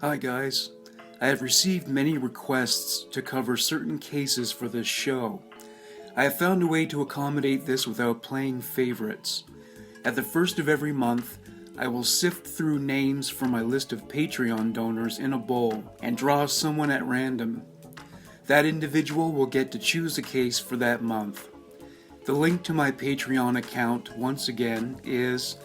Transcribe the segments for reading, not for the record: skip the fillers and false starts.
Hi guys. I have received many requests to cover certain cases for this show. I have found a way to accommodate this without playing favorites. At the first of every month, I will sift through names from my list of Patreon donors in a bowl and draw someone at random. That individual will get to choose a case for that month. The link to my Patreon account, once again, is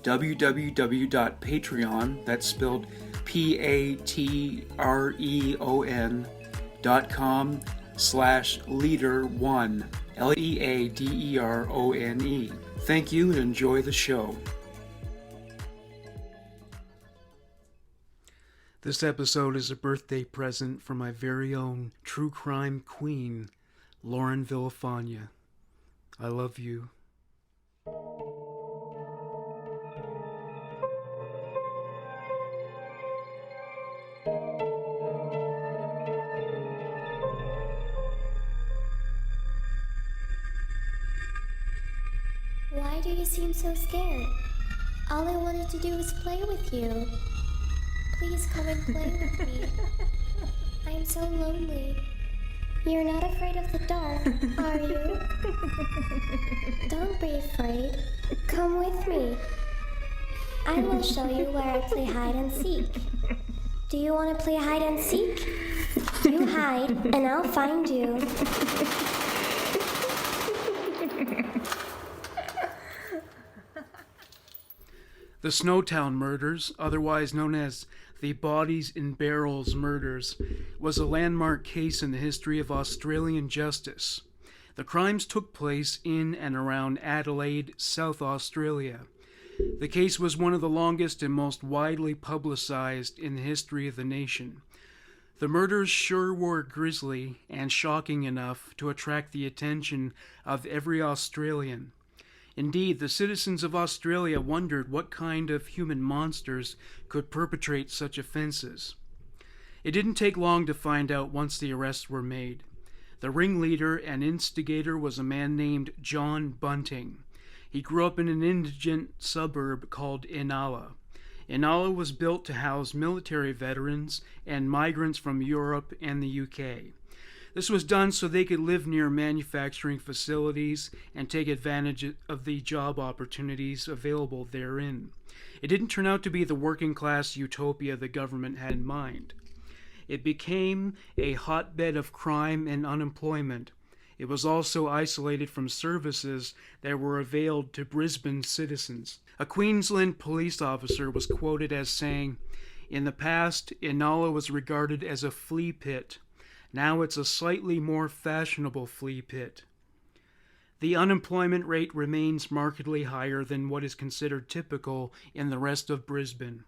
www.patreon, that's spelled patreon.com/leader1, Leaderone. Thank you and enjoy the show. This episode is a birthday present from my very own true crime queen, Lauren Villafania. I love you. Why do you seem so scared? All I wanted to do was play with you. Please come and play with me. I'm so lonely. You're not afraid of the dark, are you? Don't be afraid. Come with me. I will show you where I play hide and seek. Do you want to play hide and seek? You hide, and I'll find you. The Snowtown Murders, otherwise known as the Bodies in Barrels Murders, was a landmark case in the history of Australian justice. The crimes took place in and around Adelaide, South Australia. The case was one of the longest and most widely publicized in the history of the nation. The murders sure were grisly and shocking enough to attract the attention of every Australian. Indeed, the citizens of Australia wondered what kind of human monsters could perpetrate such offenses. It didn't take long to find out once the arrests were made. The ringleader and instigator was a man named John Bunting. He grew up in an indigent suburb called Inala. Inala was built to house military veterans and migrants from Europe and the UK. This was done so they could live near manufacturing facilities and take advantage of the job opportunities available therein. It didn't turn out to be the working class utopia the government had in mind. It became a hotbed of crime and unemployment. It was also isolated from services that were availed to Brisbane citizens. A Queensland police officer was quoted as saying, "In the past, Inala was regarded as a flea pit. Now it's a slightly more fashionable flea pit." The unemployment rate remains markedly higher than what is considered typical in the rest of Brisbane.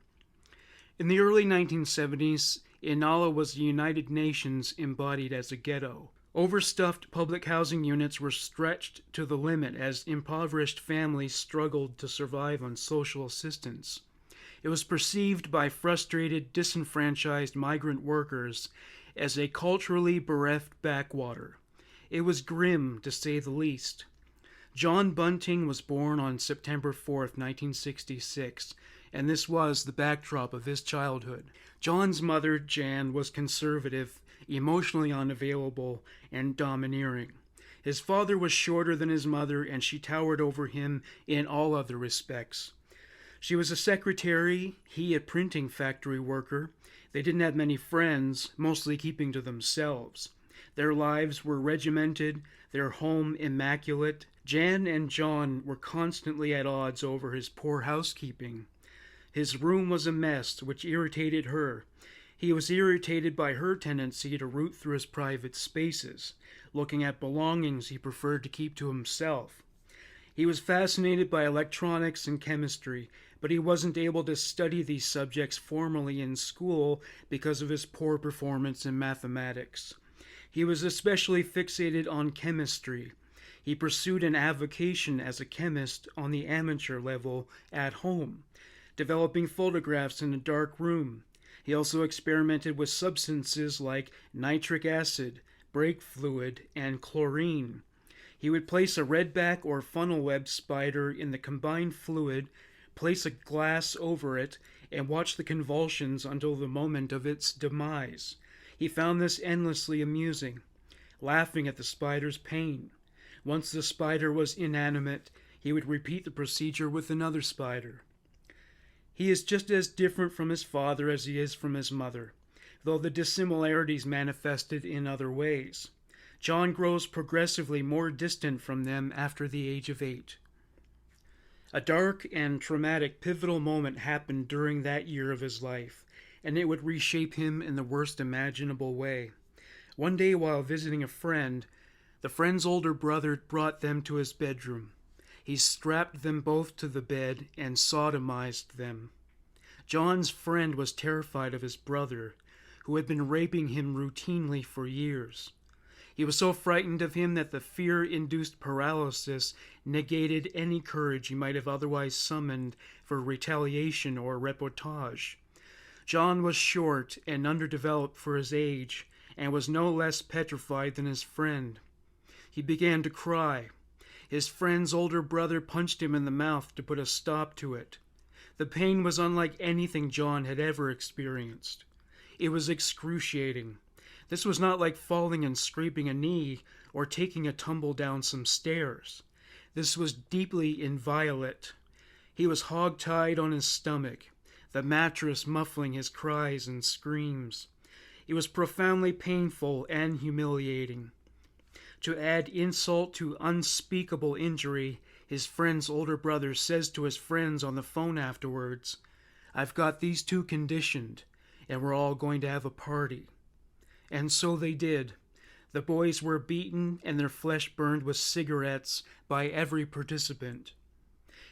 In the early 1970s, Inala was the United Nations embodied as a ghetto. Overstuffed public housing units were stretched to the limit as impoverished families struggled to survive on social assistance. It was perceived by frustrated, disenfranchised migrant workers as a culturally bereft backwater. It was grim, to say the least. John Bunting was born on September 4th, 1966, and this was the backdrop of his childhood. John's mother, Jan, was conservative, emotionally unavailable, and domineering. His father was shorter than his mother, and she towered over him in all other respects. She was a secretary, he a printing factory worker. They didn't have many friends, mostly keeping to themselves. Their lives were regimented, their home immaculate. Jan and John were constantly at odds over his poor housekeeping. His room was a mess, which irritated her. He was irritated by her tendency to root through his private spaces, looking at belongings he preferred to keep to himself. He was fascinated by electronics and chemistry, but he wasn't able to study these subjects formally in school because of his poor performance in mathematics. He was especially fixated on chemistry. He pursued an avocation as a chemist on the amateur level at home, developing photographs in a dark room. He also experimented with substances like nitric acid, brake fluid, and chlorine. He would place a redback or funnel web spider in the combined fluid, place a glass over it, and watched the convulsions until the moment of its demise. He found this endlessly amusing, laughing at the spider's pain. Once the spider was inanimate, he would repeat the procedure with another spider. He is just as different from his father as he is from his mother, though the dissimilarities manifested in other ways. John grows progressively more distant from them after the age of 8. A dark and traumatic pivotal moment happened during that year of his life, and it would reshape him in the worst imaginable way. One day while visiting a friend, the friend's older brother brought them to his bedroom. He strapped them both to the bed and sodomized them. John's friend was terrified of his brother, who had been raping him routinely for years. He was so frightened of him that the fear-induced paralysis negated any courage he might have otherwise summoned for retaliation or reportage. John was short and underdeveloped for his age, and was no less petrified than his friend. He began to cry. His friend's older brother punched him in the mouth to put a stop to it. The pain was unlike anything John had ever experienced. It was excruciating. This was not like falling and scraping a knee or taking a tumble down some stairs. This was deeply inviolate. He was hog-tied on his stomach, the mattress muffling his cries and screams. It was profoundly painful and humiliating. To add insult to unspeakable injury, his friend's older brother says to his friends on the phone afterwards, "I've got these two conditioned, and we're all going to have a party." And so they did. The boys were beaten and their flesh burned with cigarettes by every participant.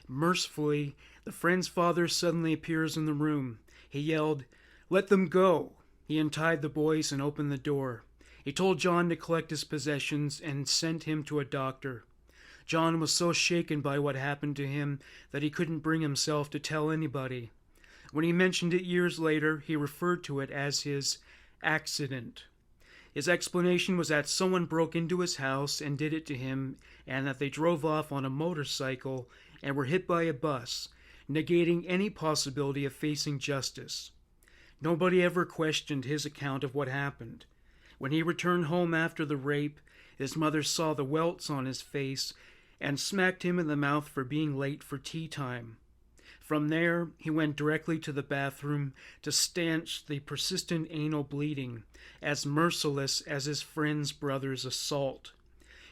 Mercifully, the friend's father suddenly appears in the room. He yelled, "Let them go!" He untied the boys and opened the door. He told John to collect his possessions and sent him to a doctor. John was so shaken by what happened to him that he couldn't bring himself to tell anybody. When he mentioned it years later, he referred to it as his accident. His explanation was that someone broke into his house and did it to him, and that they drove off on a motorcycle and were hit by a bus, negating any possibility of facing justice. Nobody ever questioned his account of what happened. When he returned home after the rape, his mother saw the welts on his face and smacked him in the mouth for being late for tea time. From there, he went directly to the bathroom to stanch the persistent anal bleeding, as merciless as his friend's brother's assault.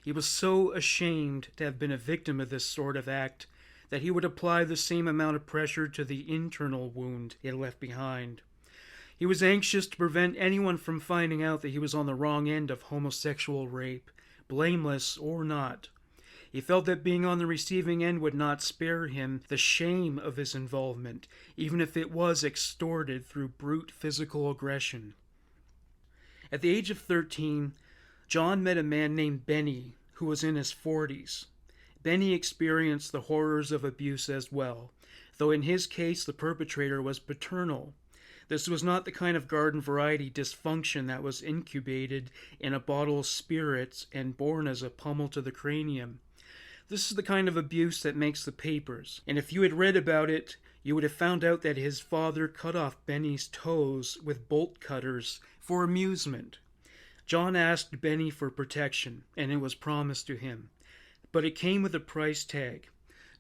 He was so ashamed to have been a victim of this sort of act that he would apply the same amount of pressure to the internal wound he had left behind. He was anxious to prevent anyone from finding out that he was on the wrong end of homosexual rape, blameless or not. He felt that being on the receiving end would not spare him the shame of his involvement, even if it was extorted through brute physical aggression. At the age of 13, John met a man named Benny, who was in his 40s. Benny experienced the horrors of abuse as well, though in his case the perpetrator was paternal. This was not the kind of garden variety dysfunction that was incubated in a bottle of spirits and born as a pummel to the cranium. This is the kind of abuse that makes the papers, and if you had read about it, you would have found out that his father cut off Benny's toes with bolt cutters for amusement. John asked Benny for protection, and it was promised to him. But it came with a price tag.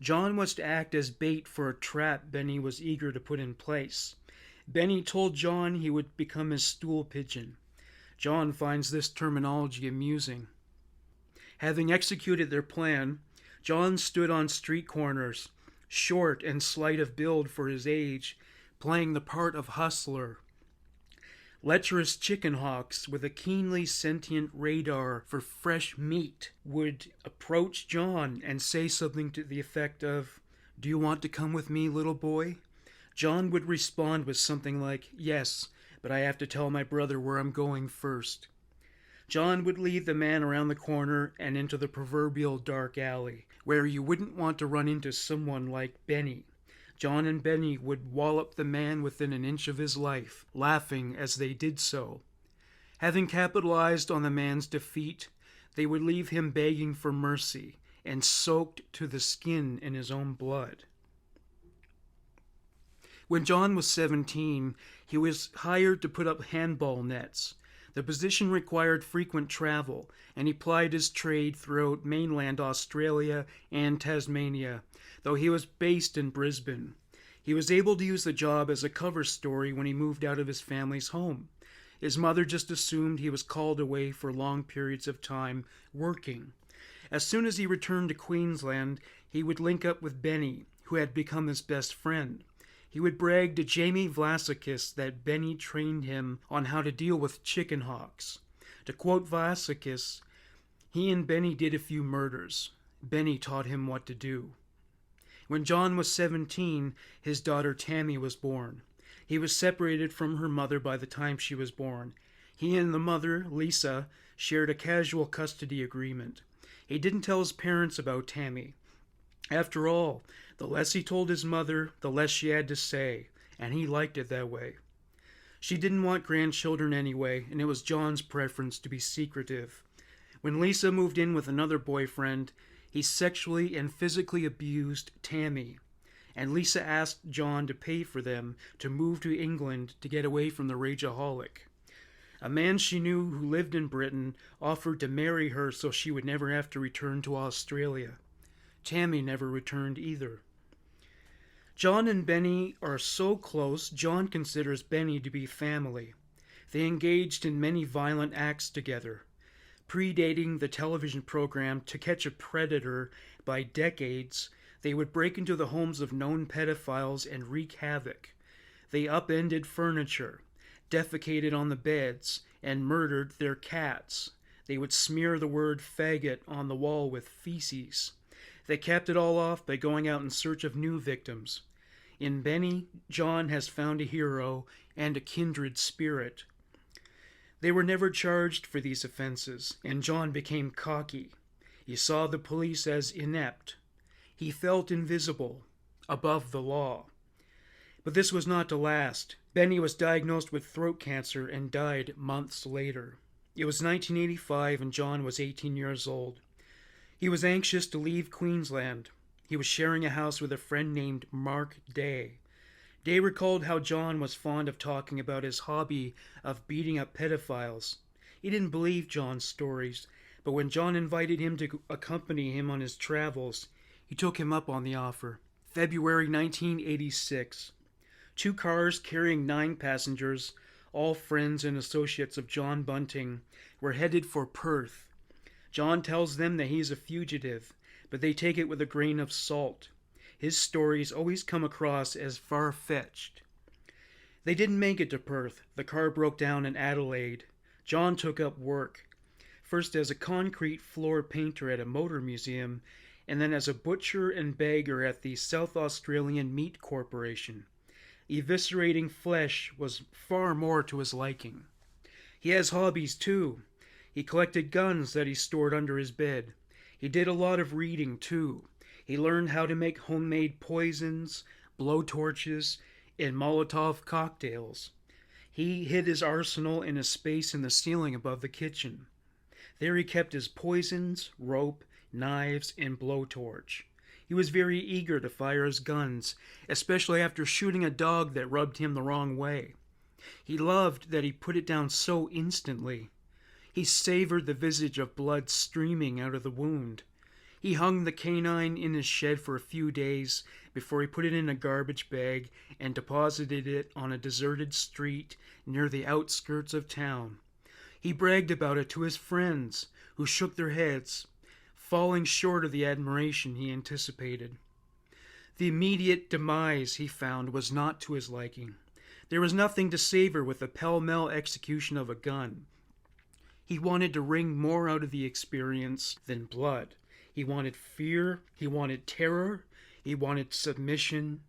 John was to act as bait for a trap Benny was eager to put in place. Benny told John he would become his stool pigeon. John finds this terminology amusing. Having executed their plan, John stood on street corners, short and slight of build for his age, playing the part of hustler. Lecherous chicken hawks with a keenly sentient radar for fresh meat would approach John and say something to the effect of, "Do you want to come with me, little boy?" John would respond with something like, "Yes, but I have to tell my brother where I'm going first." John would lead the man around the corner and into the proverbial dark alley, where you wouldn't want to run into someone like Benny. John and Benny would wallop the man within an inch of his life, laughing as they did so. Having capitalized on the man's defeat, they would leave him begging for mercy and soaked to the skin in his own blood. When John was 17, he was hired to put up handball nets. The position required frequent travel, and he plied his trade throughout mainland Australia and Tasmania, though he was based in Brisbane. He was able to use the job as a cover story when he moved out of his family's home. His mother just assumed he was called away for long periods of time working. As soon as he returned to Queensland, he would link up with Benny, who had become his best friend. He would brag to Jamie Vlasakis that Benny trained him on how to deal with chicken hawks. To quote Vlasakis, he and Benny did a few murders. Benny taught him what to do. When John was 17, his daughter Tammy was born. He was separated from her mother by the time she was born. He and the mother, Lisa, shared a casual custody agreement. He didn't tell his parents about Tammy. After all, the less he told his mother, the less she had to say, and he liked it that way. She didn't want grandchildren anyway, and it was John's preference to be secretive. When Lisa moved in with another boyfriend, he sexually and physically abused Tammy, and Lisa asked John to pay for them to move to England to get away from the rageaholic. A man she knew who lived in Britain offered to marry her so she would never have to return to Australia. Tammy never returned either. John and Benny are so close, John considers Benny to be family. They engaged in many violent acts together. Predating the television program To Catch a Predator by decades, they would break into the homes of known pedophiles and wreak havoc. They upended furniture, defecated on the beds, and murdered their cats. They would smear the word faggot on the wall with feces. They capped it all off by going out in search of new victims. In Benny, John has found a hero and a kindred spirit. They were never charged for these offenses, and John became cocky. He saw the police as inept. He felt invisible, above the law. But this was not to last. Benny was diagnosed with throat cancer and died months later. It was 1985 and John was 18 years old. He was anxious to leave Queensland. He was sharing a house with a friend named Mark Day. Day recalled how John was fond of talking about his hobby of beating up pedophiles. He didn't believe John's stories, but when John invited him to accompany him on his travels, he took him up on the offer. February 1986. 2 cars carrying 9 passengers, all friends and associates of John Bunting, were headed for Perth. John tells them that he's a fugitive, but they take it with a grain of salt. His stories always come across as far-fetched. They didn't make it to Perth. The car broke down in Adelaide. John took up work, first as a concrete floor painter at a motor museum, and then as a butcher and bagger at the South Australian Meat Corporation. Eviscerating flesh was far more to his liking. He has hobbies too. He collected guns that he stored under his bed. He did a lot of reading too. He learned how to make homemade poisons, blowtorches, and Molotov cocktails. He hid his arsenal in a space in the ceiling above the kitchen. There he kept his poisons, rope, knives, and blowtorch. He was very eager to fire his guns, especially after shooting a dog that rubbed him the wrong way. He loved that he put it down so instantly. He savored the visage of blood streaming out of the wound. He hung the canine in his shed for a few days before he put it in a garbage bag and deposited it on a deserted street near the outskirts of town. He bragged about it to his friends, who shook their heads, falling short of the admiration he anticipated. The immediate demise, he found, was not to his liking. There was nothing to savor with the pell-mell execution of a gun. He wanted to wring more out of the experience than blood. He wanted fear, he wanted terror, he wanted submission,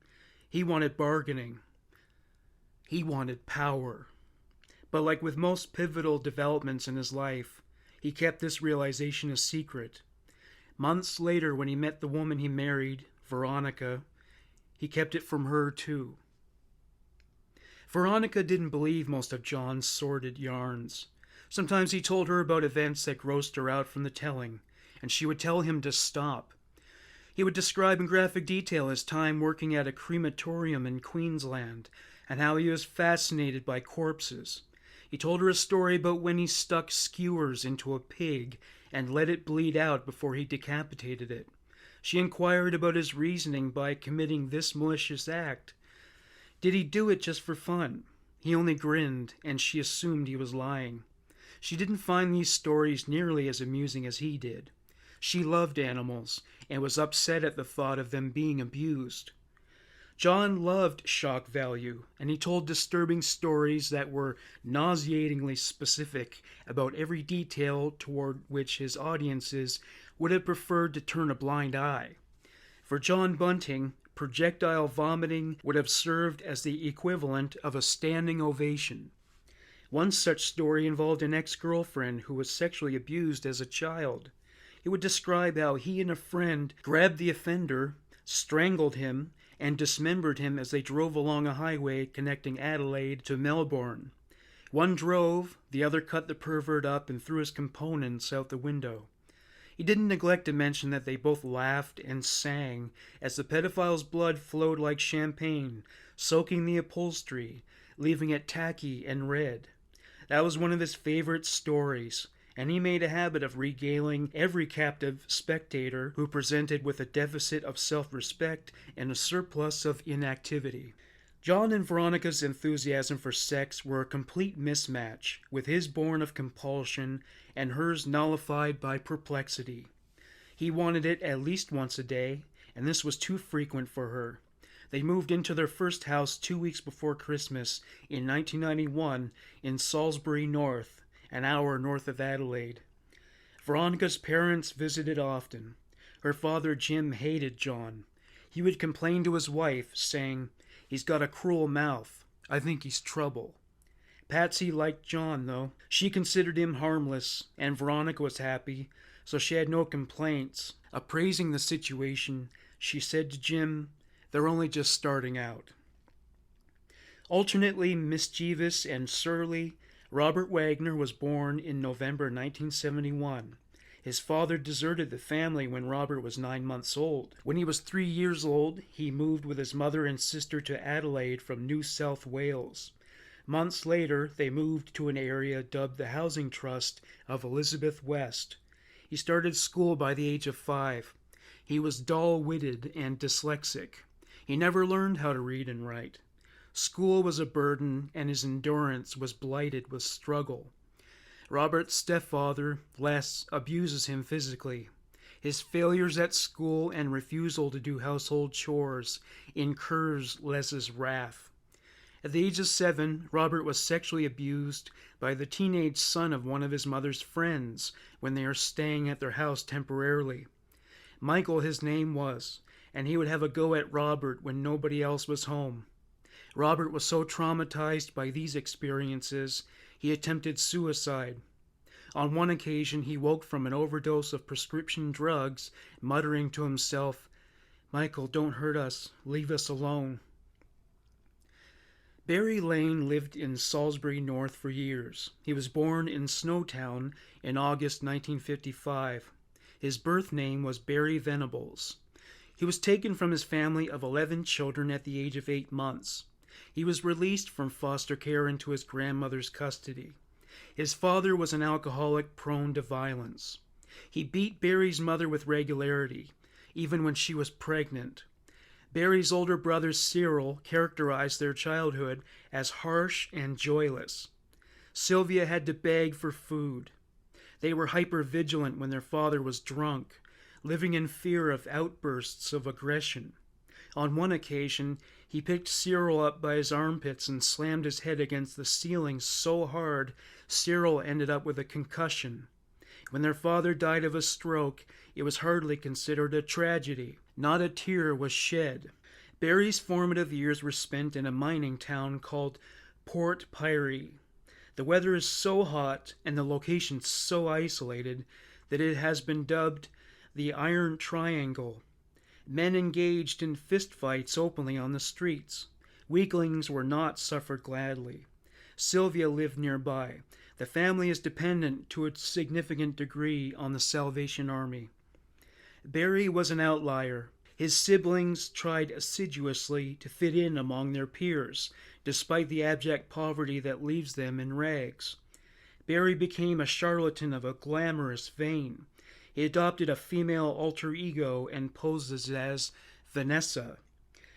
he wanted bargaining. He wanted power. But like with most pivotal developments in his life, he kept this realization a secret. Months later, when he met the woman he married, Veronica, he kept it from her too. Veronica didn't believe most of John's sordid yarns. Sometimes he told her about events that grossed her out from the telling, and she would tell him to stop. He would describe in graphic detail his time working at a crematorium in Queensland and how he was fascinated by corpses. He told her a story about when he stuck skewers into a pig and let it bleed out before he decapitated it. She inquired about his reasoning by committing this malicious act. Did he do it just for fun? He only grinned, and she assumed he was lying. She didn't find these stories nearly as amusing as he did. She loved animals, and was upset at the thought of them being abused. John loved shock value, and he told disturbing stories that were nauseatingly specific about every detail toward which his audiences would have preferred to turn a blind eye. For John Bunting, projectile vomiting would have served as the equivalent of a standing ovation. One such story involved an ex-girlfriend who was sexually abused as a child. He would describe how he and a friend grabbed the offender, strangled him, and dismembered him as they drove along a highway connecting Adelaide to Melbourne. One drove, the other cut the pervert up and threw his components out the window. He didn't neglect to mention that they both laughed and sang as the pedophile's blood flowed like champagne, soaking the upholstery, leaving it tacky and red. That was one of his favorite stories, and he made a habit of regaling every captive spectator who presented with a deficit of self-respect and a surplus of inactivity. John and Veronica's enthusiasm for sex were a complete mismatch, with his born of compulsion and hers nullified by perplexity. He wanted it at least once a day, and this was too frequent for her. They moved into their first house 2 weeks before Christmas in 1991 in Salisbury North, an hour north of Adelaide. Veronica's parents visited often. Her father, Jim, hated John. He would complain to his wife, saying, "He's got a cruel mouth. I think he's trouble." Patsy liked John, though. She considered him harmless, and Veronica was happy, so she had no complaints. Appraising the situation, she said to Jim, "They're only just starting out." Alternately mischievous and surly, Robert Wagner was born in November 1971. His father deserted the family when Robert was 9 months old. When he was 3 years old, he moved with his mother and sister to Adelaide from New South Wales. Months later, they moved to an area dubbed the Housing Trust of Elizabeth West. He started school by the age of 5. He was dull-witted and dyslexic. He never learned how to read and write. School was a burden, and his endurance was blighted with struggle. Robert's stepfather, Les, abuses him physically. His failures at school and refusal to do household chores incurs Les's wrath. At the age of 7, Robert was sexually abused by the teenage son of one of his mother's friends when they are staying at their house temporarily. Michael, his name was, and he would have a go at Robert when nobody else was home. Robert was so traumatized by these experiences, he attempted suicide. On one occasion, he woke from an overdose of prescription drugs, muttering to himself, "Michael, don't hurt us. Leave us alone." Barry Lane lived in Salisbury North for years. He was born in Snowtown in August 1955. His birth name was Barry Venables. He was taken from his family of 11 children at the age of 8 months. He was released from foster care into his grandmother's custody. His father was an alcoholic prone to violence. He beat Barry's mother with regularity, even when she was pregnant. Barry's older brother Cyril characterized their childhood as harsh and joyless. Sylvia had to beg for food. They were hyper-vigilant when their father was drunk, living in fear of outbursts of aggression. On one occasion, he picked Cyril up by his armpits and slammed his head against the ceiling so hard, Cyril ended up with a concussion. When their father died of a stroke, it was hardly considered a tragedy. Not a tear was shed. Barry's formative years were spent in a mining town called Port Pirie. The weather is so hot and the location so isolated that it has been dubbed the Iron Triangle. Men engaged in fistfights openly on the streets. Weaklings were not suffered gladly. Sylvia lived nearby. The family is dependent to a significant degree on the Salvation Army. Barry was an outlier. His siblings tried assiduously to fit in among their peers, despite the abject poverty that leaves them in rags. Barry became a charlatan of a glamorous vein. He adopted a female alter ego and poses as Vanessa.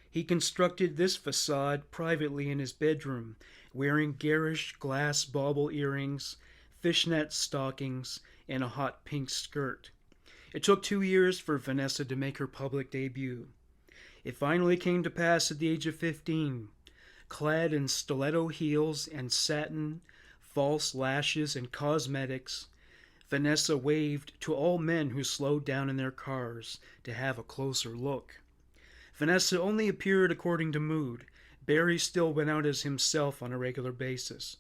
He constructed this facade privately in his bedroom, wearing garish glass bauble earrings, fishnet stockings, and a hot pink skirt. It took 2 years for Vanessa to make her public debut. It finally came to pass at the age of 15. Clad in stiletto heels and satin, false lashes, and cosmetics, Vanessa waved to all men who slowed down in their cars to have a closer look. Vanessa only appeared according to mood. Barry still went out as himself on a regular basis.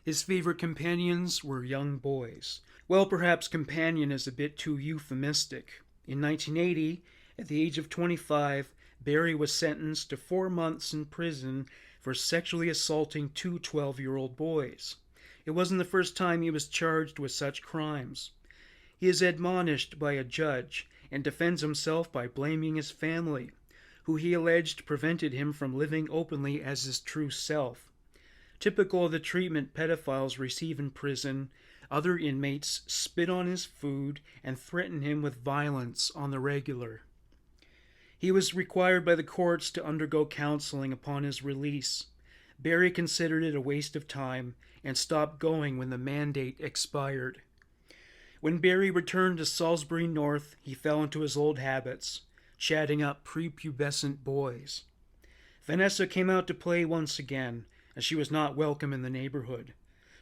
His favorite companions were young boys. Well, perhaps companion is a bit too euphemistic. In 1980, at the age of 25, Barry was sentenced to 4 months in prison for sexually assaulting 2 12-year-old boys. It wasn't the first time he was charged with such crimes. He is admonished by a judge and defends himself by blaming his family, who he alleged prevented him from living openly as his true self. Typical of the treatment pedophiles receive in prison, other inmates spit on his food and threaten him with violence on the regular. He was required by the courts to undergo counseling upon his release. Barry considered it a waste of time and stopped going when the mandate expired. When Barry returned to Salisbury North, he fell into his old habits, chatting up prepubescent boys. Vanessa came out to play once again, as she was not welcome in the neighborhood.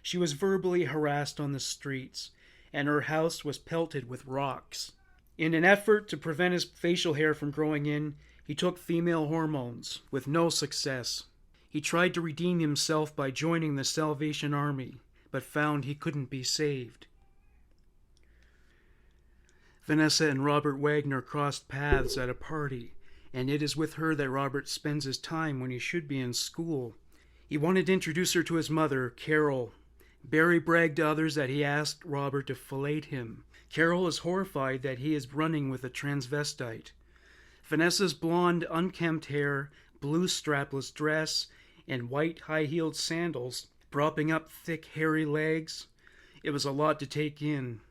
She was verbally harassed on the streets, and her house was pelted with rocks. In an effort to prevent his facial hair from growing in, he took female hormones, with no success. He tried to redeem himself by joining the Salvation Army, but found he couldn't be saved. Vanessa and Robert Wagner crossed paths at a party, and it is with her that Robert spends his time when he should be in school. He wanted to introduce her to his mother, Carol. Barry bragged to others that he asked Robert to fillet him. Carol is horrified that he is running with a transvestite. Vanessa's blonde, unkempt hair, blue strapless dress, and white high-heeled sandals, propping up thick, hairy legs. It was a lot to take in.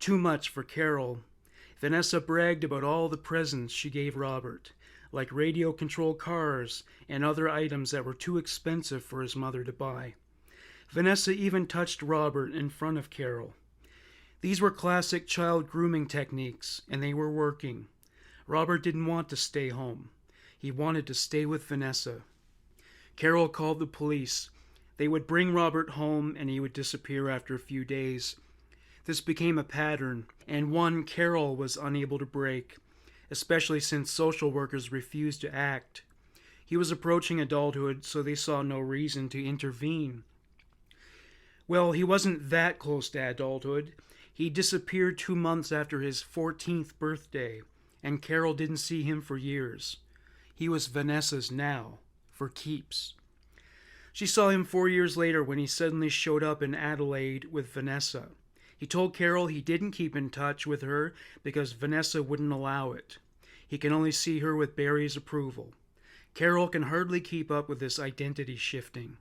Too much for Carol. Vanessa bragged about all the presents she gave Robert, like radio-controlled cars and other items that were too expensive for his mother to buy. Vanessa even touched Robert in front of Carol. These were classic child grooming techniques, and they were working. Robert didn't want to stay home. He wanted to stay with Vanessa. Carol called the police. They would bring Robert home, and he would disappear after a few days. This became a pattern, and one Carol was unable to break, especially since social workers refused to act. He was approaching adulthood, so they saw no reason to intervene. Well, he wasn't that close to adulthood. He disappeared 2 months after his 14th birthday, and Carol didn't see him for years. He was Vanessa's now, for keeps. She saw him 4 years later when he suddenly showed up in Adelaide with Vanessa. He told Carol he didn't keep in touch with her because Vanessa wouldn't allow it. He can only see her with Barry's approval. Carol can hardly keep up with this identity shifting.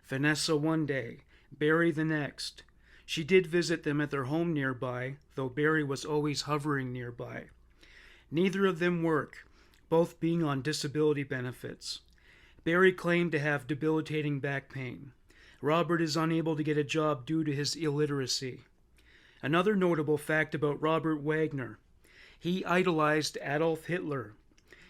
Vanessa one day, Barry the next. She did visit them at their home nearby, though Barry was always hovering nearby. Neither of them work, both being on disability benefits. Barry claimed to have debilitating back pain. Robert is unable to get a job due to his illiteracy. Another notable fact about Robert Wagner: he idolized Adolf Hitler.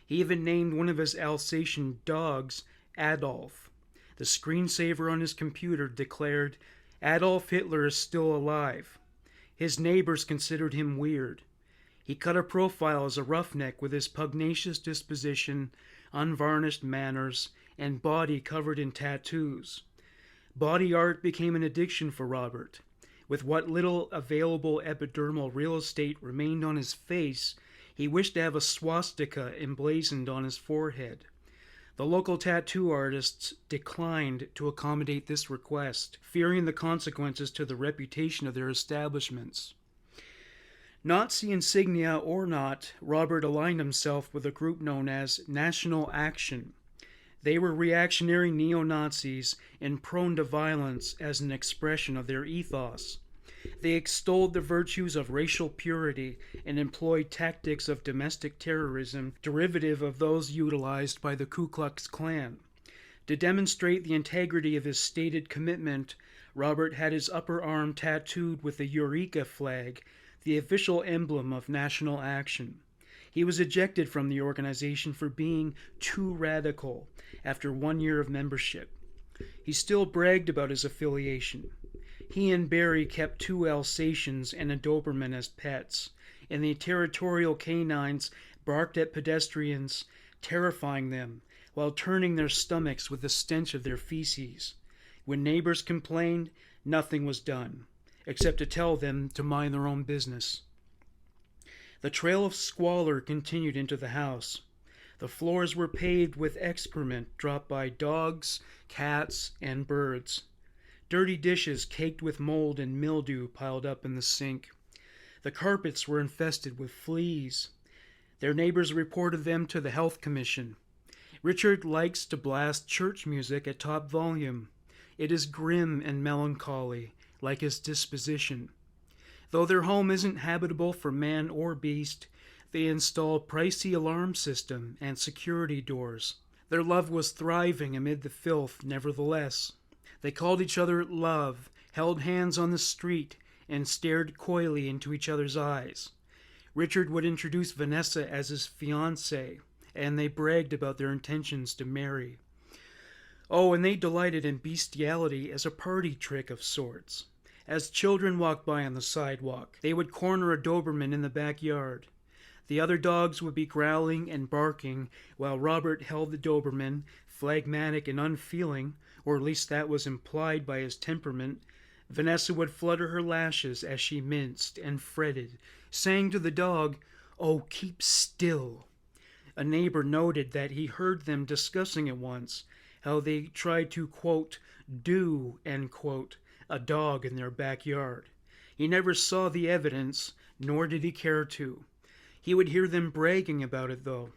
He even named one of his Alsatian dogs Adolf. The screensaver on his computer declared, "Adolf Hitler is still alive." His neighbors considered him weird. He cut a profile as a roughneck with his pugnacious disposition, unvarnished manners, and body covered in tattoos. Body art became an addiction for Robert. With what little available epidermal real estate remained on his face, he wished to have a swastika emblazoned on his forehead. The local tattoo artists declined to accommodate this request, fearing the consequences to the reputation of their establishments. Nazi insignia or not, Robert aligned himself with a group known as National Action. They were reactionary neo-Nazis and prone to violence as an expression of their ethos. They extolled the virtues of racial purity and employed tactics of domestic terrorism derivative of those utilized by the Ku Klux Klan. To demonstrate the integrity of his stated commitment, Robert had his upper arm tattooed with the Eureka flag, the official emblem of National Action. He was ejected from the organization for being too radical after 1 year of membership. He still bragged about his affiliation. He and Barry kept 2 Alsatians and a Doberman as pets, and the territorial canines barked at pedestrians, terrifying them, while turning their stomachs with the stench of their feces. When neighbors complained, nothing was done, except to tell them to mind their own business. The trail of squalor continued into the house. The floors were paved with excrement dropped by dogs, cats, and birds. Dirty dishes caked with mold and mildew piled up in the sink. The carpets were infested with fleas. Their neighbors reported them to the Health Commission. Richard likes to blast church music at top volume. It is grim and melancholy, like his disposition. Though their home isn't habitable for man or beast, they install pricey alarm system and security doors. Their love was thriving amid the filth, nevertheless. They called each other love, held hands on the street, and stared coyly into each other's eyes. Richard would introduce Vanessa as his fiancée, and they bragged about their intentions to marry. Oh, and they delighted in bestiality as a party trick of sorts. As children walked by on the sidewalk, they would corner a Doberman in the backyard. The other dogs would be growling and barking, while Robert held the Doberman, phlegmatic and unfeeling, or at least that was implied by his temperament. Vanessa would flutter her lashes as she minced and fretted, saying to the dog, "Oh, keep still." A neighbor noted that he heard them discussing it once, how they tried to, quote, do, end quote, a dog in their backyard. He never saw the evidence, nor did he care to. He would hear them bragging about it, though.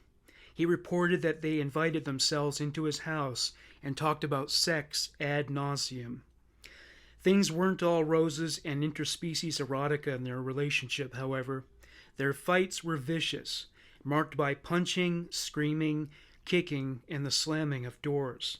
He reported that they invited themselves into his house and talked about sex ad nauseum. Things weren't all roses and interspecies erotica in their relationship, however. Their fights were vicious, marked by punching, screaming, kicking, and the slamming of doors.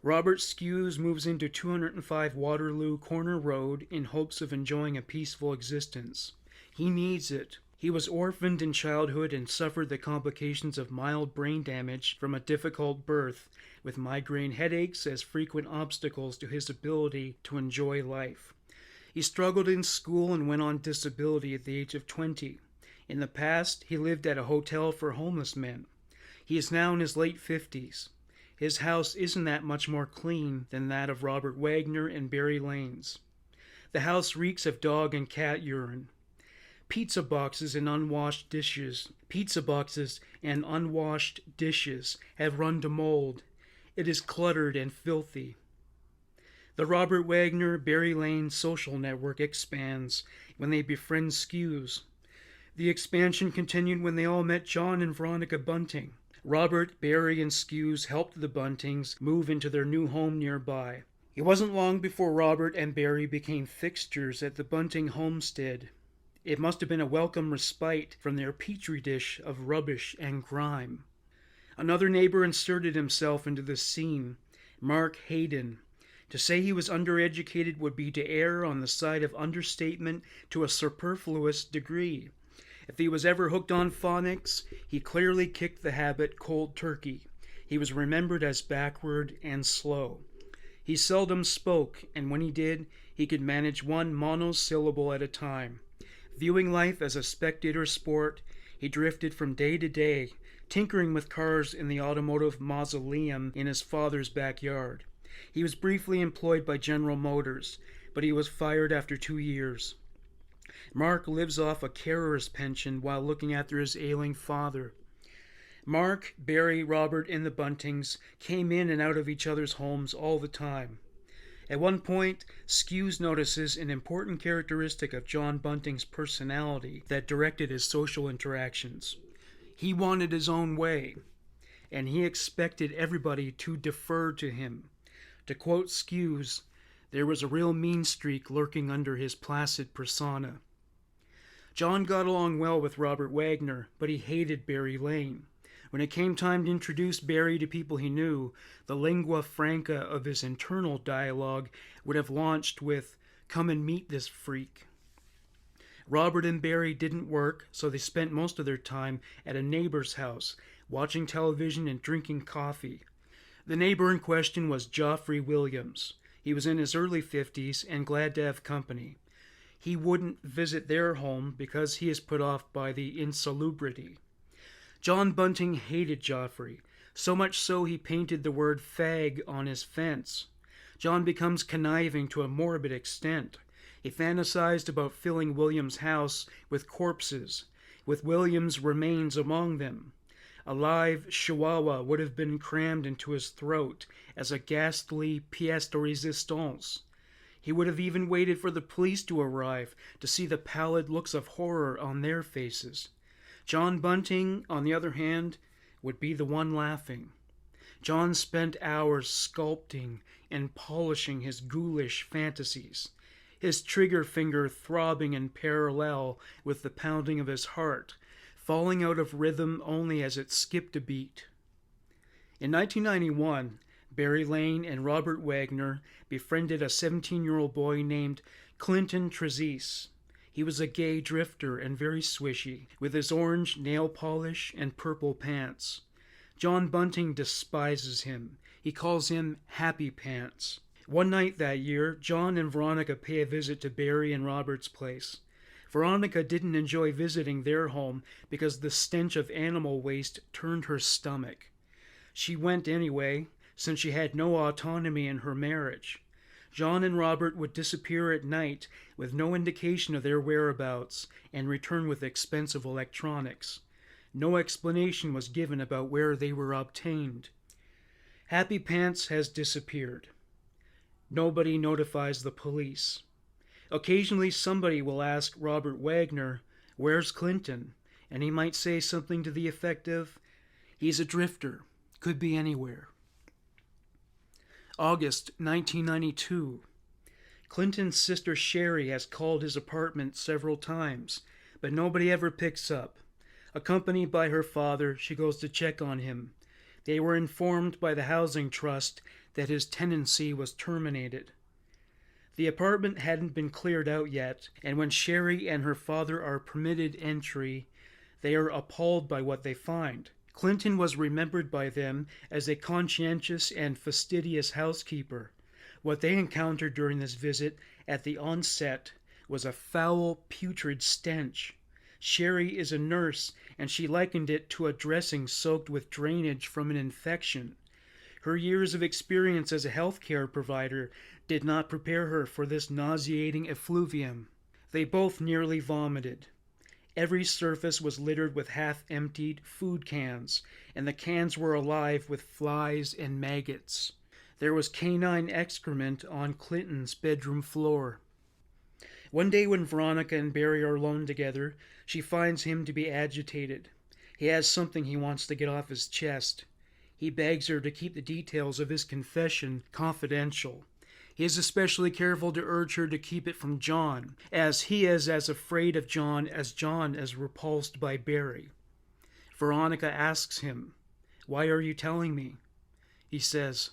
Robert Skews moves into 205 Waterloo Corner Road in hopes of enjoying a peaceful existence. He needs it. He was orphaned in childhood and suffered the complications of mild brain damage from a difficult birth, with migraine headaches as frequent obstacles to his ability to enjoy life. He struggled in school and went on disability at the age of 20. In the past, he lived at a hotel for homeless men. He is now in his late 50s. His house isn't that much more clean than that of Robert Wagner and Barry Lane's. The house reeks of dog and cat urine. Pizza boxes and unwashed dishes have run to mold. It is cluttered and filthy. The Robert Wagner Barry Lane social network expands when they befriend Skews. The expansion continued when they all met John and Veronica Bunting. Robert, Barry, and Skews helped the Buntings move into their new home nearby. It wasn't long before Robert and Barry became fixtures at the Bunting homestead. It must have been a welcome respite from their petri dish of rubbish and grime. Another neighbor inserted himself into the scene, Mark Hayden. To say he was undereducated would be to err on the side of understatement to a superfluous degree. If he was ever hooked on phonics, he clearly kicked the habit cold turkey. He was remembered as backward and slow. He seldom spoke, and when he did, he could manage one monosyllable at a time. Viewing life as a spectator sport, he drifted from day to day, tinkering with cars in the automotive mausoleum in his father's backyard. He was briefly employed by General Motors, but he was fired after 2 years. Mark lives off a carer's pension while looking after his ailing father. Mark, Barry, Robert, and the Buntings came in and out of each other's homes all the time. At one point, Skews notices an important characteristic of John Bunting's personality that directed his social interactions. He wanted his own way, and he expected everybody to defer to him. To quote Skews, there was a real mean streak lurking under his placid persona. John got along well with Robert Wagner, but he hated Barry Lane. When it came time to introduce Barry to people he knew, the lingua franca of his internal dialogue would have launched with, "Come and meet this freak." Robert and Barry didn't work, so they spent most of their time at a neighbor's house, watching television and drinking coffee. The neighbor in question was Geoffrey Williams. He was in his early 50s and glad to have company. He wouldn't visit their home because he is put off by the insalubrity. John Bunting hated Geoffrey, so much so he painted the word fag on his fence. John becomes conniving to a morbid extent. He fantasized about filling Williams' house with corpses, with Williams' remains among them. A live chihuahua would have been crammed into his throat as a ghastly pièce de résistance. He would have even waited for the police to arrive to see the pallid looks of horror on their faces. John Bunting, on the other hand, would be the one laughing. John spent hours sculpting and polishing his ghoulish fantasies, his trigger finger throbbing in parallel with the pounding of his heart, falling out of rhythm only as it skipped a beat. In 1991, Barry Lane and Robert Wagner befriended a 17-year-old boy named Clinton Trezise. He was a gay drifter and very swishy, with his orange nail polish and purple pants. John Bunting despises him. He calls him Happy Pants. One night that year, John and Veronica pay a visit to Barry and Robert's place. Veronica didn't enjoy visiting their home because the stench of animal waste turned her stomach. She went anyway, since she had no autonomy in her marriage. John and Robert would disappear at night with no indication of their whereabouts and return with expensive electronics. No explanation was given about where they were obtained. Happy Pants has disappeared. Nobody notifies the police. Occasionally somebody will ask Robert Wagner, "Where's Clinton?" And he might say something to the effect of, "He's a drifter, could be anywhere." August 1992. Clinton's sister Sherry has called his apartment several times, but nobody ever picks up. Accompanied by her father, she goes to check on him. They were informed by the housing trust that his tenancy was terminated. The apartment hadn't been cleared out yet, and when Sherry and her father are permitted entry, they are appalled by what they find. Clinton was remembered by them as a conscientious and fastidious housekeeper. What they encountered during this visit at the onset was a foul, putrid stench. Sherry is a nurse, and she likened it to a dressing soaked with drainage from an infection. Her years of experience as a healthcare provider did not prepare her for this nauseating effluvium. They both nearly vomited. Every surface was littered with half-emptied food cans, and the cans were alive with flies and maggots. There was canine excrement on Clinton's bedroom floor. One day when Veronica and Barry are alone together, she finds him to be agitated. He has something he wants to get off his chest. He begs her to keep the details of his confession confidential. He is especially careful to urge her to keep it from John, as he is as afraid of John is repulsed by Barry. Veronica asks him, "Why are you telling me?" He says,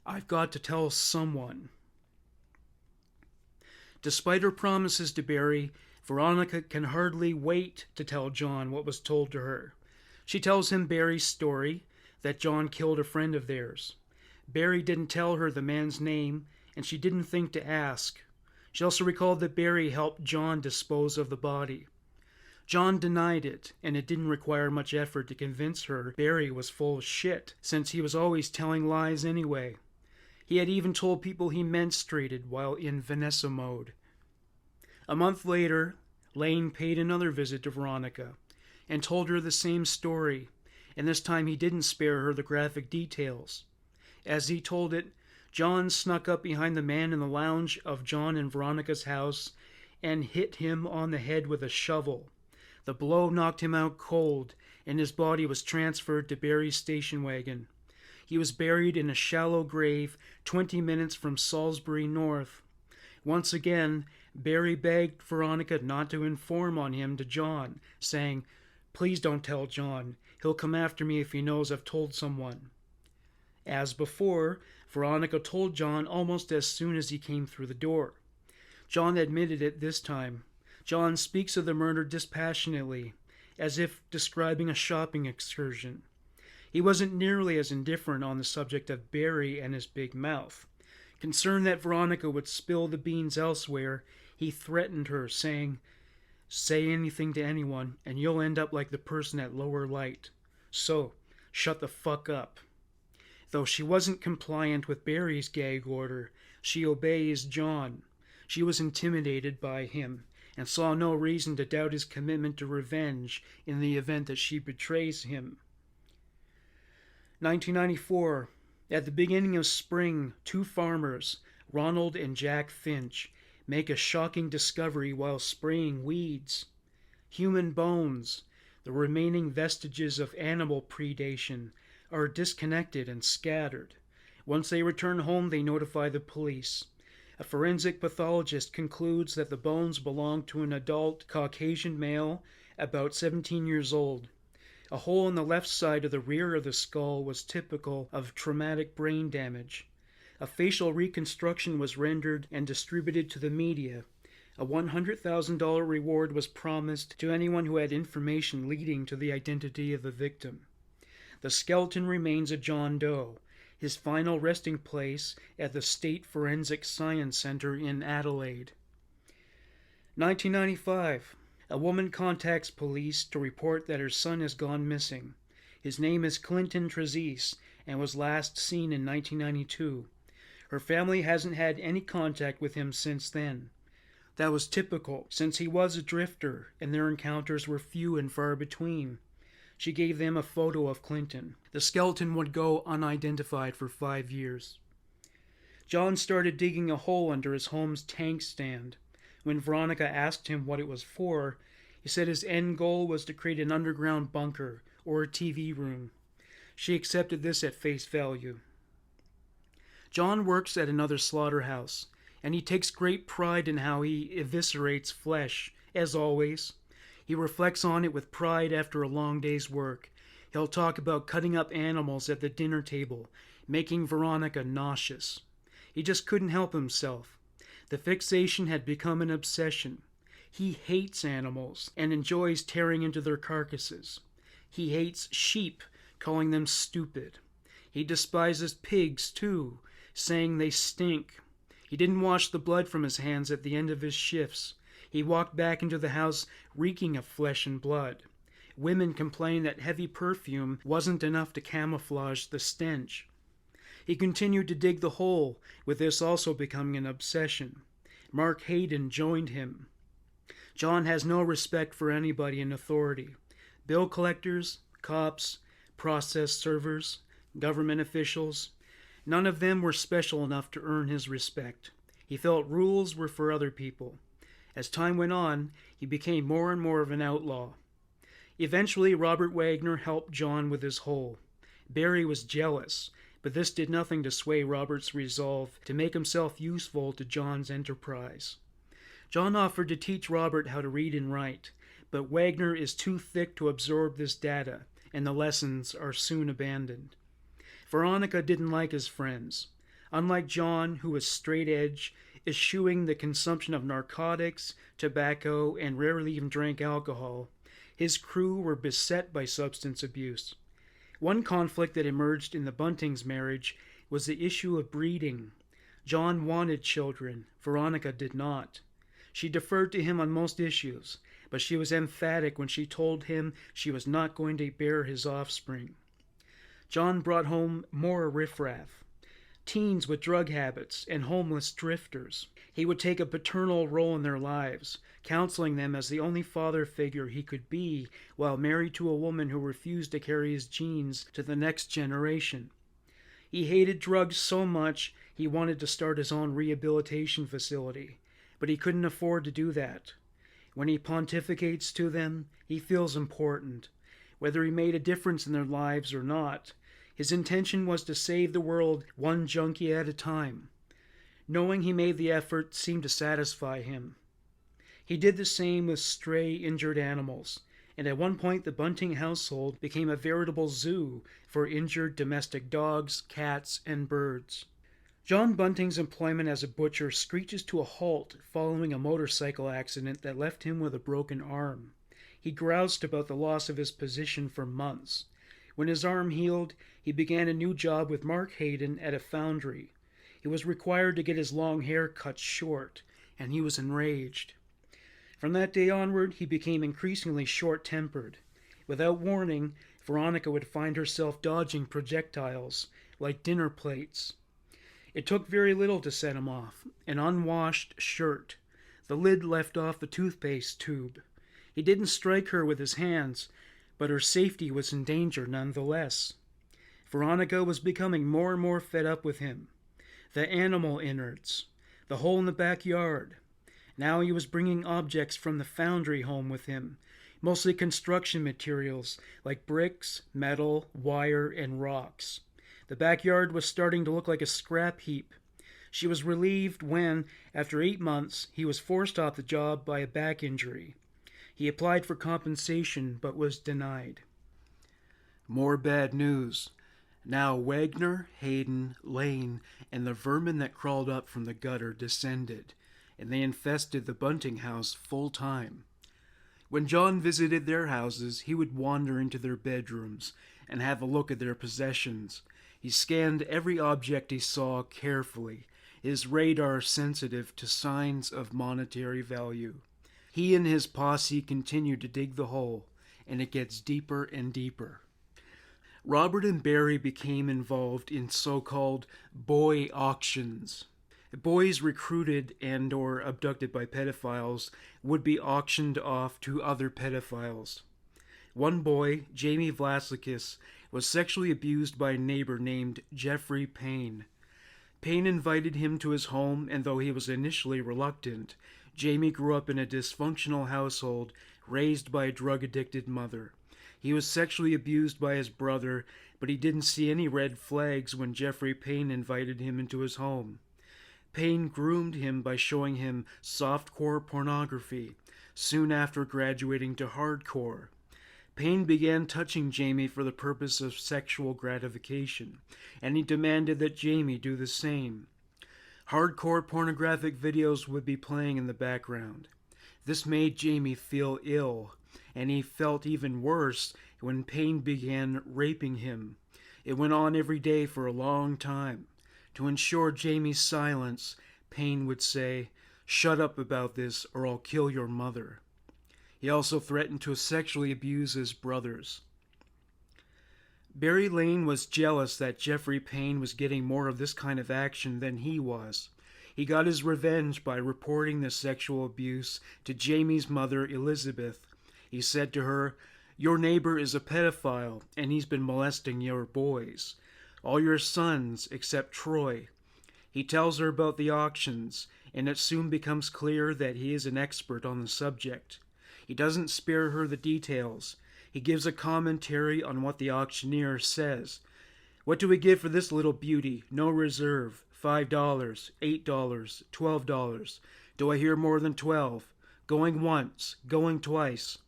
"I've got to tell someone." Despite her promises to Barry, Veronica can hardly wait to tell John what was told to her. She tells him Barry's story, that John killed a friend of theirs. Barry didn't tell her the man's name, and she didn't think to ask. She also recalled that Barry helped John dispose of the body. John denied it, and it didn't require much effort to convince her Barry was full of shit, since he was always telling lies anyway. He had even told people he menstruated while in Vanessa mode. A month later, Lane paid another visit to Veronica and told her the same story, and this time he didn't spare her the graphic details. As he told it, John snuck up behind the man in the lounge of John and Veronica's house and hit him on the head with a shovel. The blow knocked him out cold, and his body was transferred to Barry's station wagon. He was buried in a shallow grave 20 minutes from Salisbury North. Once again, Barry begged Veronica not to inform on him to John, saying, "Please don't tell John. He'll come after me if he knows I've told someone." As before, Veronica told John almost as soon as he came through the door. John admitted it this time. John speaks of the murder dispassionately, as if describing a shopping excursion. He wasn't nearly as indifferent on the subject of Barry and his big mouth. Concerned that Veronica would spill the beans elsewhere, he threatened her, saying, "Say anything to anyone, and you'll end up like the person at Lower Light. So, shut the fuck up." Though she wasn't compliant with Barry's gag order, she obeys John. She was intimidated by him, and saw no reason to doubt his commitment to revenge in the event that she betrays him. 1994. At the beginning of spring, two farmers, Ronald and Jack Finch, make a shocking discovery while spraying weeds. Human bones, the remaining vestiges of animal predation, are disconnected and scattered. Once they return home, they notify the police. A forensic pathologist concludes that the bones belong to an adult Caucasian male about 17 years old. A hole on the left side of the rear of the skull was typical of traumatic brain damage. A facial reconstruction was rendered and distributed to the media. A $100,000 reward was promised to anyone who had information leading to the identity of the victim. The skeleton remains a John Doe, his final resting place at the State Forensic Science Center in Adelaide. 1995. A woman contacts police to report that her son has gone missing. His name is Clinton Trezise and was last seen in 1992. Her family hasn't had any contact with him since then. That was typical, since he was a drifter and their encounters were few and far between. She gave them a photo of Clinton. The skeleton would go unidentified for 5 years. John started digging a hole under his home's tank stand. When Veronica asked him what it was for, he said his end goal was to create an underground bunker or a TV room. She accepted this at face value. John works at another slaughterhouse, and he takes great pride in how he eviscerates flesh, as always. He reflects on it with pride after a long day's work. He'll talk about cutting up animals at the dinner table, making Veronica nauseous. He just couldn't help himself. The fixation had become an obsession. He hates animals and enjoys tearing into their carcasses. He hates sheep, calling them stupid. He despises pigs, too, saying they stink. He didn't wash the blood from his hands at the end of his shifts. He walked back into the house reeking of flesh and blood. Women complained that heavy perfume wasn't enough to camouflage the stench. He continued to dig the hole, with this also becoming an obsession. Mark Hayden joined him. John has no respect for anybody in authority. Bill collectors, cops, process servers, government officials. None of them were special enough to earn his respect. He felt rules were for other people. As time went on, he became more and more of an outlaw. Eventually, Robert Wagner helped John with his hole. Barry was jealous, but this did nothing to sway Robert's resolve to make himself useful to John's enterprise. John offered to teach Robert how to read and write, but Wagner is too thick to absorb this data, and the lessons are soon abandoned. Veronica didn't like his friends. Unlike John, who was straight edge, eschewing the consumption of narcotics, tobacco, and rarely even drank alcohol, his crew were beset by substance abuse. One conflict that emerged in the Buntings' marriage was the issue of breeding. John wanted children, Veronica did not. She deferred to him on most issues, but she was emphatic when she told him she was not going to bear his offspring. John brought home more riffraff, teens with drug habits and homeless drifters. He would take a paternal role in their lives, counseling them as the only father figure he could be while married to a woman who refused to carry his genes to the next generation. He hated drugs so much he wanted to start his own rehabilitation facility, but he couldn't afford to do that. When he pontificates to them, he feels important. Whether he made a difference in their lives or not, his intention was to save the world one junkie at a time. Knowing he made the effort seemed to satisfy him. He did the same with stray, injured animals, and at one point the Bunting household became a veritable zoo for injured domestic dogs, cats, and birds. John Bunting's employment as a butcher screeches to a halt following a motorcycle accident that left him with a broken arm. He groused about the loss of his position for months. When his arm healed, he began a new job with Mark Hayden at a foundry. He was required to get his long hair cut short, and he was enraged. From that day onward, he became increasingly short-tempered. Without warning, Veronica would find herself dodging projectiles, like dinner plates. It took very little to set him off: an unwashed shirt, the lid left off the toothpaste tube. He didn't strike her with his hands, but her safety was in danger nonetheless. Veronica was becoming more and more fed up with him. The animal innards, the hole in the backyard. Now he was bringing objects from the foundry home with him, mostly construction materials like bricks, metal, wire, and rocks. The backyard was starting to look like a scrap heap. She was relieved when, after 8 months, he was forced off the job by a back injury. He applied for compensation but was denied. More bad news. Now Wagner, Hayden, Lane, and the vermin that crawled up from the gutter descended, and they infested the Bunting house full time. When John visited their houses, he would wander into their bedrooms and have a look at their possessions. He scanned every object he saw carefully, his radar sensitive to signs of monetary value. He and his posse continued to dig the hole, and it gets deeper and deeper. Robert and Barry became involved in so-called boy auctions. Boys recruited and or abducted by pedophiles would be auctioned off to other pedophiles. One boy, Jamie Vlasikis, was sexually abused by a neighbor named Jeffrey Payne. Payne invited him to his home, and though he was initially reluctant, Jamie grew up in a dysfunctional household raised by a drug-addicted mother. He was sexually abused by his brother, but he didn't see any red flags when Jeffrey Payne invited him into his home. Payne groomed him by showing him softcore pornography, soon after graduating to hardcore. Payne began touching Jamie for the purpose of sexual gratification, and he demanded that Jamie do the same. Hardcore pornographic videos would be playing in the background. This made Jamie feel ill, and he felt even worse when Payne began raping him. It went on every day for a long time. To ensure Jamie's silence, Payne would say, "Shut up about this or I'll kill your mother." He also threatened to sexually abuse his brothers. Barry Lane was jealous that Jeffrey Payne was getting more of this kind of action than he was. He got his revenge by reporting the sexual abuse to Jamie's mother, Elizabeth. He said to her, "Your neighbor is a pedophile, and he's been molesting your boys. All your sons, except Troy." He tells her about the auctions, and it soon becomes clear that he is an expert on the subject. He doesn't spare her the details. He gives a commentary on what the auctioneer says. "What do we give for this little beauty? No reserve. $5, $8, $12. Do I hear more than 12? Going once, going twice."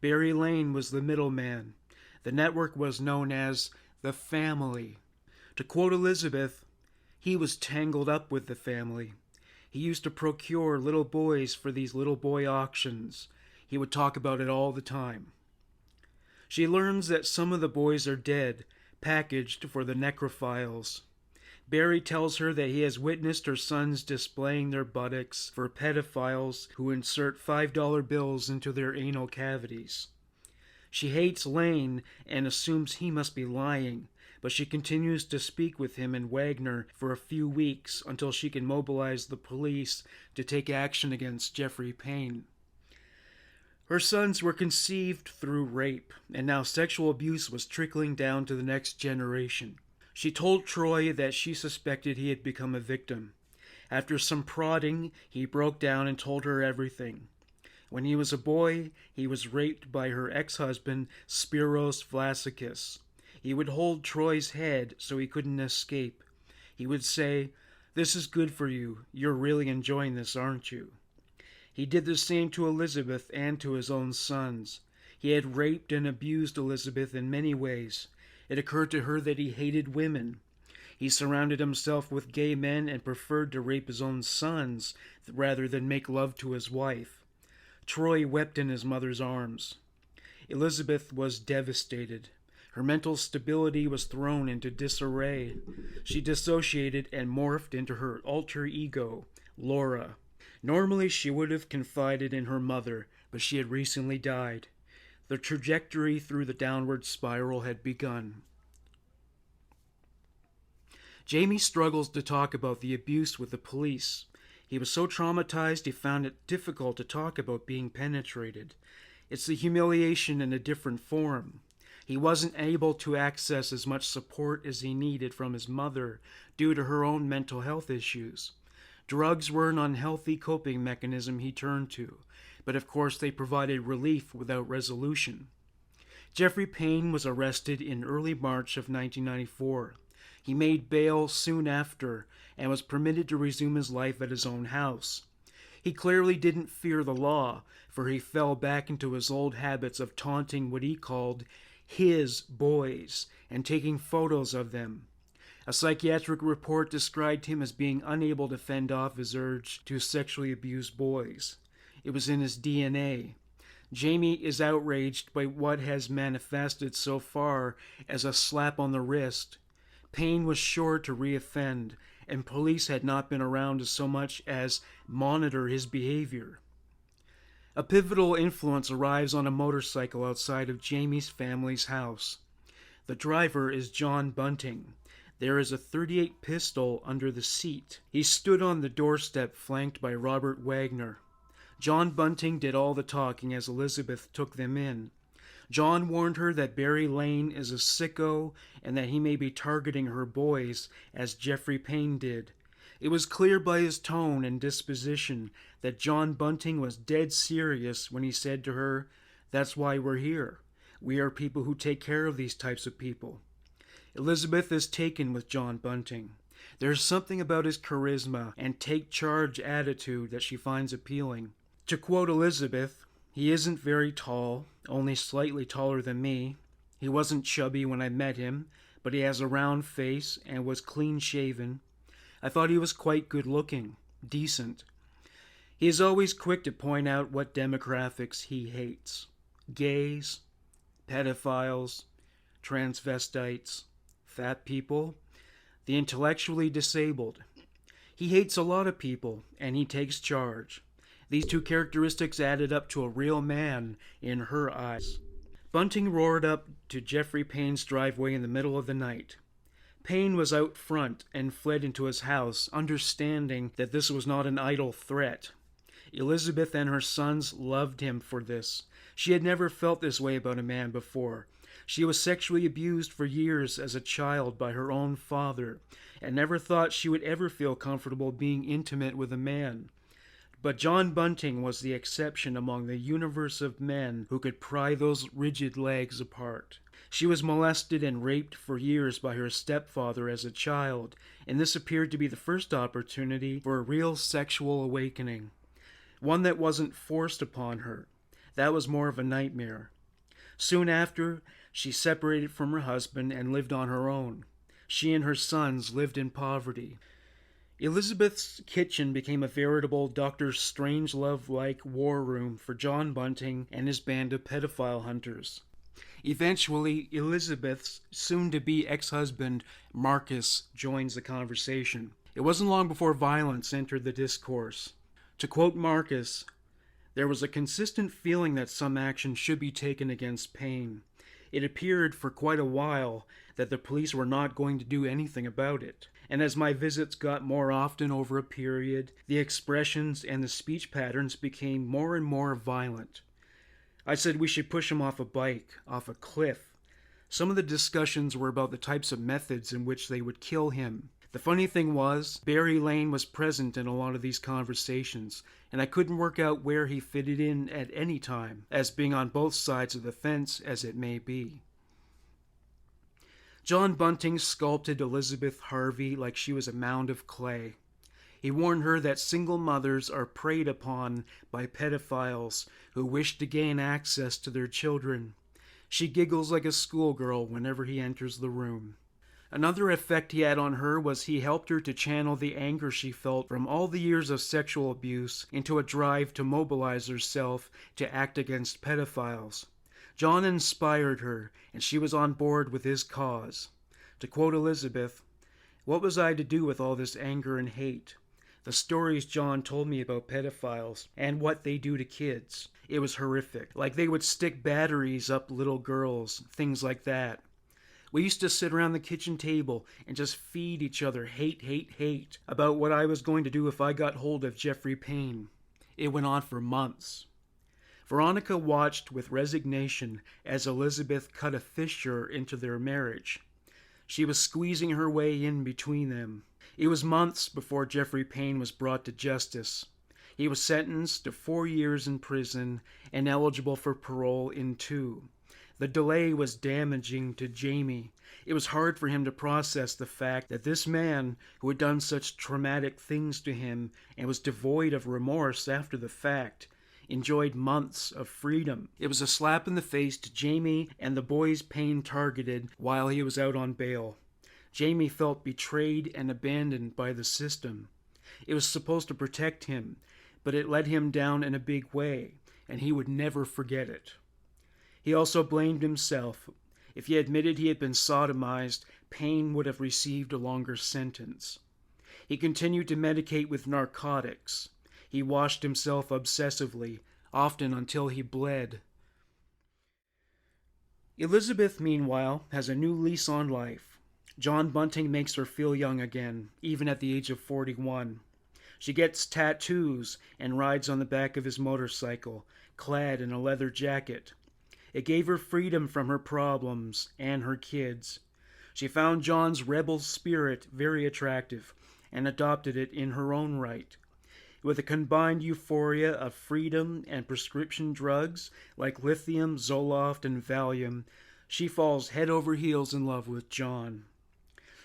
Barry Lane was the middleman. The network was known as the family. To quote Elizabeth, he was tangled up with the family. He used to procure little boys for these little boy auctions. He would talk about it all the time. She learns that some of the boys are dead, packaged for the necrophiles. Barry tells her that he has witnessed her sons displaying their buttocks for pedophiles who insert $5 bills into their anal cavities. She hates Lane and assumes he must be lying, but she continues to speak with him and Wagner for a few weeks until she can mobilize the police to take action against Jeffrey Payne. Her sons were conceived through rape, and now sexual abuse was trickling down to the next generation. She told Troy that she suspected he had become a victim. After some prodding, he broke down and told her everything. When he was a boy, he was raped by her ex-husband, Spiros Vlasicus. He would hold Troy's head so he couldn't escape. He would say, "This is good for you. You're really enjoying this, aren't you?" He did the same to Elizabeth and to his own sons. He had raped and abused Elizabeth in many ways. It occurred to her that he hated women. He surrounded himself with gay men and preferred to rape his own sons rather than make love to his wife. Troy wept in his mother's arms. Elizabeth was devastated. Her mental stability was thrown into disarray. She dissociated and morphed into her alter ego, Laura. Normally she would have confided in her mother, but she had recently died. The trajectory through the downward spiral had begun. Jamie struggles to talk about the abuse with the police. He was so traumatized he found it difficult to talk about being penetrated. It's the humiliation in a different form. He wasn't able to access as much support as he needed from his mother due to her own mental health issues. Drugs were an unhealthy coping mechanism he turned to, but of course they provided relief without resolution. Jeffrey Payne was arrested in early March of 1994. He made bail soon after and was permitted to resume his life at his own house. He clearly didn't fear the law, for he fell back into his old habits of taunting what he called his boys and taking photos of them. A psychiatric report described him as being unable to fend off his urge to sexually abuse boys. It was in his DNA. Jamie is outraged by what has manifested so far as a slap on the wrist. Payne was sure to reoffend, and police had not been around to so much as monitor his behavior. A pivotal influence arrives on a motorcycle outside of Jamie's family's house. The driver is John Bunting. There is a .38 pistol under the seat. He stood on the doorstep flanked by Robert Wagner. John Bunting did all the talking as Elizabeth took them in. John warned her that Barry Lane is a sicko and that he may be targeting her boys, as Jeffrey Payne did. It was clear by his tone and disposition that John Bunting was dead serious when he said to her, "That's why we're here. We are people who take care of these types of people." Elizabeth is taken with John Bunting. There's something about his charisma and take-charge attitude that she finds appealing. To quote Elizabeth, "He isn't very tall, only slightly taller than me. He wasn't chubby when I met him, but he has a round face and was clean-shaven. I thought he was quite good-looking, decent. He is always quick to point out what demographics he hates. Gays, pedophiles, transvestites, fat people, the intellectually disabled. He hates a lot of people, and he takes charge. These two characteristics added up to a real man in her eyes." Bunting roared up to Jeffrey Payne's driveway in the middle of the night. Payne was out front and fled into his house, understanding that this was not an idle threat. Elizabeth and her sons loved him for this. She had never felt this way about a man before. She was sexually abused for years as a child by her own father, and never thought she would ever feel comfortable being intimate with a man. But John Bunting was the exception among the universe of men who could pry those rigid legs apart. She was molested and raped for years by her stepfather as a child, and this appeared to be the first opportunity for a real sexual awakening. One that wasn't forced upon her. That was more of a nightmare. Soon after, she separated from her husband and lived on her own. She and her sons lived in poverty. Elizabeth's kitchen became a veritable Dr. Strangelove-like war room for John Bunting and his band of pedophile hunters. Eventually, Elizabeth's soon-to-be ex-husband, Marcus, joins the conversation. It wasn't long before violence entered the discourse. To quote Marcus, "There was a consistent feeling that some action should be taken against Payne. It appeared for quite a while that the police were not going to do anything about it. And as my visits got more often over a period, the expressions and the speech patterns became more and more violent. I said we should push him off a bike, off a cliff. Some of the discussions were about the types of methods in which they would kill him. The funny thing was, Barry Lane was present in a lot of these conversations, and I couldn't work out where he fitted in at any time, as being on both sides of the fence as it may be. John Bunting sculpted Elizabeth Harvey like she was a mound of clay. He warned her that single mothers are preyed upon by pedophiles who wish to gain access to their children. She giggles like a schoolgirl whenever he enters the room. Another effect he had on her was he helped her to channel the anger she felt from all the years of sexual abuse into a drive to mobilize herself to act against pedophiles. John inspired her, and she was on board with his cause. To quote Elizabeth, "What was I to do with all this anger and hate? The stories John told me about pedophiles and what they do to kids. It was horrific. Like they would stick batteries up little girls, things like that. We used to sit around the kitchen table and just feed each other hate, hate, hate about what I was going to do if I got hold of Jeffrey Payne." It went on for months. Veronica watched with resignation as Elizabeth cut a fissure into their marriage. She was squeezing her way in between them. It was months before Jeffrey Payne was brought to justice. He was sentenced to 4 years in prison and eligible for parole in 2. The delay was damaging to Jamie. It was hard for him to process the fact that this man, who had done such traumatic things to him and was devoid of remorse after the fact, enjoyed months of freedom. It was a slap in the face to Jamie and the boys Payne targeted while he was out on bail. Jamie felt betrayed and abandoned by the system. It was supposed to protect him, but it let him down in a big way, and he would never forget it. He also blamed himself. If he admitted he had been sodomized, Payne would have received a longer sentence. He continued to medicate with narcotics. He washed himself obsessively, often until he bled. Elizabeth, meanwhile, has a new lease on life. John Bunting makes her feel young again, even at the age of 41. She gets tattoos and rides on the back of his motorcycle, clad in a leather jacket. It gave her freedom from her problems and her kids. She found John's rebel spirit very attractive and adopted it in her own right. With a combined euphoria of freedom and prescription drugs like lithium, Zoloft, and Valium, she falls head over heels in love with John.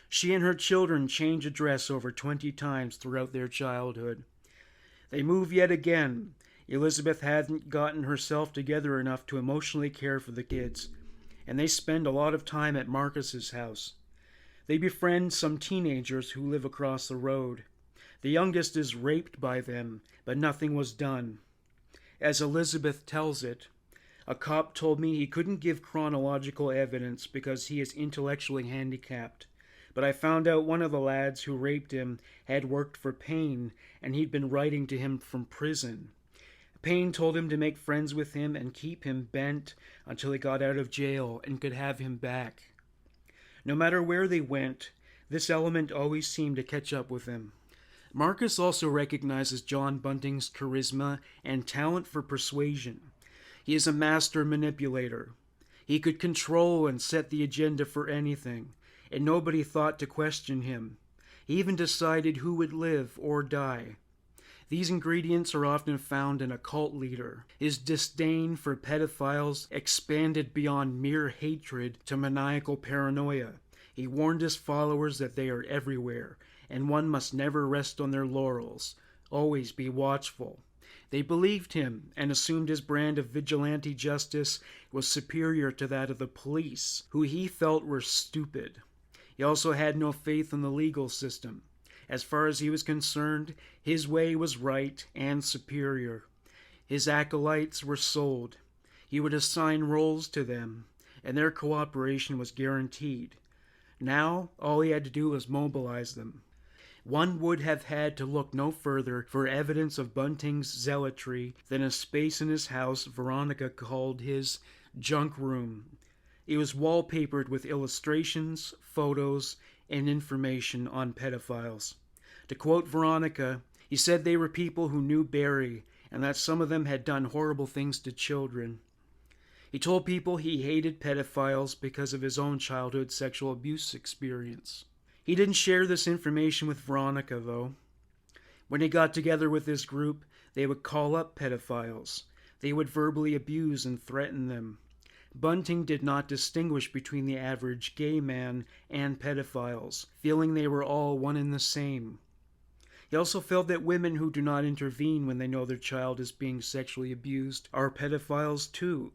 She and her children change address over 20 times throughout their childhood. They move yet again. Elizabeth hadn't gotten herself together enough to emotionally care for the kids, and they spend a lot of time at Marcus's house. They befriend some teenagers who live across the road. The youngest is raped by them, but nothing was done. As Elizabeth tells it, "A cop told me he couldn't give chronological evidence because he is intellectually handicapped. But I found out one of the lads who raped him had worked for Payne, and he'd been writing to him from prison. Payne told him to make friends with him and keep him bent until he got out of jail and could have him back. No matter where they went, this element always seemed to catch up with him." Marcus also recognizes John Bunting's charisma and talent for persuasion. He is a master manipulator. He could control and set the agenda for anything, and nobody thought to question him. He even decided who would live or die. These ingredients are often found in a cult leader. His disdain for pedophiles expanded beyond mere hatred to maniacal paranoia. He warned his followers that they are everywhere, and one must never rest on their laurels. Always be watchful. They believed him and assumed his brand of vigilante justice was superior to that of the police, who he felt were stupid. He also had no faith in the legal system. As far as he was concerned, his way was right and superior. His acolytes were sold. He would assign roles to them, and their cooperation was guaranteed. Now, all he had to do was mobilize them. One would have had to look no further for evidence of Bunting's zealotry than a space in his house Veronica called his junk room. It was wallpapered with illustrations, photos, and information on pedophiles. To quote Veronica, he said they were people who knew Barry, and that some of them had done horrible things to children. He told people he hated pedophiles because of his own childhood sexual abuse experience. He didn't share this information with Veronica, though. When he got together with this group, they would call up pedophiles. They would verbally abuse and threaten them. Bunting did not distinguish between the average gay man and pedophiles, feeling they were all one and the same. He also felt that women who do not intervene when they know their child is being sexually abused are pedophiles too.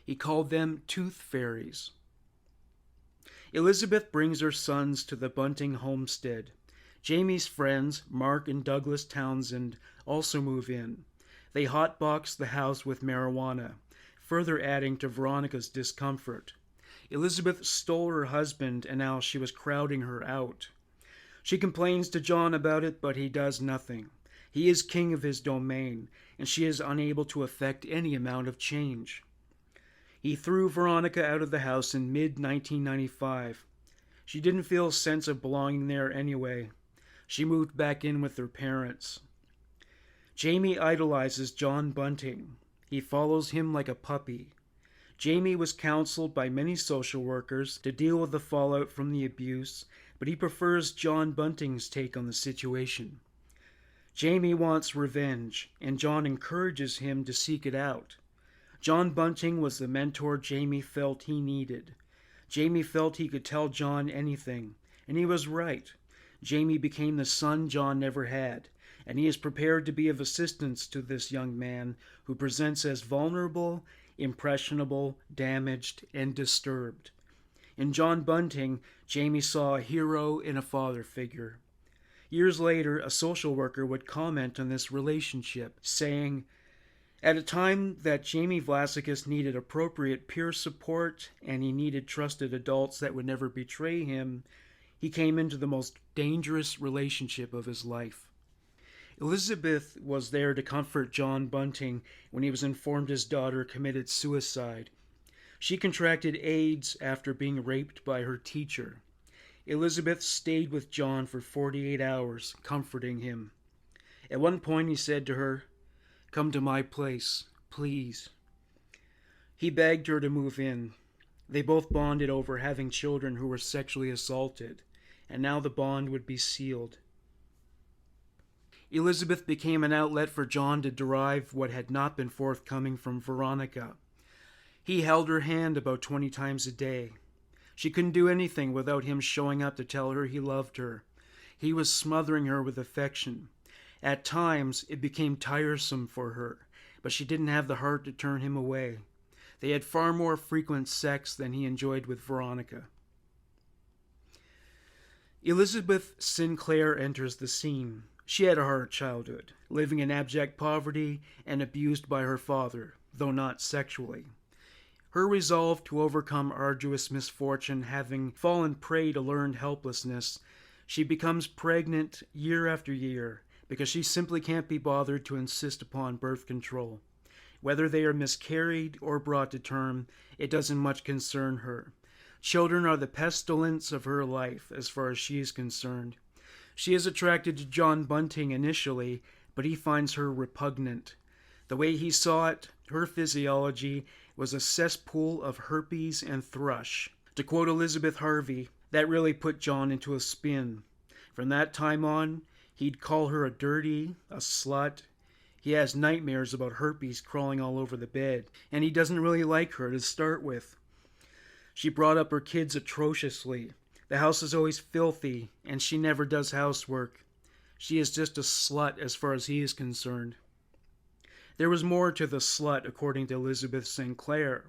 He called them tooth fairies. Elizabeth brings her sons to the Bunting homestead. Jamie's friends, Mark and Douglas Townsend, also move in. They hotbox the house with marijuana, further adding to Veronica's discomfort. Elizabeth stole her husband, and now she was crowding her out. She complains to John about it, but he does nothing. He is king of his domain, and she is unable to effect any amount of change. He threw Veronica out of the house in mid-1995. She didn't feel a sense of belonging there anyway. She moved back in with her parents. Jamie idolizes John Bunting. He follows him like a puppy. Jamie was counseled by many social workers to deal with the fallout from the abuse, but he prefers John Bunting's take on the situation. Jamie wants revenge, and John encourages him to seek it out. John Bunting was the mentor Jamie felt he needed. Jamie felt he could tell John anything, and he was right. Jamie became the son John never had, and he is prepared to be of assistance to this young man who presents as vulnerable, impressionable, damaged, and disturbed. In John Bunting, Jamie saw a hero and a father figure. Years later, a social worker would comment on this relationship, saying, "At a time that Jamie Vlasikis needed appropriate peer support and he needed trusted adults that would never betray him, he came into the most dangerous relationship of his life." Elizabeth was there to comfort John Bunting when he was informed his daughter committed suicide. She contracted AIDS after being raped by her teacher. Elizabeth stayed with John for 48 hours, comforting him. At one point he said to her, "Come to my place, please." He begged her to move in. They both bonded over having children who were sexually assaulted, and now the bond would be sealed. Elizabeth became an outlet for John to derive what had not been forthcoming from Veronica. He held her hand about 20 times a day. She couldn't do anything without him showing up to tell her he loved her. He was smothering her with affection. At times, it became tiresome for her, but she didn't have the heart to turn him away. They had far more frequent sex than he enjoyed with Veronica. Elizabeth Sinclair enters the scene. She had a hard childhood, living in abject poverty and abused by her father, though not sexually. Her resolve to overcome arduous misfortune having fallen prey to learned helplessness, she becomes pregnant year after year because she simply can't be bothered to insist upon birth control. Whether they are miscarried or brought to term, it doesn't much concern her. Children are the pestilence of her life as far as she is concerned. She is attracted to John Bunting initially, but he finds her repugnant. The way he saw it, her physiology was a cesspool of herpes and thrush. To quote Elizabeth Harvey, that really put John into a spin. From that time on, he'd call her a dirty, a slut. He has nightmares about herpes crawling all over the bed, and he doesn't really like her to start with. She brought up her kids atrociously. The house is always filthy, and she never does housework. She is just a slut as far as he is concerned. There was more to the slut, according to Elizabeth Sinclair.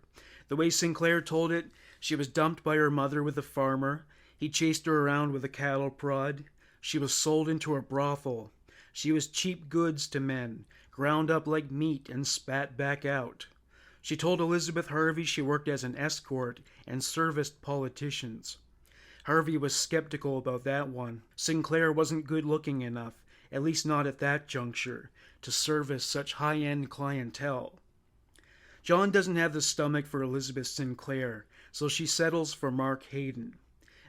The way Sinclair told it, she was dumped by her mother with a farmer. He chased her around with a cattle prod. She was sold into a brothel. She was cheap goods to men, ground up like meat and spat back out. She told Elizabeth Harvey she worked as an escort and serviced politicians. Harvey was skeptical about that one. Sinclair wasn't good-looking enough, at least not at that juncture, to service such high-end clientele. John doesn't have the stomach for Elizabeth Sinclair, so she settles for Mark Hayden.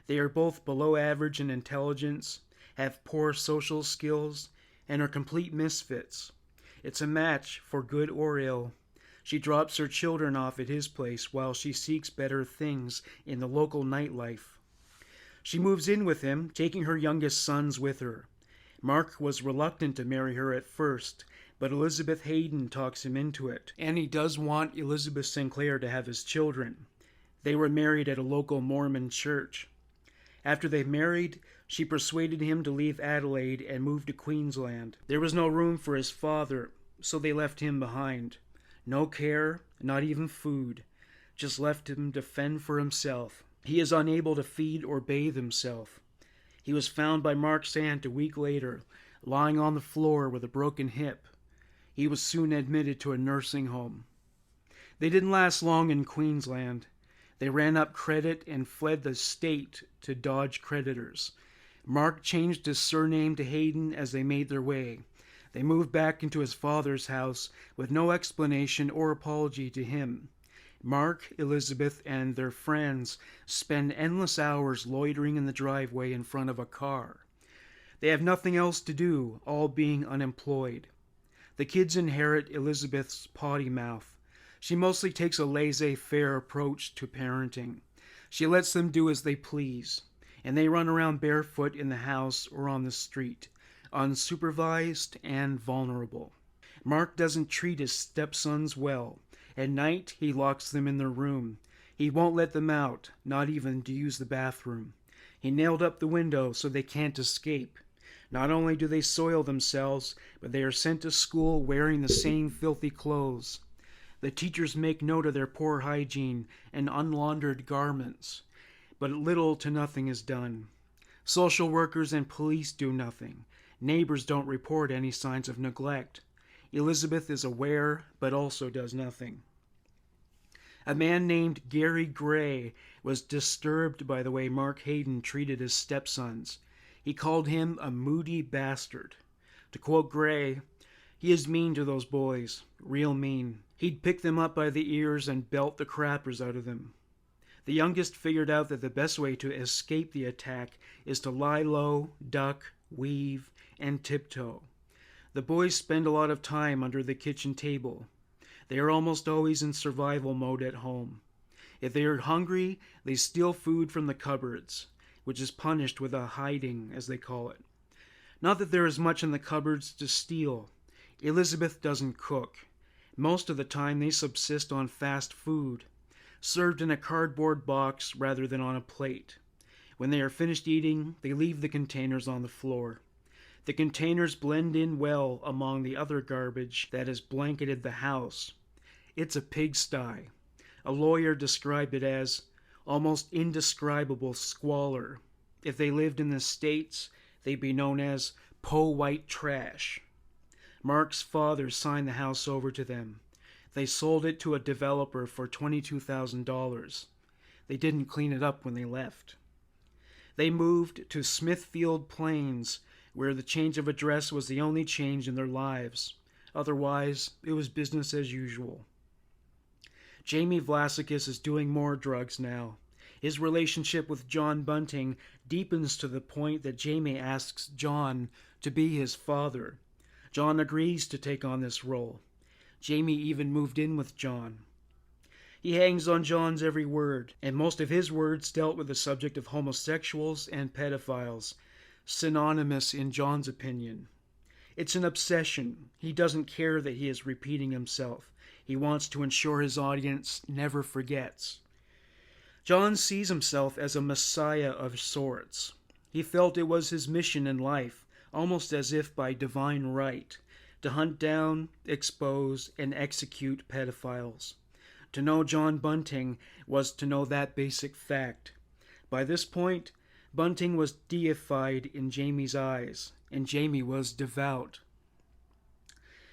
They are both below average in intelligence, have poor social skills, and are complete misfits. It's a match for good or ill. She drops her children off at his place while she seeks better things in the local nightlife. She moves in with him, taking her youngest sons with her. Mark was reluctant to marry her at first, but Elizabeth Hayden talks him into it, and he does want Elizabeth Sinclair to have his children. They were married at a local Mormon church. After they married, she persuaded him to leave Adelaide and move to Queensland. There was no room for his father, so they left him behind. No care, not even food, just left him to fend for himself. He is unable to feed or bathe himself. He was found by Mark's aunt a week later, lying on the floor with a broken hip. He was soon admitted to a nursing home. They didn't last long in Queensland. They ran up credit and fled the state to dodge creditors. Mark changed his surname to Hayden as they made their way. They moved back into his father's house with no explanation or apology to him. Mark, Elizabeth, and their friends spend endless hours loitering in the driveway in front of a car. They have nothing else to do, all being unemployed. The kids inherit Elizabeth's potty mouth. She mostly takes a laissez-faire approach to parenting. She lets them do as they please, and they run around barefoot in the house or on the street, unsupervised and vulnerable. Mark doesn't treat his stepsons well. At night, he locks them in their room. He won't let them out, not even to use the bathroom. He nailed up the window so they can't escape. Not only do they soil themselves, but they are sent to school wearing the same filthy clothes. The teachers make note of their poor hygiene and unlaundered garments, but little to nothing is done. Social workers and police do nothing. Neighbors don't report any signs of neglect. Elizabeth is aware, but also does nothing. A man named Gary Gray was disturbed by the way Mark Hayden treated his stepsons. He called him a moody bastard. To quote Gray, "He is mean to those boys, real mean. He'd pick them up by the ears and belt the crappers out of them." The youngest figured out that the best way to escape the attack is to lie low, duck, weave, and tiptoe. The boys spend a lot of time under the kitchen table. They are almost always in survival mode at home. If they are hungry, they steal food from the cupboards, which is punished with a hiding, as they call it. Not that there is much in the cupboards to steal. Elizabeth doesn't cook. Most of the time they subsist on fast food, served in a cardboard box rather than on a plate. When they are finished eating, they leave the containers on the floor. The containers blend in well among the other garbage that has blanketed the house. It's a pigsty. A lawyer described it as almost indescribable squalor. If they lived in the States, they'd be known as po-white trash. Mark's father signed the house over to them. They sold it to a developer for $22,000. They didn't clean it up when they left. They moved to Smithfield Plains, where the change of address was the only change in their lives. Otherwise, it was business as usual. Jamie Vlasakis is doing more drugs now. His relationship with John Bunting deepens to the point that Jamie asks John to be his father. John agrees to take on this role. Jamie even moved in with John. He hangs on John's every word, and most of his words dealt with the subject of homosexuals and pedophiles, synonymous in John's opinion. It's an obsession. He doesn't care that he is repeating himself. He wants to ensure his audience never forgets. John sees himself as a messiah of sorts. He felt it was his mission in life, almost as if by divine right, to hunt down, expose, and execute pedophiles. To know John Bunting was to know that basic fact. By this point, Bunting was deified in Jamie's eyes, and Jamie was devout.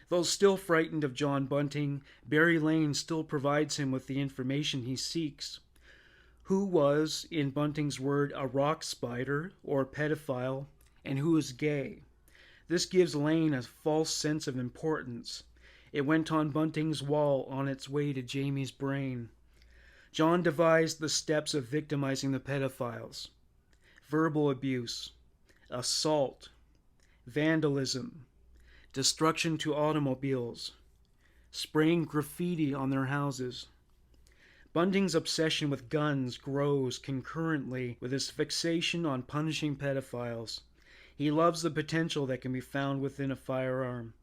Though still frightened of John Bunting, Barry Lane still provides him with the information he seeks. Who was, in Bunting's word, a rock spider or pedophile, and who is gay? This gives Lane a false sense of importance. It went on Bunting's wall on its way to Jamie's brain. John devised the steps of victimizing the pedophiles: verbal abuse, assault, vandalism, destruction to automobiles, spraying graffiti on their houses. Bunting's obsession with guns grows concurrently with his fixation on punishing pedophiles. He loves the potential that can be found within a firearm,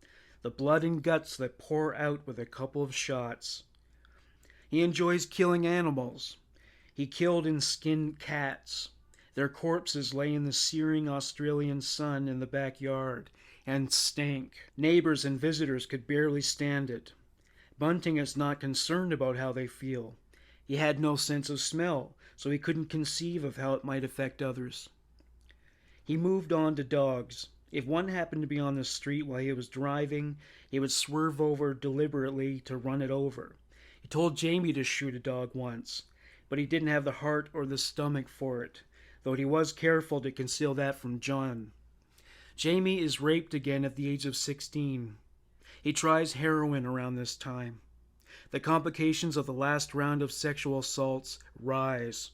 the blood and guts that pour out with a couple of shots. He enjoys killing animals. He killed and skinned cats. Their corpses lay in the searing Australian sun in the backyard and stank. Neighbors and visitors could barely stand it. Bunting is not concerned about how they feel. He had no sense of smell, so he couldn't conceive of how it might affect others. He moved on to dogs. If one happened to be on the street while he was driving, he would swerve over deliberately to run it over. He told Jamie to shoot a dog once, but he didn't have the heart or the stomach for it, though he was careful to conceal that from John. Jamie is raped again at the age of 16. He tries heroin around this time. The complications of the last round of sexual assaults rise.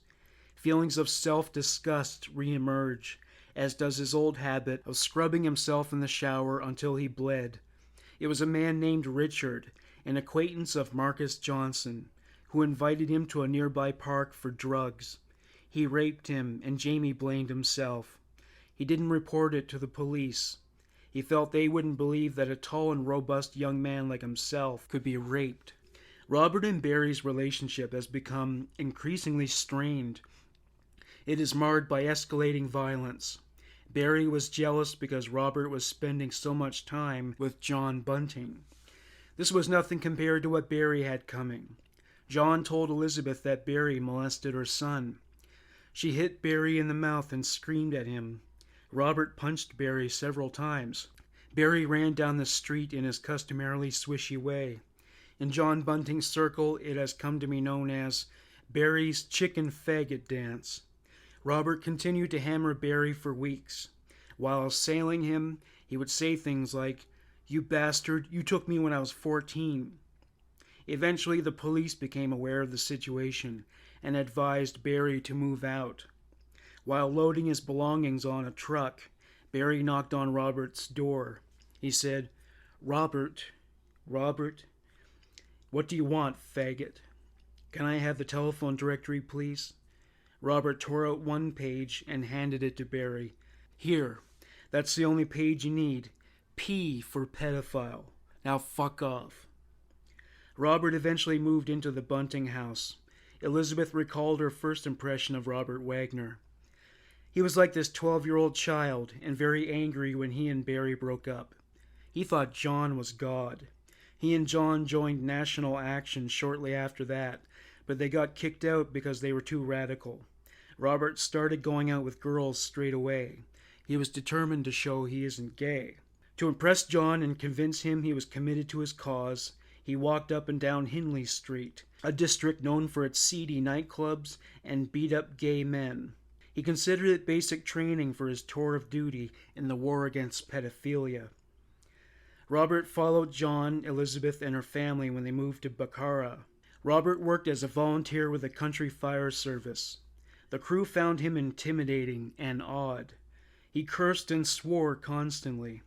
Feelings of self-disgust re-emerge, as does his old habit of scrubbing himself in the shower until he bled. It was a man named Richard, an acquaintance of Marcus Johnson, who invited him to a nearby park for drugs. He raped him, and Jamie blamed himself. He didn't report it to the police. He felt they wouldn't believe that a tall and robust young man like himself could be raped. Robert and Barry's relationship has become increasingly strained. It is marred by escalating violence. Barry was jealous because Robert was spending so much time with John Bunting. This was nothing compared to what Barry had coming. John told Elizabeth that Barry molested her son. She hit Barry in the mouth and screamed at him. Robert punched Barry several times. Barry ran down the street in his customarily swishy way. In John Bunting's circle, it has come to be known as Barry's chicken faggot dance. Robert continued to hammer Barry for weeks. While assailing him, he would say things like, "You bastard, you took me when I was 14. Eventually, the police became aware of the situation and advised Barry to move out. While loading his belongings on a truck, Barry knocked on Robert's door. He said, Robert, what do you want, faggot? Can I have the telephone directory, please?" Robert tore out one page and handed it to Barry. "Here, that's the only page you need. P for pedophile. Now fuck off." Robert eventually moved into the Bunting house. Elizabeth recalled her first impression of Robert Wagner. He was like this 12-year-old child and very angry when he and Barry broke up. He thought John was God. He and John joined National Action shortly after that, but they got kicked out because they were too radical. Robert started going out with girls straight away. He was determined to show he isn't gay. To impress John and convince him he was committed to his cause, he walked up and down Hindley Street, a district known for its seedy nightclubs and beat-up gay men. He considered it basic training for his tour of duty in the war against pedophilia. Robert followed John, Elizabeth, and her family when they moved to Bakara. Robert worked as a volunteer with the country fire service. The crew found him intimidating and odd. He cursed and swore constantly.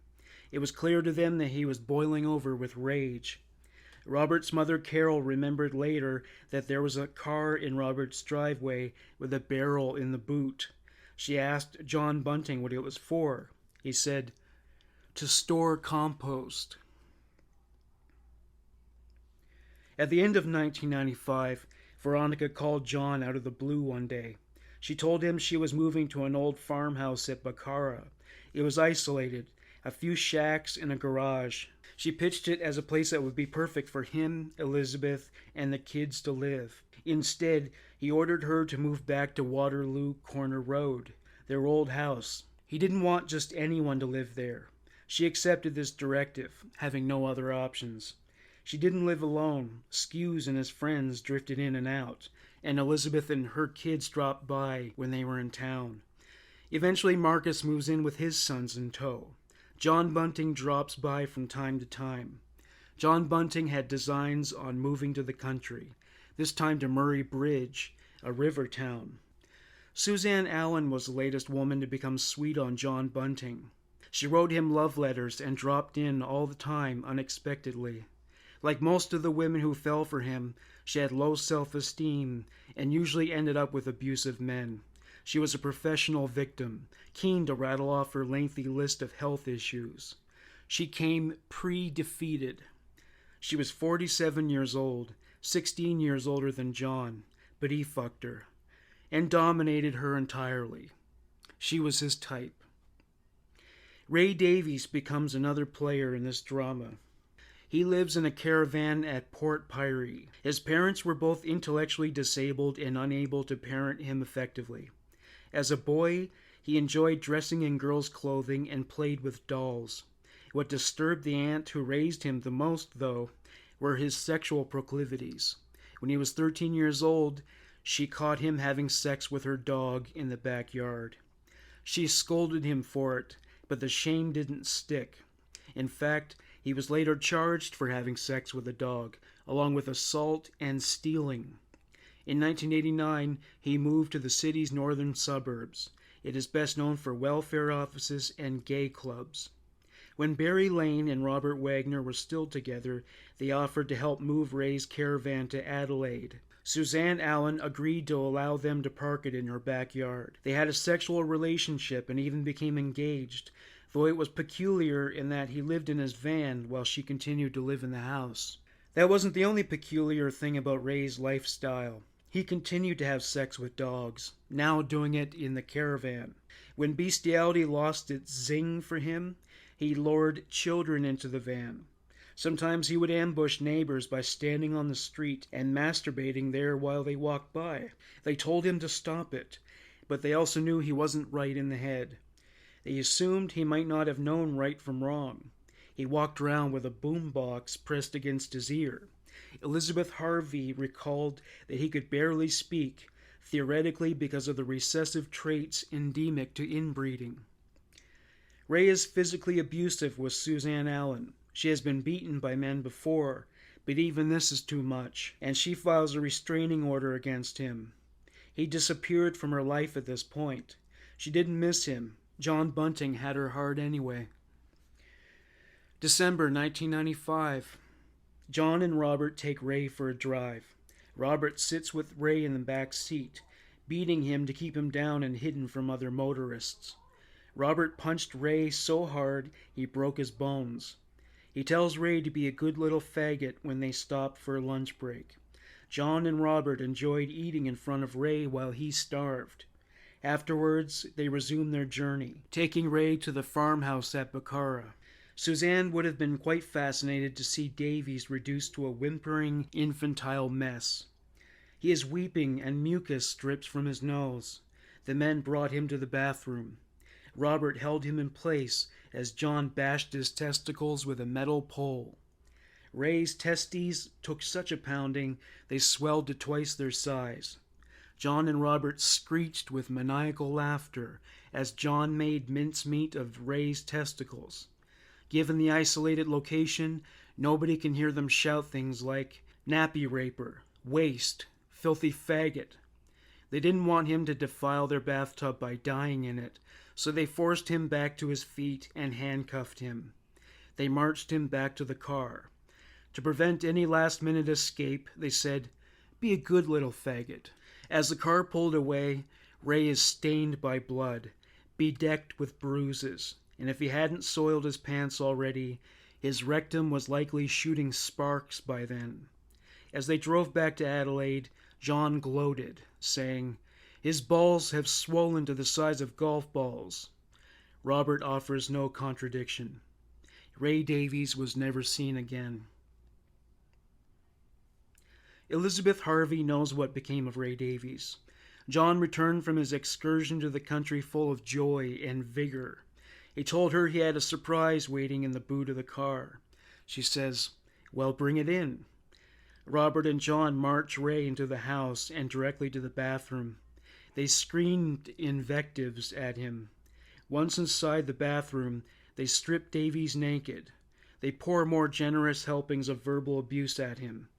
It was clear to them that he was boiling over with rage. Robert's mother, Carol, remembered later that there was a car in Robert's driveway with a barrel in the boot. She asked John Bunting what it was for. He said, "To store compost." At the end of 1995, Veronica called John out of the blue one day. She told him she was moving to an old farmhouse at Bakara. It was isolated, a few shacks and a garage. She pitched it as a place that would be perfect for him, Elizabeth, and the kids to live. Instead, he ordered her to move back to Waterloo Corner Road, their old house. He didn't want just anyone to live there. She accepted this directive, having no other options. She didn't live alone. Skews and his friends drifted in and out, and Elizabeth and her kids dropped by when they were in town. Eventually, Marcus moves in with his sons in tow. John Bunting drops by from time to time. John Bunting had designs on moving to the country, this time to Murray Bridge, a river town. Suzanne Allen was the latest woman to become sweet on John Bunting. She wrote him love letters and dropped in all the time unexpectedly. Like most of the women who fell for him, she had low self-esteem and usually ended up with abusive men. She was a professional victim, keen to rattle off her lengthy list of health issues. She came pre-defeated. She was 47 years old, 16 years older than John, but he fucked her and dominated her entirely. She was his type. Ray Davies becomes another player in this drama. He lives in a caravan at Port Pirie. His parents were both intellectually disabled and unable to parent him effectively. As a boy, he enjoyed dressing in girls' clothing and played with dolls. What disturbed the aunt who raised him the most, though, were his sexual proclivities. When he was 13 years old, she caught him having sex with her dog in the backyard. She scolded him for it, but the shame didn't stick. In fact, he was later charged for having sex with a dog, along with assault and stealing. In 1989, he moved to the city's northern suburbs. It is best known for welfare offices and gay clubs. When Barry Lane and Robert Wagner were still together, they offered to help move Ray's caravan to Adelaide. Suzanne Allen agreed to allow them to park it in her backyard. They had a sexual relationship and even became engaged, though it was peculiar in that he lived in his van while she continued to live in the house. That wasn't the only peculiar thing about Ray's lifestyle. He continued to have sex with dogs, now doing it in the caravan. When bestiality lost its zing for him, he lured children into the van. Sometimes he would ambush neighbors by standing on the street and masturbating there while they walked by. They told him to stop it, but they also knew he wasn't right in the head. They assumed he might not have known right from wrong. He walked around with a boombox pressed against his ear. Elizabeth Harvey recalled that he could barely speak, theoretically because of the recessive traits endemic to inbreeding. Ray is physically abusive with Suzanne Allen. She has been beaten by men before, but even this is too much, and she files a restraining order against him. He disappeared from her life at this point. She didn't miss him. John Bunting had her hard anyway. December 1995. John and Robert take Ray for a drive. Robert sits with Ray in the back seat, beating him to keep him down and hidden from other motorists. Robert punched Ray so hard he broke his bones. He tells Ray to be a good little faggot when they stopped for a lunch break. John and Robert enjoyed eating in front of Ray while he starved. Afterwards, they resumed their journey, taking Ray to the farmhouse at Bacara. Suzanne would have been quite fascinated to see Davies reduced to a whimpering, infantile mess. He is weeping and mucus drips from his nose. The men brought him to the bathroom. Robert held him in place as John bashed his testicles with a metal pole. Ray's testes took such a pounding they swelled to twice their size. John and Robert screeched with maniacal laughter as John made mincemeat of Ray's testicles. Given the isolated location, nobody can hear them shout things like nappy raper, waste, filthy faggot. They didn't want him to defile their bathtub by dying in it, so they forced him back to his feet and handcuffed him. They marched him back to the car. To prevent any last-minute escape, they said, "Be a good little faggot." As the car pulled away, Ray is stained by blood, bedecked with bruises, and if he hadn't soiled his pants already, his rectum was likely shooting sparks by then. As they drove back to Adelaide, John gloated, saying, "His balls have swollen to the size of golf balls." Robert offers no contradiction. Ray Davies was never seen again. Elizabeth Harvey knows what became of Ray Davies. John returned from his excursion to the country full of joy and vigor. He told her he had a surprise waiting in the boot of the car. She says, "Well, bring it in." Robert and John march Ray into the house and directly to the bathroom. They screamed invectives at him. Once inside the bathroom, they strip Davies naked. They pour more generous helpings of verbal abuse at him.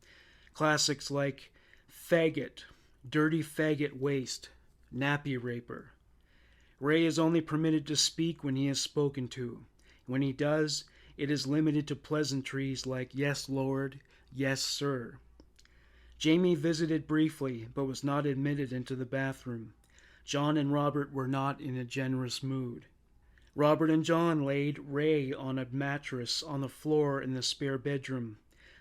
Classics like faggot, dirty faggot waste, nappy raper. Ray is only permitted to speak when he is spoken to. When he does, it is limited to pleasantries like "Yes, Lord," Yes, sir. Jamie visited briefly, but was not admitted into the bathroom. John and Robert were not in a generous mood. Robert and John laid Ray on a mattress on the floor in the spare bedroom,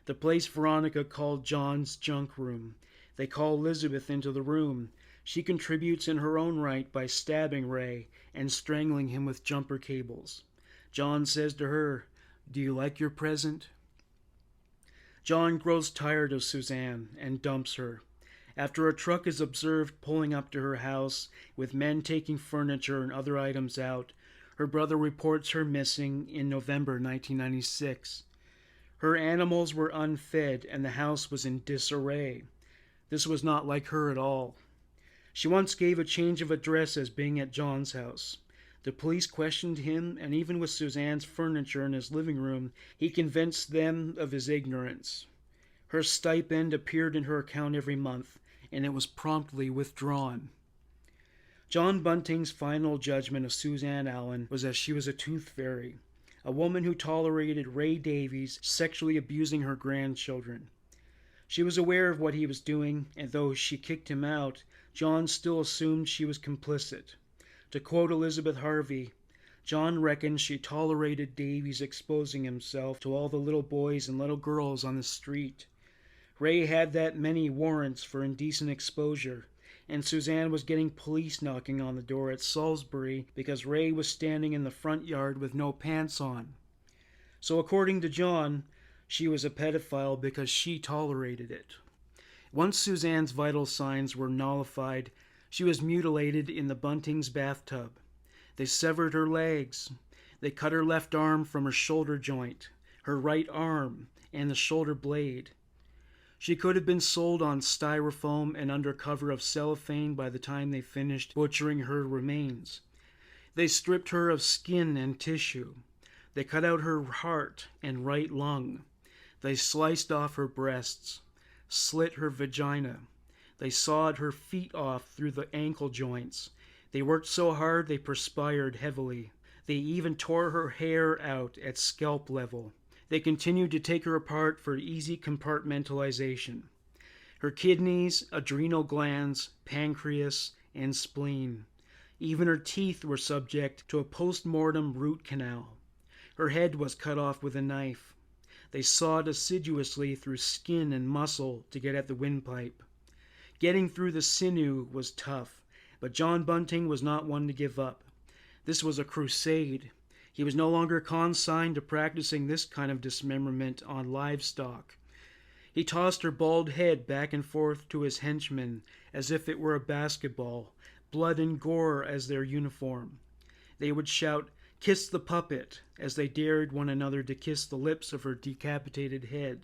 the place Veronica called John's junk room. They call Elizabeth into the room. She contributes in her own right by stabbing Ray and strangling him with jumper cables. John says to her, "Do you like your present?" John grows tired of Suzanne and dumps her. After a truck is observed pulling up to her house with men taking furniture and other items out, her brother reports her missing in November 1996. Her animals were unfed and the house was in disarray. This was not like her at all. She once gave a change of address as being at John's house. The police questioned him, and even with Suzanne's furniture in his living room, he convinced them of his ignorance. Her stipend appeared in her account every month, and it was promptly withdrawn. John Bunting's final judgment of Suzanne Allen was that she was a tooth fairy, a woman who tolerated Ray Davies sexually abusing her grandchildren. She was aware of what he was doing, and though she kicked him out, John still assumed she was complicit. To quote Elizabeth Harvey, John reckons she tolerated Davies exposing himself to all the little boys and little girls on the street. Ray had that many warrants for indecent exposure, and Suzanne was getting police knocking on the door at Salisbury because Ray was standing in the front yard with no pants on. So according to John, she was a pedophile because she tolerated it. Once Suzanne's vital signs were nullified, she was mutilated in the Buntings' bathtub. They severed her legs. They cut her left arm from her shoulder joint, her right arm, and the shoulder blade. She could have been sold on styrofoam and under cover of cellophane by the time they finished butchering her remains. They stripped her of skin and tissue. They cut out her heart and right lung. They sliced off her breasts, slit her vagina. They sawed her feet off through the ankle joints. They worked so hard they perspired heavily. They even tore her hair out at scalp level. They continued to take her apart for easy compartmentalization. Her kidneys, adrenal glands, pancreas, and spleen. Even her teeth were subject to a post-mortem root canal. Her head was cut off with a knife. They sawed assiduously through skin and muscle to get at the windpipe. Getting through the sinew was tough, but John Bunting was not one to give up. This was a crusade. He was no longer consigned to practicing this kind of dismemberment on livestock. He tossed her bald head back and forth to his henchmen as if it were a basketball, blood and gore as their uniform. They would shout, "Kiss the puppet," as they dared one another to kiss the lips of her decapitated head.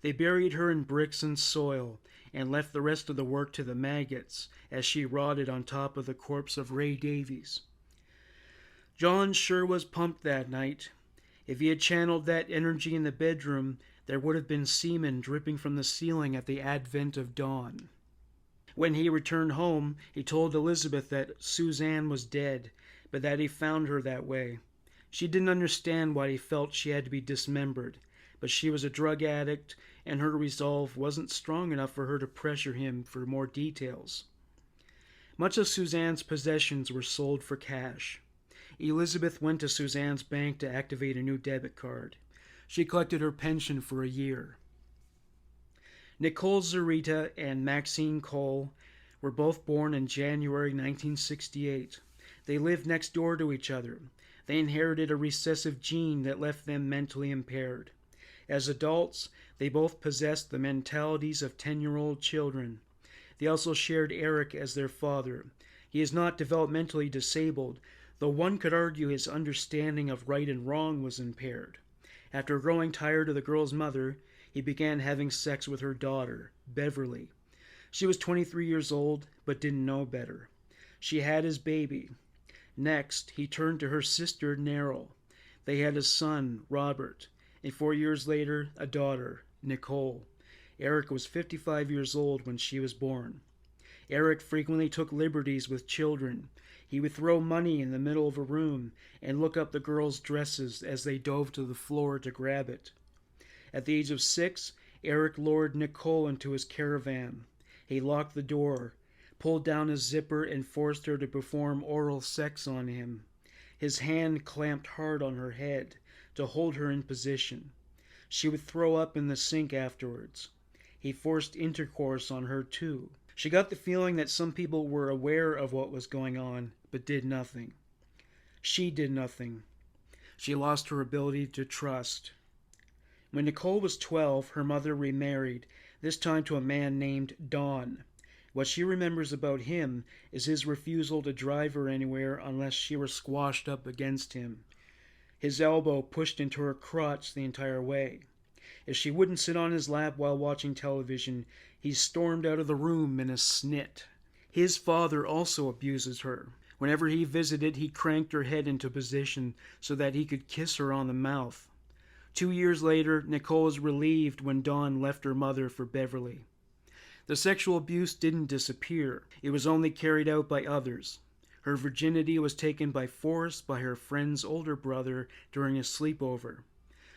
They buried her in bricks and soil and left the rest of the work to the maggots as she rotted on top of the corpse of Ray Davies. John sure was pumped that night. If he had channeled that energy in the bedroom, there would have been semen dripping from the ceiling at the advent of dawn. When he returned home, he told Elizabeth that Suzanne was dead, but that he found her that way. She didn't understand why he felt she had to be dismembered, but she was a drug addict, and her resolve wasn't strong enough for her to pressure him for more details. Much of Suzanne's possessions were sold for cash. Elizabeth went to Suzanne's bank to activate a new debit card. She collected her pension for a year. Nicole Zarita and Maxine Cole were both born in January 1968. They lived next door to each other. They inherited a recessive gene that left them mentally impaired. As adults, they both possessed the mentalities of 10-year-old children. They also shared Eric as their father. He is not developmentally disabled, though one could argue his understanding of right and wrong was impaired. After growing tired of the girl's mother, he began having sex with her daughter, Beverly. She was 23 years old, but didn't know better. She had his baby. Next, he turned to her sister, Neryl. They had a son, Robert, and 4 years later, a daughter, Nicole. Eric was 55 years old when she was born. Eric frequently took liberties with children. He would throw money in the middle of a room and look up the girls' dresses as they dove to the floor to grab it. At the age of 6, Eric lured Nicole into his caravan. He locked the door, pulled down his zipper, and forced her to perform oral sex on him. His hand clamped hard on her head to hold her in position. She would throw up in the sink afterwards. He forced intercourse on her too. She got the feeling that some people were aware of what was going on, but did nothing. She did nothing. She lost her ability to trust. When Nicole was 12, her mother remarried, this time to a man named Don. What she remembers about him is his refusal to drive her anywhere unless she were squashed up against him. His elbow pushed into her crotch the entire way. If she wouldn't sit on his lap while watching television, he stormed out of the room in a snit. His father also abuses her. Whenever he visited, he cranked her head into position so that he could kiss her on the mouth. 2 years later, Nicole was relieved when Dawn left her mother for Beverly. The sexual abuse didn't disappear. It was only carried out by others. Her virginity was taken by force by her friend's older brother during a sleepover.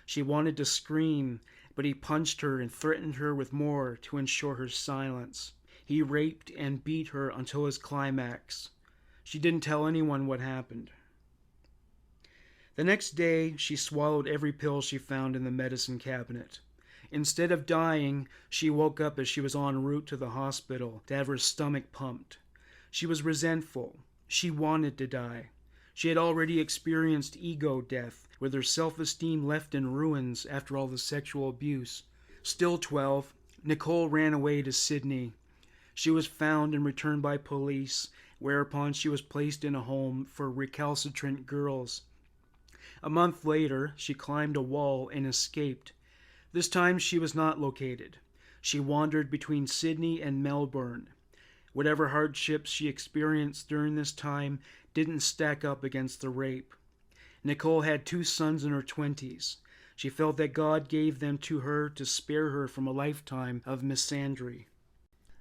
She wanted to scream, but he punched her and threatened her with more to ensure her silence. He raped and beat her until his climax. She didn't tell anyone what happened. The next day, she swallowed every pill she found in the medicine cabinet. Instead of dying, she woke up as she was en route to the hospital to have her stomach pumped. She was resentful. She wanted to die. She had already experienced ego death, with her self-esteem left in ruins after all the sexual abuse. Still 12, Nicole ran away to Sydney. She was found and returned by police, whereupon she was placed in a home for recalcitrant girls. A month later, she climbed a wall and escaped. This time she was not located. She wandered between Sydney and Melbourne. Whatever hardships she experienced during this time didn't stack up against the rape. Nicole had 2 sons in her 20s. She felt that God gave them to her to spare her from a lifetime of misandry.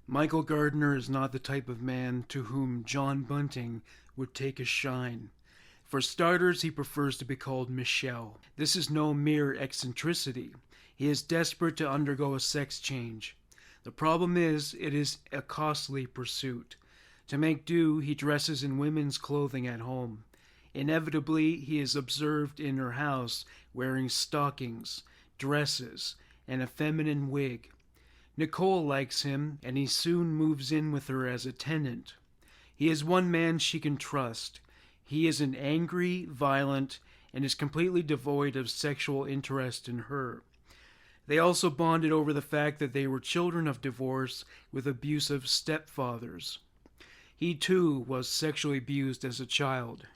Michael Gardner is not the type of man to whom John Bunting would take a shine. For starters, he prefers to be called Michelle. This is no mere eccentricity. He is desperate to undergo a sex change. The problem is, it is a costly pursuit. To make do, he dresses in women's clothing at home. Inevitably, he is observed in her house wearing stockings, dresses, and a feminine wig. Nicole likes him, and he soon moves in with her as a tenant. He is one man she can trust. He isn't angry, violent, and is completely devoid of sexual interest in her. They also bonded over the fact that they were children of divorce with abusive stepfathers. He too was sexually abused as a child.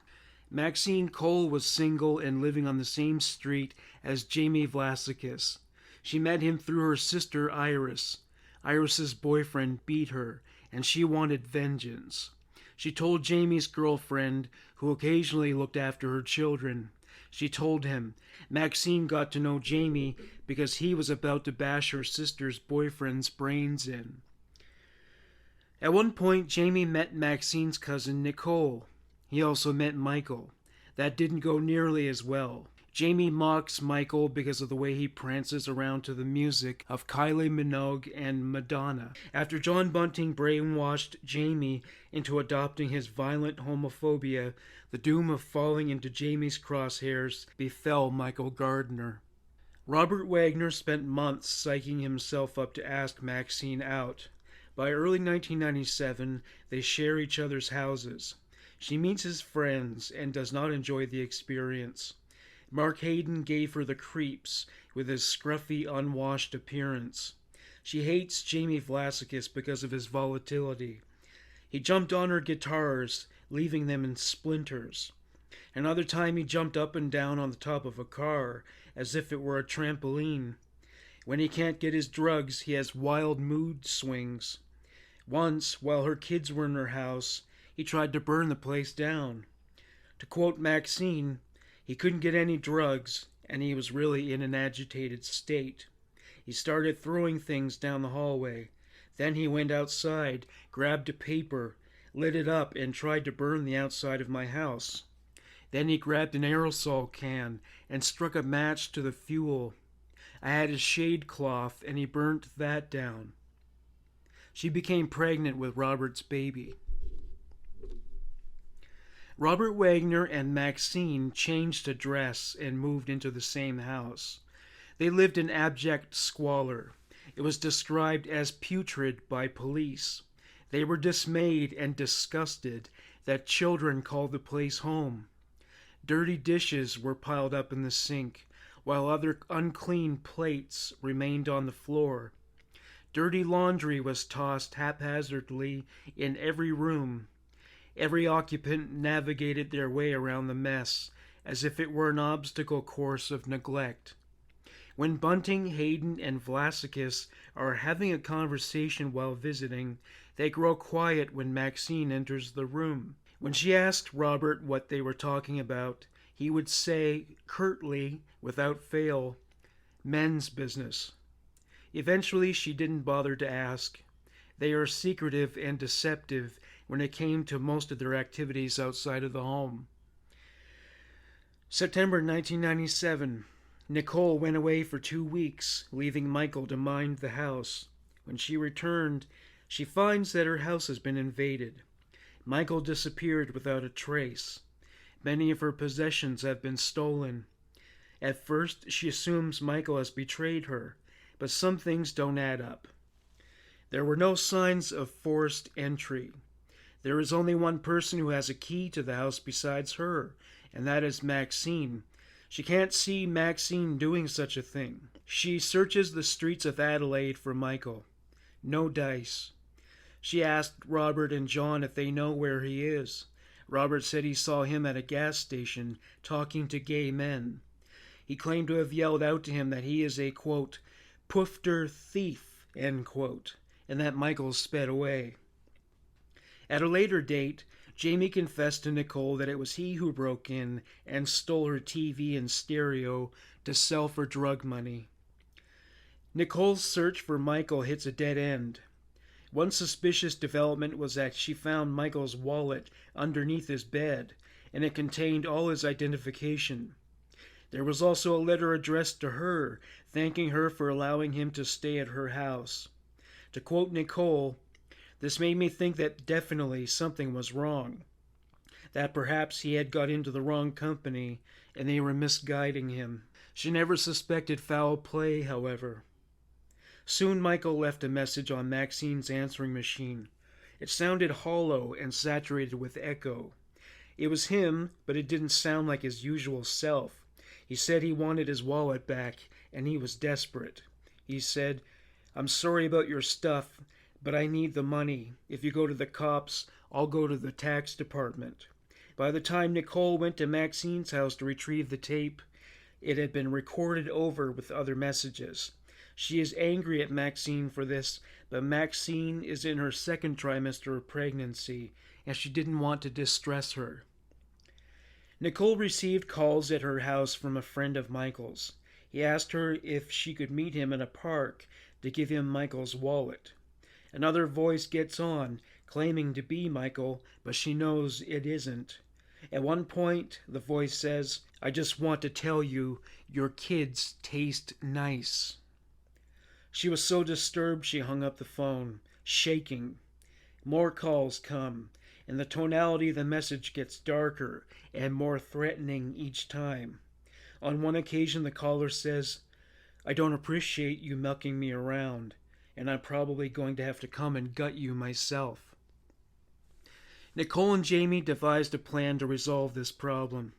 Maxine Cole was single and living on the same street as Jamie Vlasakis. She met him through her sister Iris. Iris's boyfriend beat her, and she wanted vengeance. She told Jamie's girlfriend, who occasionally looked after her children. She told him. Maxine got to know Jamie because he was about to bash her sister's boyfriend's brains in. At one point, Jamie met Maxine's cousin Nicole. He also met Michael. That didn't go nearly as well. Jamie mocks Michael because of the way he prances around to the music of Kylie Minogue and Madonna. After John Bunting brainwashed Jamie into adopting his violent homophobia, the doom of falling into Jamie's crosshairs befell Michael Gardner. Robert Wagner spent months psyching himself up to ask Maxine out. By early 1997, they share each other's houses. She meets his friends and does not enjoy the experience. Mark Hayden gave her the creeps with his scruffy, unwashed appearance. She hates Jamie Vlasakis because of his volatility. He jumped on her guitars, leaving them in splinters. Another time he jumped up and down on the top of a car, as if it were a trampoline. When he can't get his drugs, he has wild mood swings. Once, while her kids were in her house, he tried to burn the place down. To quote Maxine, he couldn't get any drugs, and he was really in an agitated state. He started throwing things down the hallway. Then he went outside, grabbed a paper, lit it up, and tried to burn the outside of my house. Then he grabbed an aerosol can and struck a match to the fuel. I had his shade cloth, and he burnt that down. She became pregnant with Robert's baby. Robert Wagner and Maxine changed address and moved into the same house. They lived in abject squalor. It was described as putrid by police. They were dismayed and disgusted that children called the place home. Dirty dishes were piled up in the sink, while other unclean plates remained on the floor. Dirty laundry was tossed haphazardly in every room. Every occupant navigated their way around the mess, as if it were an obstacle course of neglect. When Bunting, Hayden, and Vlasicus are having a conversation while visiting, they grow quiet when Maxine enters the room. When she asked Robert what they were talking about, he would say, curtly, without fail, "Men's business." Eventually, she didn't bother to ask. They are secretive and deceptive when it came to most of their activities outside of the home. September 1997. Nicole went away for 2 weeks, leaving Michael to mind the house. When she returned, she finds that her house has been invaded. Michael disappeared without a trace. Many of her possessions have been stolen. At first, she assumes Michael has betrayed her, but some things don't add up. There were no signs of forced entry. There is only one person who has a key to the house besides her, and that is Maxine. She can't see Maxine doing such a thing. She searches the streets of Adelaide for Michael. No dice. She asked Robert and John if they know where he is. Robert said he saw him at a gas station talking to gay men. He claimed to have yelled out to him that he is a, quote, "poofter thief," end quote, and that Michael sped away. At a later date, Jamie confessed to Nicole that it was he who broke in and stole her TV and stereo to sell for drug money. Nicole's search for Michael hits a dead end. One suspicious development was that she found Michael's wallet underneath his bed, and it contained all his identification. There was also a letter addressed to her, thanking her for allowing him to stay at her house. To quote Nicole, "This made me think that definitely something was wrong, that perhaps he had got into the wrong company and they were misguiding him." She never suspected foul play, however. Soon Michael left a message on Maxine's answering machine. It sounded hollow and saturated with echo. It was him, but it didn't sound like his usual self. He said he wanted his wallet back, and he was desperate. He said, "I'm sorry about your stuff, but I need the money. If you go to the cops, I'll go to the tax department." By the time Nicole went to Maxine's house to retrieve the tape, it had been recorded over with other messages. She is angry at Maxine for this, but Maxine is in her second trimester of pregnancy, and she didn't want to distress her. Nicole received calls at her house from a friend of Michael's. He asked her if she could meet him in a park to give him Michael's wallet. Another voice gets on, claiming to be Michael, but she knows it isn't. At one point, the voice says, "I just want to tell you, your kids taste nice." She was so disturbed she hung up the phone, shaking. More calls come, and the tonality of the message gets darker and more threatening each time. On one occasion, the caller says, "I don't appreciate you milking me around, and I'm probably going to have to come and gut you myself." Nicole and Jamie devised a plan to resolve this problem.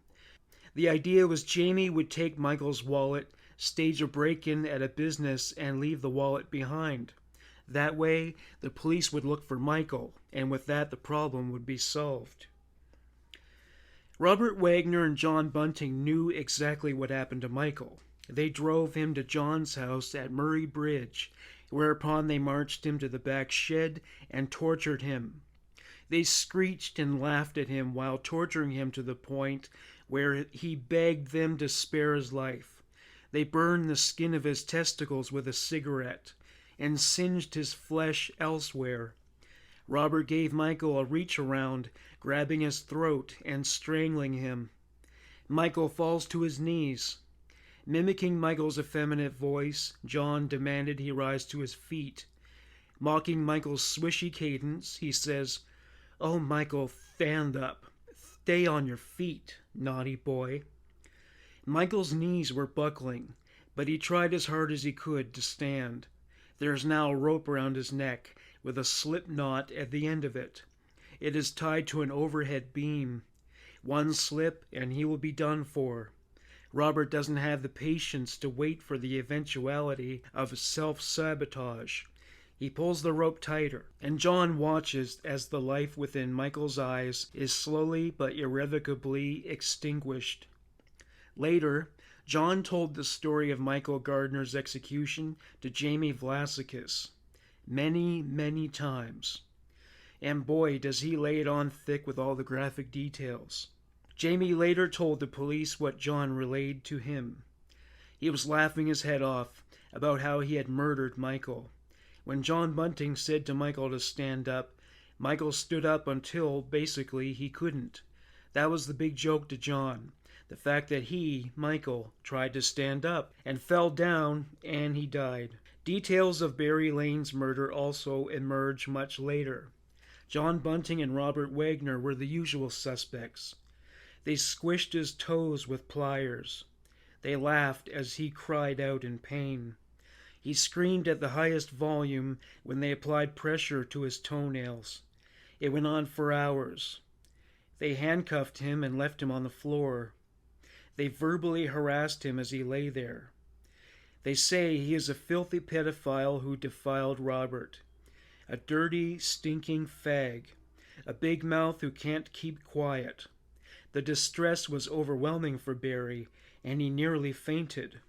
The idea was Jamie would take Michael's wallet, stage a break-in at a business, and leave the wallet behind. That way, the police would look for Michael, and with that, the problem would be solved. Robert Wagner and John Bunting knew exactly what happened to Michael. They drove him to John's house at Murray Bridge, whereupon they marched him to the back shed and tortured him. They screeched and laughed at him while torturing him to the point where he begged them to spare his life. They burned the skin of his testicles with a cigarette and singed his flesh elsewhere. Robert gave Michael a reach around, grabbing his throat and strangling him. Michael falls to his knees. Mimicking Michael's effeminate voice, John demanded he rise to his feet. Mocking Michael's swishy cadence, he says, "Oh, Michael, stand up. Stay on your feet, naughty boy." Michael's knees were buckling, but he tried as hard as he could to stand. There is now a rope around his neck, with a slip knot at the end of it. It is tied to an overhead beam. One slip, and he will be done for. Robert doesn't have the patience to wait for the eventuality of self-sabotage. He pulls the rope tighter, and John watches as the life within Michael's eyes is slowly but irrevocably extinguished. Later, John told the story of Michael Gardner's execution to Jamie Vlasikis many, many times. And boy, does he lay it on thick with all the graphic details. Jamie later told the police what John relayed to him. He was laughing his head off about how he had murdered Michael. When John Bunting said to Michael to stand up, Michael stood up until, basically, he couldn't. That was the big joke to John. The fact that he, Michael, tried to stand up and fell down and he died. Details of Barry Lane's murder also emerge much later. John Bunting and Robert Wagner were the usual suspects. They squished his toes with pliers. They laughed as he cried out in pain. He screamed at the highest volume when they applied pressure to his toenails. It went on for hours. They handcuffed him and left him on the floor. They verbally harassed him as he lay there. They say he is a filthy pedophile who defiled Robert. A dirty, stinking fag. A big mouth who can't keep quiet. The distress was overwhelming for Barry, and he nearly fainted.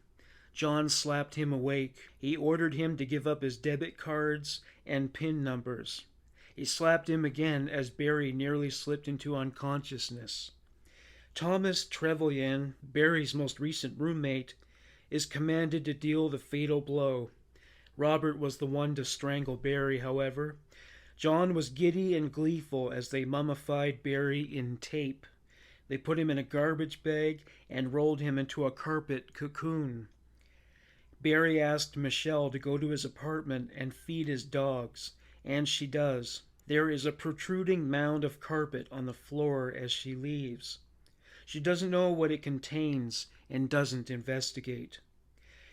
John slapped him awake. He ordered him to give up his debit cards and PIN numbers. He slapped him again as Barry nearly slipped into unconsciousness. Thomas Trevelyan, Barry's most recent roommate, is commanded to deal the fatal blow. Robert was the one to strangle Barry, however. John was giddy and gleeful as they mummified Barry in tape. They put him in a garbage bag and rolled him into a carpet cocoon. Barry asked Michelle to go to his apartment and feed his dogs, and she does. There is a protruding mound of carpet on the floor as she leaves. She doesn't know what it contains and doesn't investigate.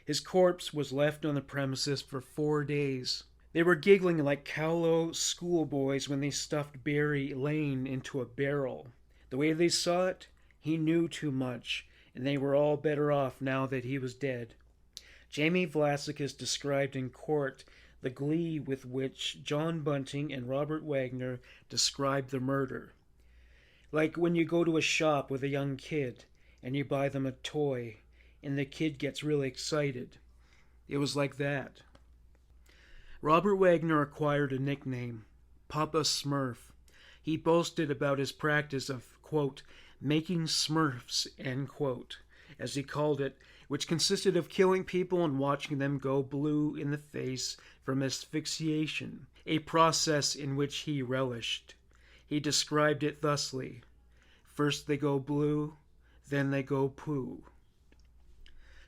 His corpse was left on the premises for 4 days. They were giggling like callow schoolboys when they stuffed Barry Lane into a barrel. The way they saw it, he knew too much, and they were all better off now that he was dead. Jamie Vlasikis described in court the glee with which John Bunting and Robert Wagner described the murder. Like when you go to a shop with a young kid and you buy them a toy and the kid gets really excited. It was like that. Robert Wagner acquired a nickname, Papa Smurf. He boasted about his practice of, quote, making Smurfs, end quote, as he called it, which consisted of killing people and watching them go blue in the face from asphyxiation, a process in which he relished. He described it thusly: first they go blue, then they go poo.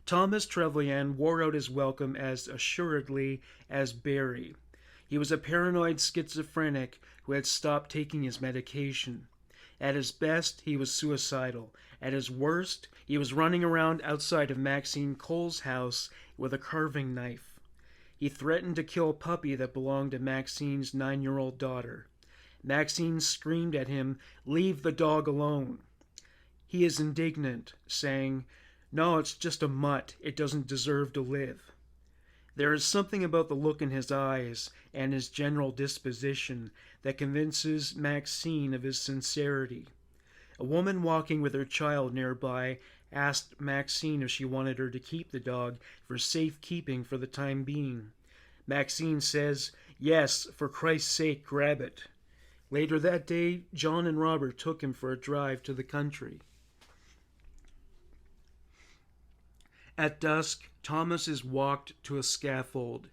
Thomas Trevelyan wore out his welcome as assuredly as Barry. He was a paranoid schizophrenic who had stopped taking his medication. At his best, he was suicidal. At his worst, he was running around outside of Maxine Cole's house with a carving knife. He threatened to kill a puppy that belonged to Maxine's 9-year-old daughter. Maxine screamed at him, "Leave the dog alone." He is indignant, saying, "No, it's just a mutt. It doesn't deserve to live." There is something about the look in his eyes and his general disposition that convinces Maxine of his sincerity. A woman walking with her child nearby asked Maxine if she wanted her to keep the dog for safekeeping for the time being. Maxine says, "Yes, for Christ's sake, grab it." Later that day, John and Robert took him for a drive to the country. At dusk, Thomas is walked to a scaffold.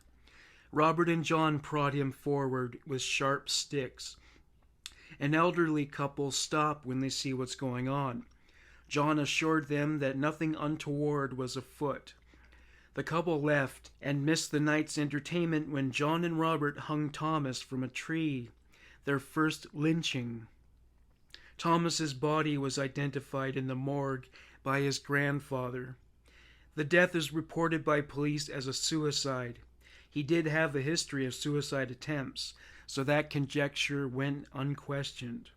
Robert and John prod him forward with sharp sticks. An elderly couple stop when they see what's going on. John assured them that nothing untoward was afoot. The couple left and missed the night's entertainment when John and Robert hung Thomas from a tree, their first lynching. Thomas's body was identified in the morgue by his grandfather. The death is reported by police as a suicide. He did have a history of suicide attempts, so that conjecture went unquestioned.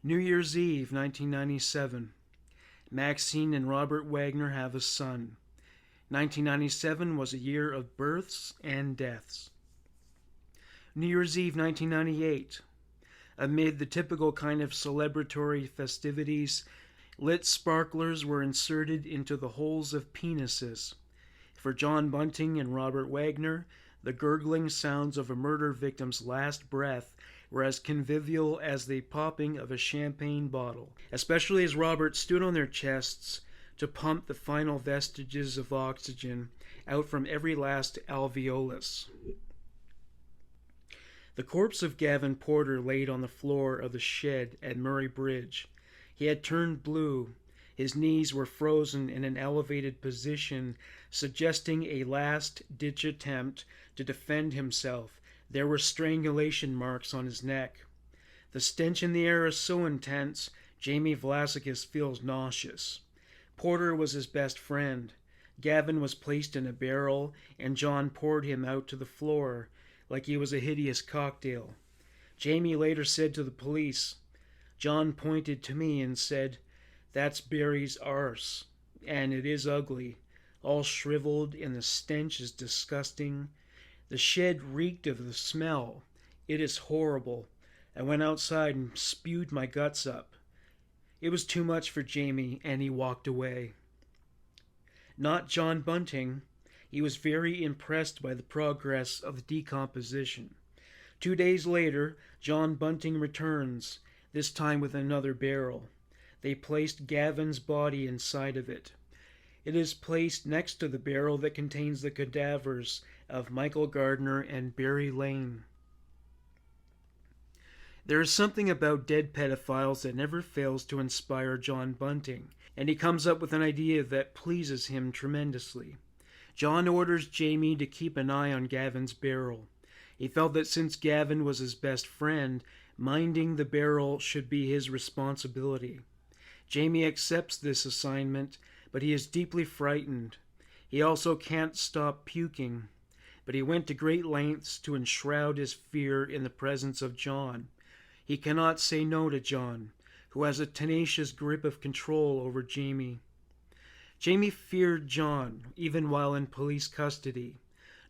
New Year's Eve, 1997. Maxine and Robert Wagner have a son. 1997 was a year of births and deaths. New Year's Eve, 1998. Amid the typical kind of celebratory festivities, lit sparklers were inserted into the holes of penises. For John Bunting and Robert Wagner, the gurgling sounds of a murder victim's last breath were as convivial as the popping of a champagne bottle, especially as Robert stood on their chests to pump the final vestiges of oxygen out from every last alveolus. The corpse of Gavin Porter laid on the floor of the shed at Murray Bridge. He had turned blue. His knees were frozen in an elevated position, suggesting a last-ditch attempt to defend himself. There were strangulation marks on his neck. The stench in the air is so intense, Jamie Vlasikis feels nauseous. Porter was his best friend. Gavin was placed in a barrel, and John poured him out to the floor, like he was a hideous cocktail. Jamie later said to the police, "John pointed to me and said, 'That's Barry's arse, and it is ugly, all shriveled, and the stench is disgusting. The shed reeked of the smell. It is horrible. I went outside and spewed my guts up.' It was too much for Jamie, and he walked away." Not John Bunting. He was very impressed by the progress of the decomposition. 2 days later, John Bunting returns, this time with another barrel. They placed Gavin's body inside of it. It is placed next to the barrel that contains the cadavers of Michael Gardner and Barry Lane. There is something about dead pedophiles that never fails to inspire John Bunting, and he comes up with an idea that pleases him tremendously. John orders Jamie to keep an eye on Gavin's barrel. He felt that since Gavin was his best friend, minding the barrel should be his responsibility. Jamie accepts this assignment, but he is deeply frightened. He also can't stop puking, but he went to great lengths to enshroud his fear in the presence of John. He cannot say no to John, who has a tenacious grip of control over Jamie. Jamie feared John, even while in police custody.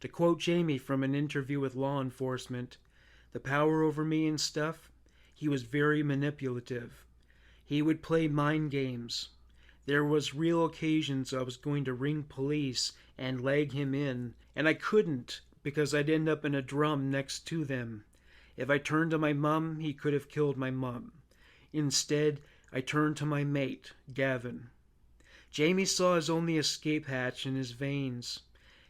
To quote Jamie from an interview with law enforcement, "The power over me and stuff, he was very manipulative. He would play mind games. There was real occasions I was going to ring police and leg him in, and I couldn't because I'd end up in a drum next to them. If I turned to my mum, he could have killed my mum. Instead, I turned to my mate, Gavin." Jamie saw his only escape hatch in his veins.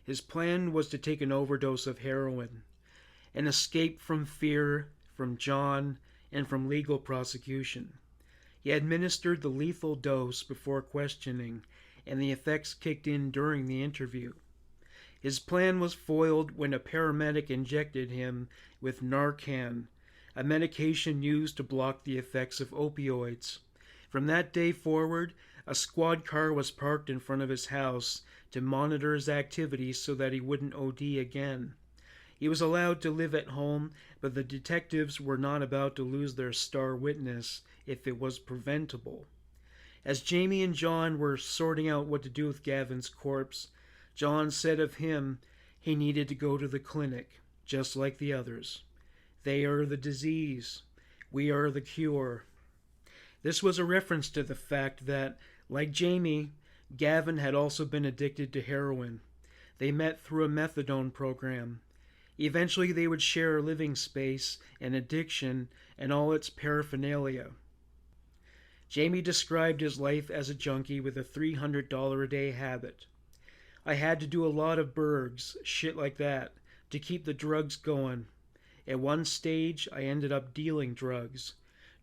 His plan was to take an overdose of heroin. An escape from fear, from John, and from legal prosecution. He administered the lethal dose before questioning, and the effects kicked in during the interview. His plan was foiled when a paramedic injected him with Narcan, a medication used to block the effects of opioids. From that day forward, a squad car was parked in front of his house to monitor his activities so that he wouldn't OD again. He was allowed to live at home, but the detectives were not about to lose their star witness if it was preventable. As Jamie and John were sorting out what to do with Gavin's corpse, John said of him he needed to go to the clinic, just like the others. They are the disease. We are the cure. This was a reference to the fact that, like Jamie, Gavin had also been addicted to heroin. They met through a methadone program. Eventually they would share a living space, an addiction, and all its paraphernalia. Jamie described his life as a junkie with a $300 a day habit. "I had to do a lot of burgs, shit like that, to keep the drugs going. At one stage, I ended up dealing drugs.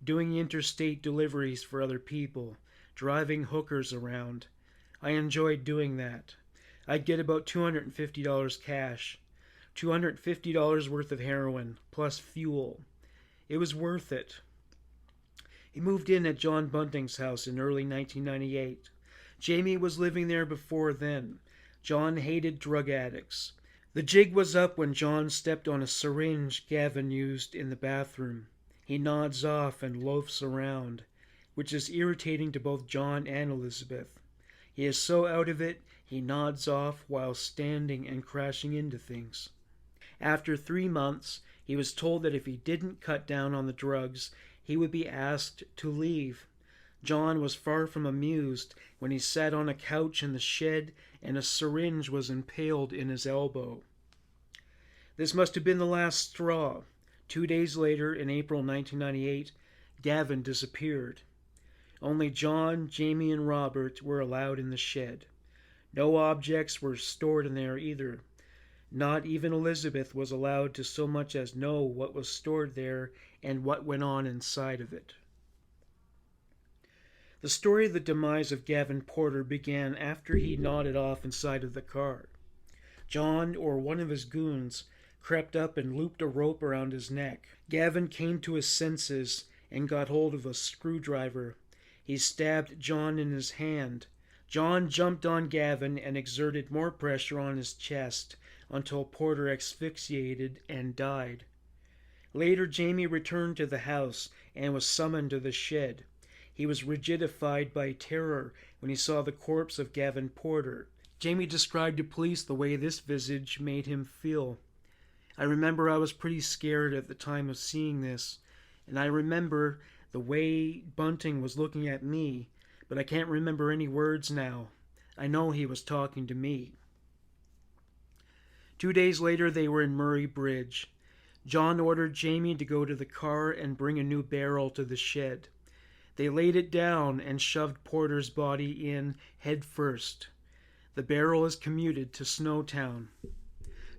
doing interstate deliveries for other people, driving hookers around. I enjoyed doing that. I'd get about $250 cash, $250 worth of heroin, plus fuel. It was worth it. He moved in at John Bunting's house in early 1998. Jamie was living there before then. John hated drug addicts. The jig was up when John stepped on a syringe Gavin used in the bathroom. He nods off and loafs around, which is irritating to both John and Elizabeth. He is so out of it, he nods off while standing and crashing into things. After 3 months, he was told that if he didn't cut down on the drugs, he would be asked to leave. John was far from amused when he sat on a couch in the shed and a syringe was impaled in his elbow. This must have been the last straw. 2 days later, in April 1998, Gavin disappeared. Only John, Jamie, and Robert were allowed in the shed. No objects were stored in there either. Not even Elizabeth was allowed to so much as know what was stored there and what went on inside of it. The story of the demise of Gavin Porter began after he nodded off inside of the car. John, or one of his goons, crept up and looped a rope around his neck. Gavin came to his senses and got hold of a screwdriver. He stabbed John in his hand. John jumped on Gavin and exerted more pressure on his chest until Porter asphyxiated and died. Later, Jamie returned to the house and was summoned to the shed. He was rigidified by terror when he saw the corpse of Gavin Porter. Jamie described to police the way this visage made him feel. I remember I was pretty scared at the time of seeing this, and I remember the way Bunting was looking at me, but I can't remember any words now. I know he was talking to me. 2 days later, they were in Murray Bridge. John ordered Jamie to go to the car and bring a new barrel to the shed. They laid it down and shoved Porter's body in head first. The barrel is commuted to Snowtown.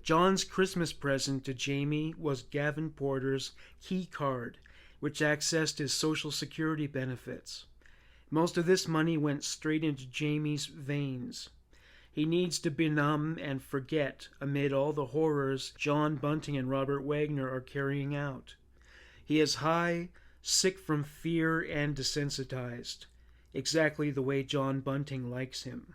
John's Christmas present to Jamie was Gavin Porter's key card, which accessed his Social Security benefits. Most of this money went straight into Jamie's veins. He needs to benumb and forget amid all the horrors John Bunting and Robert Wagner are carrying out. He is high, sick from fear, and desensitized, exactly the way John Bunting likes him.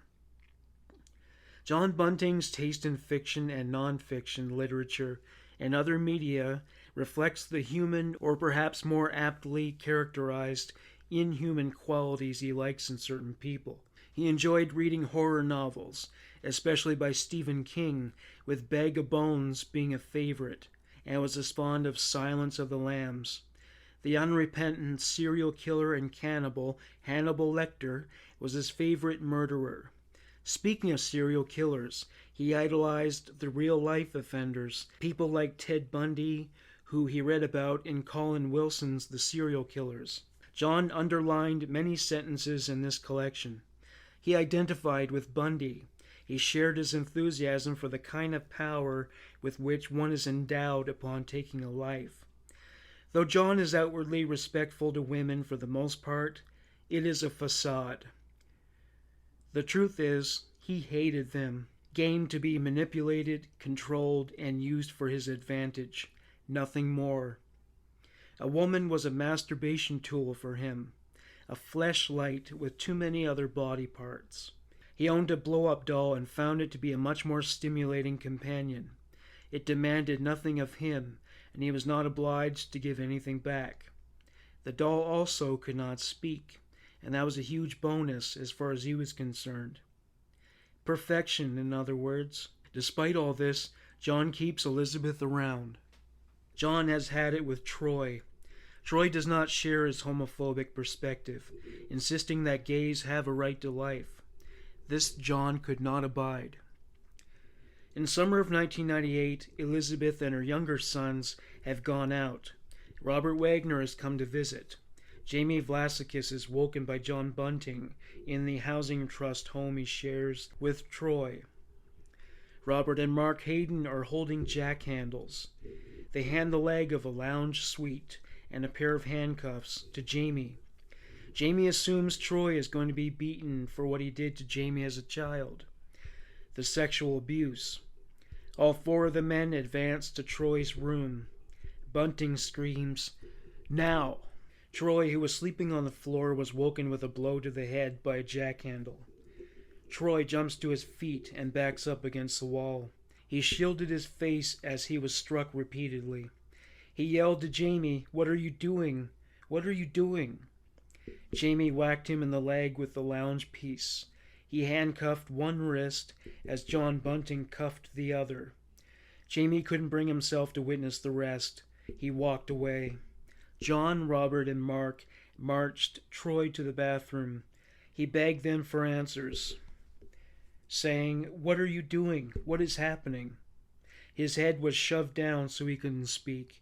John Bunting's taste in fiction and nonfiction literature and other media reflects the human, or perhaps more aptly characterized, inhuman qualities he likes in certain people. He enjoyed reading horror novels, especially by Stephen King, with Bag of Bones being a favorite, and was as fond of Silence of the Lambs. The unrepentant serial killer and cannibal Hannibal Lecter was his favorite murderer. Speaking of serial killers, he idolized the real-life offenders, people like Ted Bundy, who he read about in Colin Wilson's The Serial Killers. John underlined many sentences in this collection. He identified with Bundy. He shared his enthusiasm for the kind of power with which one is endowed upon taking a life. Though John is outwardly respectful to women for the most part, it is a facade. The truth is, he hated them, game to be manipulated, controlled, and used for his advantage. Nothing more. A woman was a masturbation tool for him, a fleshlight with too many other body parts. He owned a blow-up doll and found it to be a much more stimulating companion. It demanded nothing of him, and he was not obliged to give anything back. The doll also could not speak, and that was a huge bonus as far as he was concerned. Perfection, in other words. Despite all this, John keeps Elizabeth around. John has had it with Troy. Troy does not share his homophobic perspective, insisting that gays have a right to life. This John could not abide. In summer of 1998, Elizabeth and her younger sons have gone out. Robert Wagner has come to visit. Jamie Vlasakis is woken by John Bunting in the housing trust home he shares with Troy. Robert and Mark Hayden are holding jack handles. They hand the leg of a lounge suite and a pair of handcuffs to Jamie. Jamie assumes Troy is going to be beaten for what he did to Jamie as a child, the sexual abuse. All four of the men advance to Troy's room. Bunting screams, "Now!" Troy, who was sleeping on the floor, was woken with a blow to the head by a jackhandle. Troy jumps to his feet and backs up against the wall. He shielded his face as he was struck repeatedly. He yelled to Jamie, "What are you doing? What are you doing?" Jamie whacked him in the leg with the lounge piece. He handcuffed one wrist as John Bunting cuffed the other. Jamie couldn't bring himself to witness the rest. He walked away. John, Robert, and Mark marched Troy to the bathroom. He begged them for answers, saying, "What are you doing? What is happening?" His head was shoved down so he couldn't speak.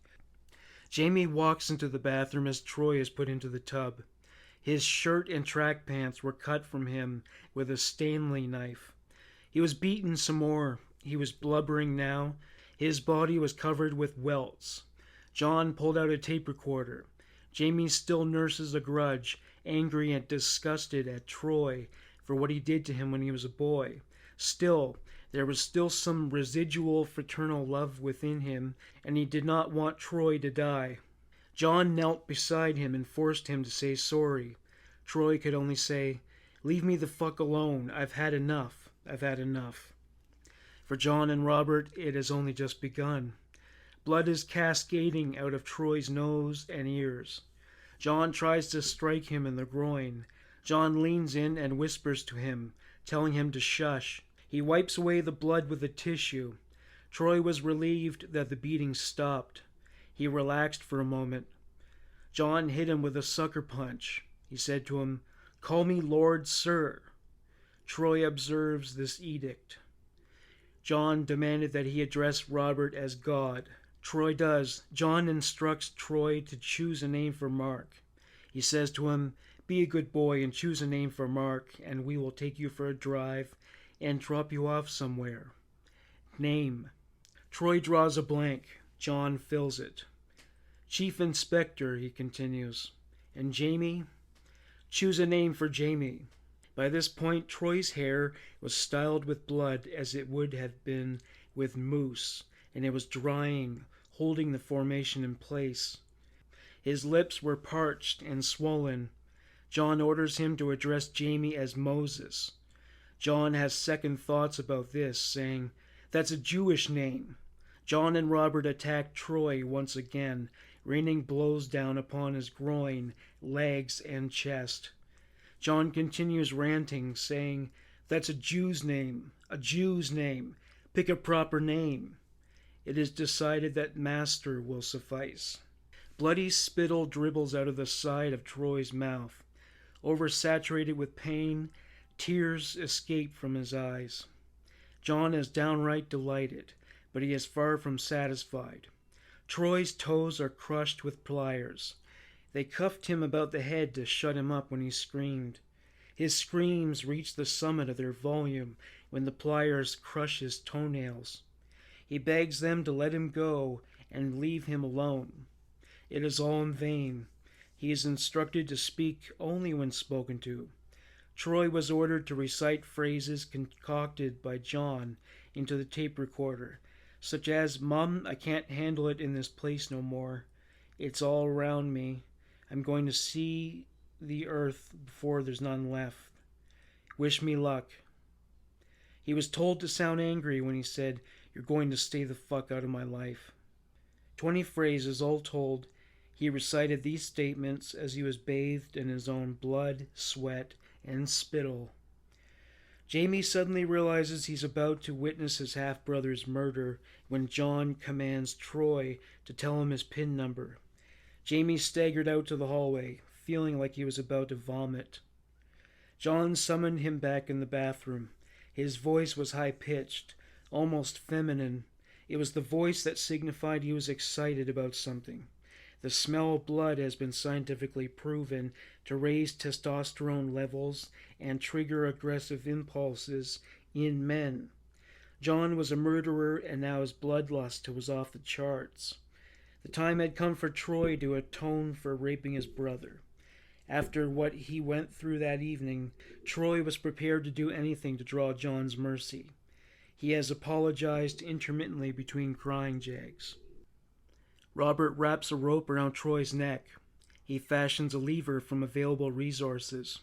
Jamie walks into the bathroom as Troy is put into the tub. His shirt and track pants were cut from him with a Stanley knife. He was beaten some more. He was blubbering now. His body was covered with welts. John pulled out a tape recorder. Jamie still nurses a grudge, angry and disgusted at Troy for what he did to him when he was a boy. Still, there was still some residual fraternal love within him, and he did not want Troy to die. John knelt beside him and forced him to say sorry. Troy could only say, "Leave me the fuck alone. I've had enough. I've had enough." For John and Robert, it has only just begun. Blood is cascading out of Troy's nose and ears. John tries to strike him in the groin. John leans in and whispers to him, telling him to shush. He wipes away the blood with a tissue. Troy was relieved that the beating stopped. He relaxed for a moment. John hit him with a sucker punch. He said to him, "Call me Lord, sir." Troy observes this edict. John demanded that he address Robert as God. Troy does. John instructs Troy to choose a name for Mark. He says to him, "Be a good boy and choose a name for Mark, and we will take you for a drive and drop you off somewhere." Name. Troy draws a blank. John fills it. "Chief Inspector," he continues. "And Jamie?" "Choose a name for Jamie." By this point, Troy's hair was styled with blood as it would have been with mousse, and it was drying, holding the formation in place. His lips were parched and swollen. John orders him to address Jamie as Moses. John has second thoughts about this, saying, "That's a Jewish name." John and Robert attack Troy once again, raining blows down upon his groin, legs, and chest. John continues ranting, saying, "That's a Jew's name, a Jew's name. Pick a proper name." It is decided that Master will suffice. Bloody spittle dribbles out of the side of Troy's mouth. Oversaturated with pain, tears escape from his eyes. John is downright delighted, but he is far from satisfied. Troy's toes are crushed with pliers. They cuffed him about the head to shut him up when he screamed. His screams reach the summit of their volume when the pliers crush his toenails. He begs them to let him go and leave him alone. It is all in vain. He is instructed to speak only when spoken to. Troy was ordered to recite phrases concocted by John into the tape recorder, such as, "Mom, I can't handle it in this place no more. It's all around me. I'm going to see the earth before there's none left. Wish me luck." He was told to sound angry when he said, "You're going to stay the fuck out of my life." 20 phrases all told. He recited these statements as he was bathed in his own blood, sweat, and spittle. Jamie suddenly realizes he's about to witness his half-brother's murder when John commands Troy to tell him his PIN number. Jamie staggered out to the hallway, feeling like he was about to vomit. John summoned him back in the bathroom. His voice was high-pitched, almost feminine. It was the voice that signified he was excited about something. The smell of blood has been scientifically proven to raise testosterone levels and trigger aggressive impulses in men. John was a murderer, and now his bloodlust was off the charts. The time had come for Troy to atone for raping his brother. After what he went through that evening, Troy was prepared to do anything to draw John's mercy. He has apologized intermittently between crying jags. Robert wraps a rope around Troy's neck. He fashions a lever from available resources.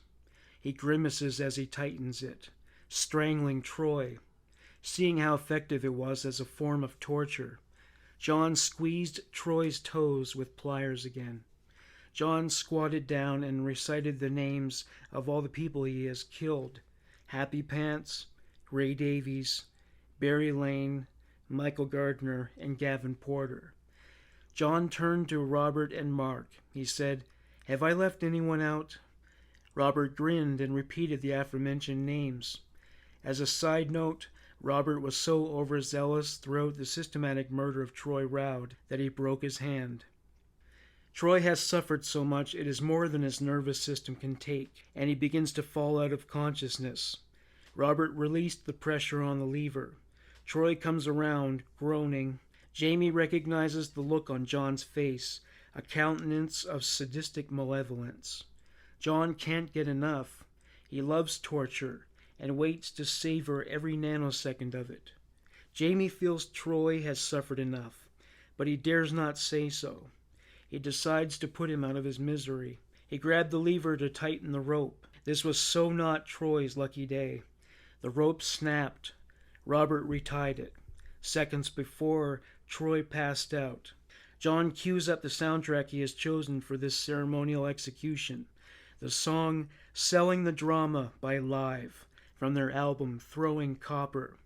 He grimaces as he tightens it, strangling Troy. Seeing how effective it was as a form of torture, John squeezed Troy's toes with pliers again. John squatted down and recited the names of all the people he has killed: Happy Pants, Ray Davies, Barry Lane, Michael Gardner, and Gavin Porter. John turned to Robert and Mark. He said, "Have I left anyone out?" Robert grinned and repeated the aforementioned names. As a side note, Robert was so overzealous throughout the systematic murder of Troy Rowd that he broke his hand. Troy has suffered so much it is more than his nervous system can take, and he begins to fall out of consciousness. Robert released the pressure on the lever. Troy comes around, groaning. Jamie recognizes the look on John's face, a countenance of sadistic malevolence. John can't get enough. He loves torture and waits to savor every nanosecond of it. Jamie feels Troy has suffered enough, but he dares not say so. He decides to put him out of his misery. He grabbed the lever to tighten the rope. This was so not Troy's lucky day. The rope snapped. Robert retied it. Seconds before, Troy passed out. John cues up the soundtrack he has chosen for this ceremonial execution, the song Selling the Drama by Live, from their album Throwing Copper.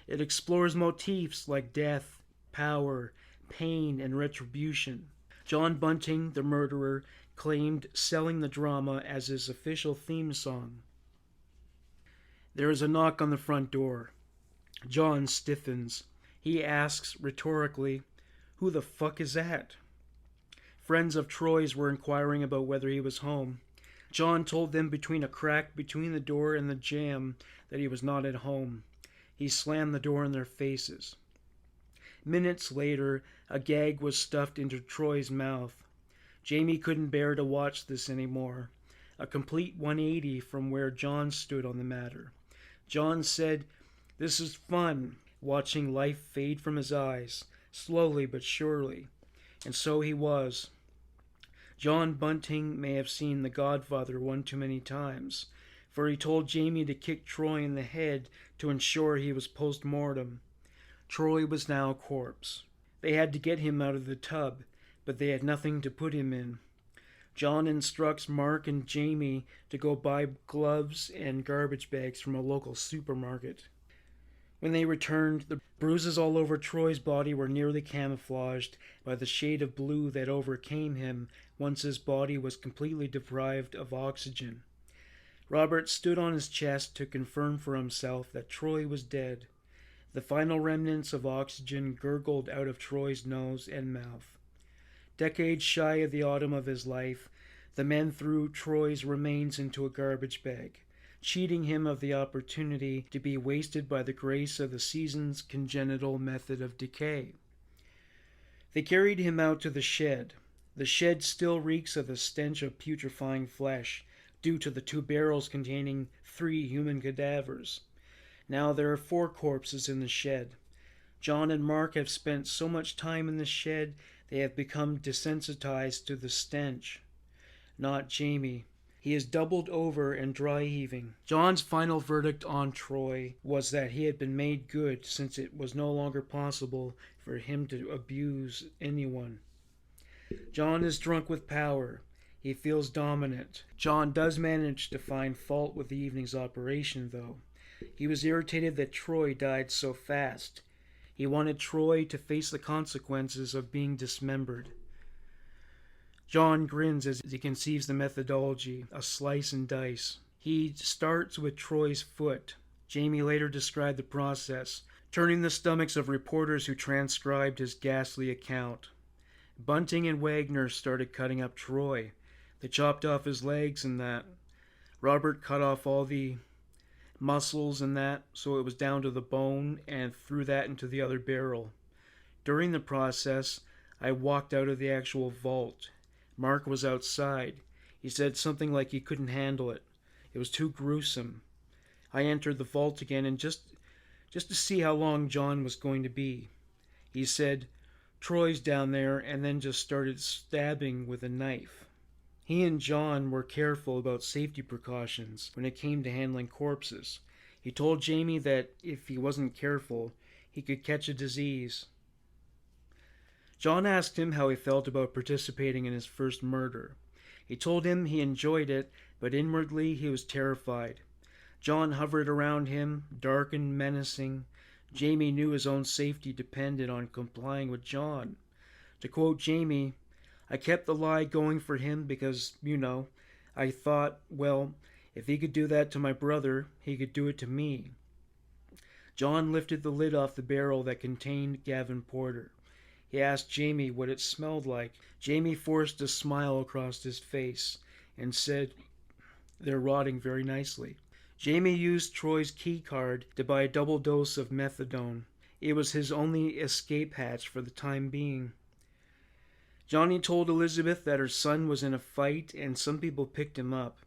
It explores motifs like death, power, pain, and retribution. John Bunting, the murderer, claimed Selling the Drama as his official theme song. There is a knock on the front door. John stiffens. He asks rhetorically, "Who the fuck is that?" Friends of Troy's were inquiring about whether he was home. John told them between a crack between the door and the jamb that he was not at home. He slammed the door in their faces. Minutes later, a gag was stuffed into Troy's mouth. Jamie couldn't bear to watch this anymore. A complete 180 from where John stood on the matter. John said, "This is fun," watching life fade from his eyes, slowly but surely. And so he was. John Bunting may have seen The Godfather one too many times, for he told Jamie to kick Troy in the head to ensure he was post-mortem. Troy was now a corpse. They had to get him out of the tub, but they had nothing to put him in. John instructs Mark and Jamie to go buy gloves and garbage bags from a local supermarket. When they returned, the bruises all over Troy's body were nearly camouflaged by the shade of blue that overcame him once his body was completely deprived of oxygen. Robert stood on his chest to confirm for himself that Troy was dead. The final remnants of oxygen gurgled out of Troy's nose and mouth. Decades shy of the autumn of his life, the men threw Troy's remains into a garbage bag, cheating him of the opportunity to be wasted by the grace of the season's congenital method of decay. They carried him out to the shed. The shed still reeks of the stench of putrefying flesh, due to the 2 barrels containing 3 human cadavers. Now there are 4 corpses in the shed. John and Mark have spent so much time in the shed, they have become desensitized to the stench. Not Jamie. He is doubled over and dry heaving. John's final verdict on Troy was that he had been made good, since it was no longer possible for him to abuse anyone. John is drunk with power. He feels dominant. John does manage to find fault with the evening's operation, though. He was irritated that Troy died so fast. He wanted Troy to face the consequences of being dismembered. John grins as he conceives the methodology, a slice and dice. He starts with Troy's foot. Jamie later described the process, turning the stomachs of reporters who transcribed his ghastly account. Bunting and Wagner started cutting up Troy. They chopped off his legs and that. Robert cut off all the muscles and that, so it was down to the bone, and threw that into the other barrel. During the process, I walked out of the actual vault. Mark was outside. He said something like he couldn't handle it. It was too gruesome. I entered the vault again and just to see how long John was going to be. He said, "Troy's down there," and then just started stabbing with a knife. He and John were careful about safety precautions when it came to handling corpses. He told Jamie that if he wasn't careful, he could catch a disease. John asked him how he felt about participating in his first murder. He told him he enjoyed it, but inwardly he was terrified. John hovered around him, dark and menacing. Jamie knew his own safety depended on complying with John. To quote Jamie, "I kept the lie going for him because, I thought, well, if he could do that to my brother, he could do it to me." John lifted the lid off the barrel that contained Gavin Porter. He asked Jamie what it smelled like. Jamie forced a smile across his face and said, "They're rotting very nicely." Jamie used Troy's key card to buy a double dose of methadone. It was his only escape hatch for the time being. Johnny told Elizabeth that her son was in a fight and some people picked him up.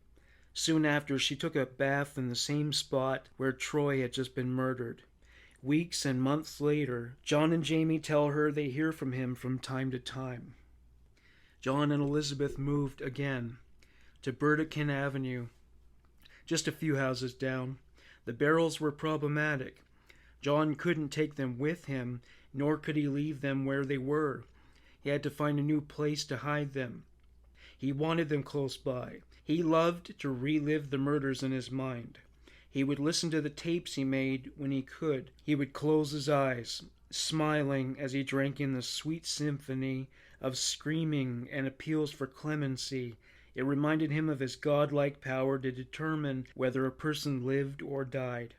Soon after, she took a bath in the same spot where Troy had just been murdered. Weeks and months later, John and Jamie tell her they hear from him from time to time. John and Elizabeth moved again to Burdekin Avenue, just a few houses down. The barrels were problematic. John couldn't take them with him, nor could he leave them where they were. He had to find a new place to hide them. He wanted them close by. He loved to relive the murders in his mind. He would listen to the tapes he made when he could. He would close his eyes, smiling as he drank in the sweet symphony of screaming and appeals for clemency. It reminded him of his godlike power to determine whether a person lived or died.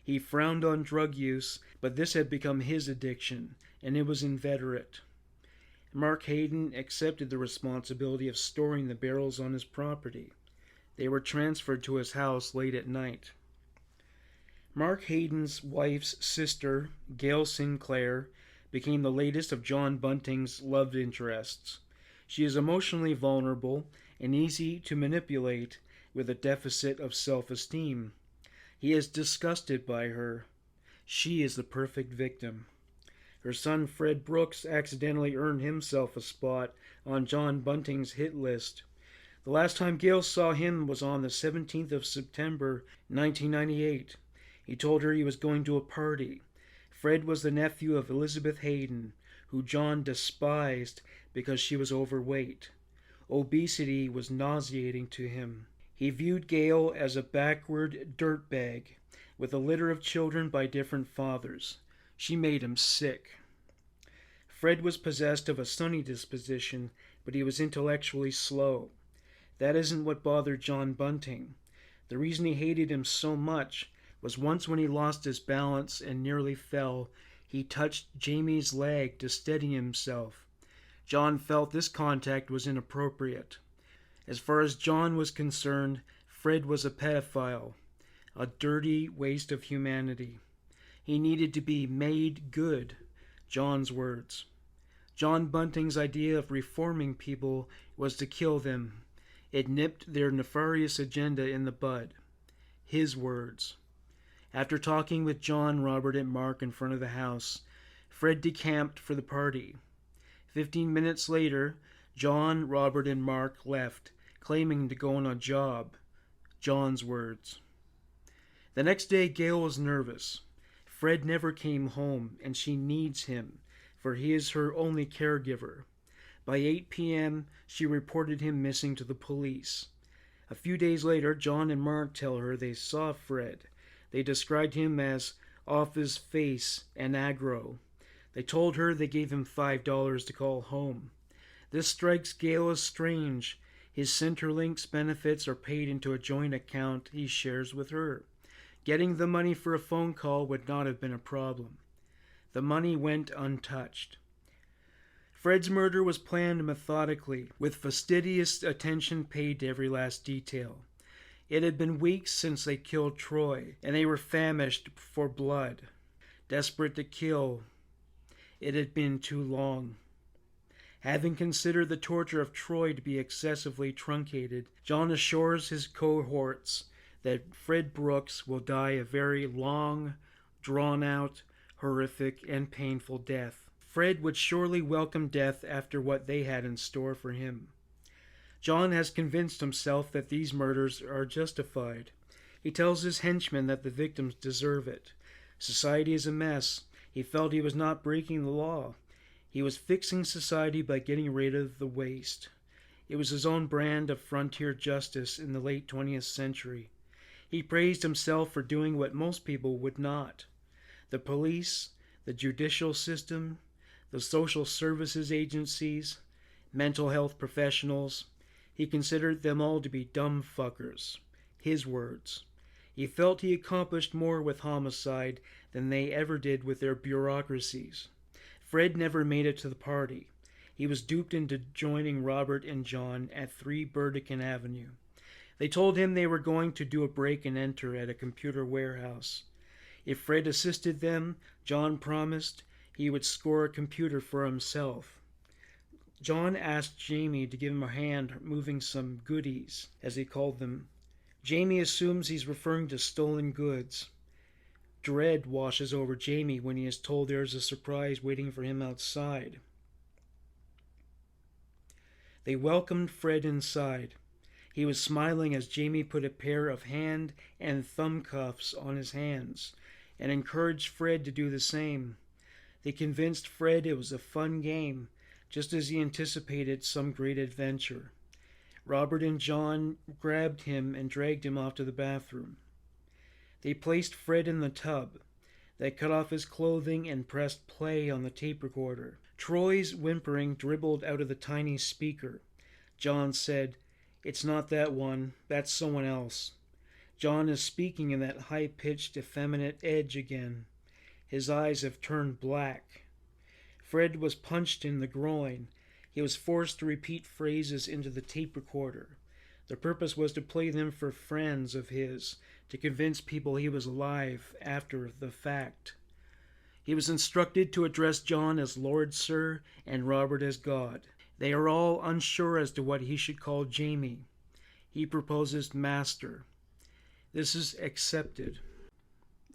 He frowned on drug use, but this had become his addiction, and it was inveterate. Mark Hayden accepted the responsibility of storing the barrels on his property. They were transferred to his house late at night. Mark Hayden's wife's sister, Gail Sinclair, became the latest of John Bunting's love interests. She is emotionally vulnerable and easy to manipulate with a deficit of self-esteem. He is disgusted by her. She is the perfect victim. Her son Fred Brooks accidentally earned himself a spot on John Bunting's hit list. The last time Gail saw him was on the 17th of September, 1998. He told her he was going to a party. Fred was the nephew of Elizabeth Hayden, who John despised because she was overweight. Obesity was nauseating to him. He viewed Gail as a backward dirtbag, with a litter of children by different fathers. She made him sick. Fred was possessed of a sunny disposition, but he was intellectually slow. That isn't what bothered John Bunting. The reason he hated him so much was once when he lost his balance and nearly fell, he touched Jamie's leg to steady himself. John felt this contact was inappropriate. As far as John was concerned, Fred was a pedophile, a dirty waste of humanity. He needed to be made good, John's words. John Bunting's idea of reforming people was to kill them. It nipped their nefarious agenda in the bud. His words. After talking with John, Robert, and Mark in front of the house, Fred decamped for the party. 15 minutes later, John, Robert, and Mark left, claiming to go on a job. John's words. The next day, Gail was nervous. Fred never came home, and she needs him, for he is her only caregiver. By 8 p.m., she reported him missing to the police. A few days later, John and Mark tell her they saw Fred. They described him as off his face and aggro. They told her they gave him $5 to call home. This strikes Gail as strange. His Centrelink's benefits are paid into a joint account he shares with her. Getting the money for a phone call would not have been a problem. The money went untouched. Fred's murder was planned methodically, with fastidious attention paid to every last detail. It had been weeks since they killed Troy, and they were famished for blood. Desperate to kill, it had been too long. Having considered the torture of Troy to be excessively truncated, John assures his cohorts that Fred Brooks will die a very long, drawn-out, horrific, and painful death. Fred would surely welcome death after what they had in store for him. John has convinced himself that these murders are justified. He tells his henchmen that the victims deserve it. Society is a mess. He felt he was not breaking the law. He was fixing society by getting rid of the waste. It was his own brand of frontier justice in the late 20th century. He praised himself for doing what most people would not. The police, the judicial system, the social services agencies, mental health professionals, he considered them all to be dumb fuckers. His words. He felt he accomplished more with homicide than they ever did with their bureaucracies. Fred never made it to the party. He was duped into joining Robert and John at 3 Burdekin Avenue. They told him they were going to do a break and enter at a computer warehouse. If Fred assisted them, John promised he would score a computer for himself. John asked Jamie to give him a hand moving some goodies, as he called them. Jamie assumes he's referring to stolen goods. Dread washes over Jamie when he is told there's a surprise waiting for him outside. They welcomed Fred inside. He was smiling as Jamie put a pair of hand and thumb cuffs on his hands and encouraged Fred to do the same. They convinced Fred it was a fun game, just as he anticipated some great adventure. Robert and John grabbed him and dragged him off to the bathroom. They placed Fred in the tub. They cut off his clothing and pressed play on the tape recorder. Troy's whimpering dribbled out of the tiny speaker. John said, "It's not that one. That's someone else." John is speaking in that high-pitched, effeminate edge again. His eyes have turned black. Fred was punched in the groin. He was forced to repeat phrases into the tape recorder. The purpose was to play them for friends of his, to convince people he was alive after the fact. He was instructed to address John as Lord Sir and Robert as God. They are all unsure as to what he should call Jamie. He proposes Master. This is accepted.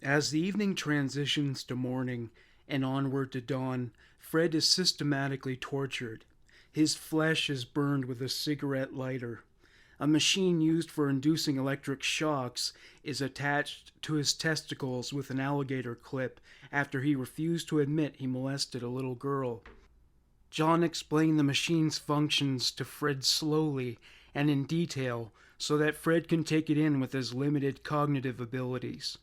As the evening transitions to morning and onward to dawn, Fred is systematically tortured. His flesh is burned with a cigarette lighter. A machine used for inducing electric shocks is attached to his testicles with an alligator clip after he refused to admit he molested a little girl. John explained the machine's functions to Fred slowly and in detail so that Fred can take it in with his limited cognitive abilities.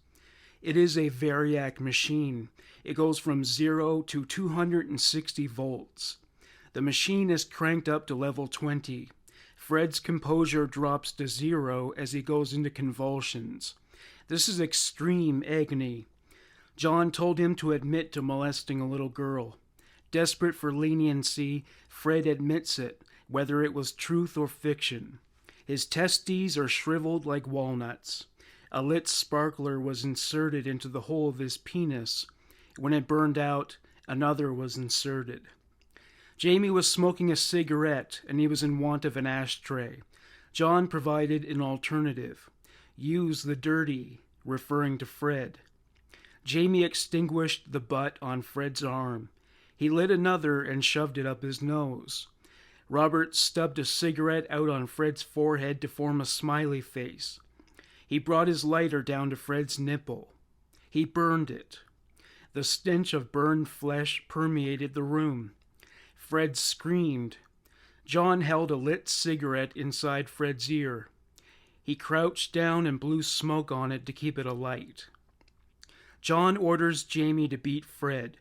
It is a variac machine. It goes from 0 to 260 volts. The machine is cranked up to level 20. Fred's composure drops to 0 as he goes into convulsions. This is extreme agony. John told him to admit to molesting a little girl. Desperate for leniency, Fred admits it, whether it was truth or fiction. His testes are shriveled like walnuts. A lit sparkler was inserted into the hole of his penis. When it burned out, another was inserted. Jamie was smoking a cigarette, and he was in want of an ashtray. John provided an alternative. Use the dirty, referring to Fred. Jamie extinguished the butt on Fred's arm. He lit another and shoved it up his nose. Robert stubbed a cigarette out on Fred's forehead to form a smiley face. He brought his lighter down to Fred's nipple. He burned it. The stench of burned flesh permeated the room. Fred screamed. John held a lit cigarette inside Fred's ear. He crouched down and blew smoke on it to keep it alight. John orders Jamie to beat Fred.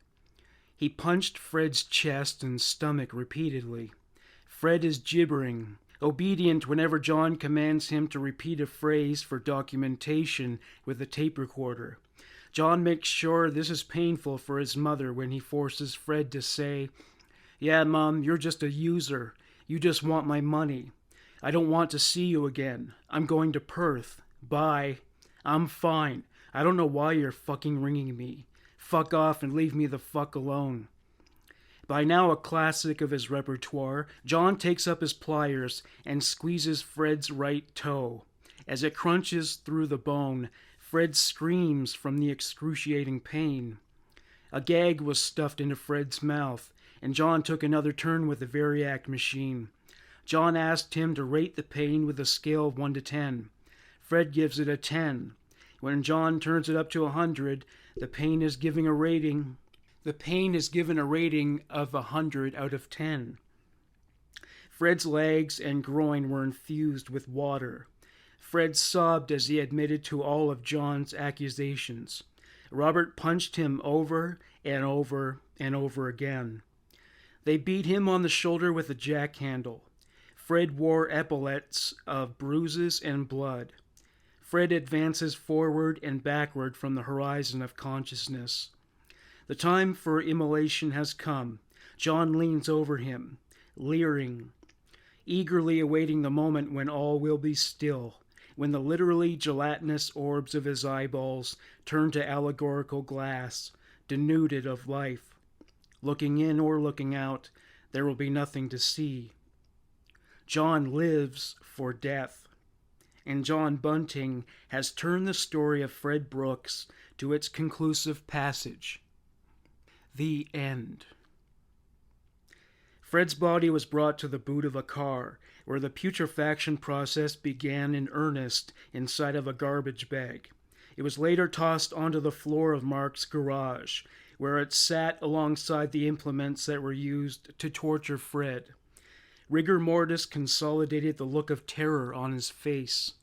He punched Fred's chest and stomach repeatedly. Fred is gibbering, obedient whenever John commands him to repeat a phrase for documentation with a tape recorder. John makes sure this is painful for his mother when he forces Fred to say, "Yeah, Mom, you're just a user. You just want my money. I don't want to see you again. I'm going to Perth. Bye. I'm fine. I don't know why you're fucking ringing me. Fuck off and leave me the fuck alone." By now a classic of his repertoire, John takes up his pliers and squeezes Fred's right toe. As it crunches through the bone, Fred screams from the excruciating pain. A gag was stuffed into Fred's mouth, and John took another turn with the Variac machine. John asked him to rate the pain with a scale of 1 to 10. Fred gives it a 10. When John turns it up to 100, the pain is given a rating of 100 out of 10. Fred's legs and groin were infused with water. Fred sobbed as he admitted to all of John's accusations. Robert punched him over and over and over again. They beat him on the shoulder with a jackhandle. Fred wore epaulets of bruises and blood. Fred advances forward and backward from the horizon of consciousness. The time for immolation has come. John leans over him, leering, eagerly awaiting the moment when all will be still, when the literally gelatinous orbs of his eyeballs turn to allegorical glass, denuded of life. Looking in or looking out, there will be nothing to see. John lives for death, and John Bunting has turned the story of Fred Brooks to its conclusive passage. The end. Fred's body was brought to the boot of a car, where the putrefaction process began in earnest inside of a garbage bag. It was later tossed onto the floor of Mark's garage, where it sat alongside the implements that were used to torture Fred. Rigor mortis consolidated the look of terror on his face.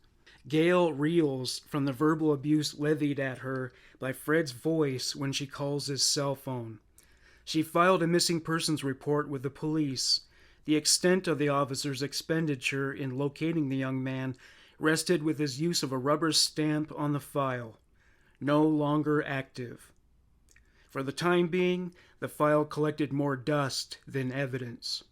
Gail reels from the verbal abuse levied at her by Fred's voice when she calls his cell phone. She filed a missing persons report with the police. The extent of the officer's expenditure in locating the young man rested with his use of a rubber stamp on the file. No longer active. For the time being, the file collected more dust than evidence.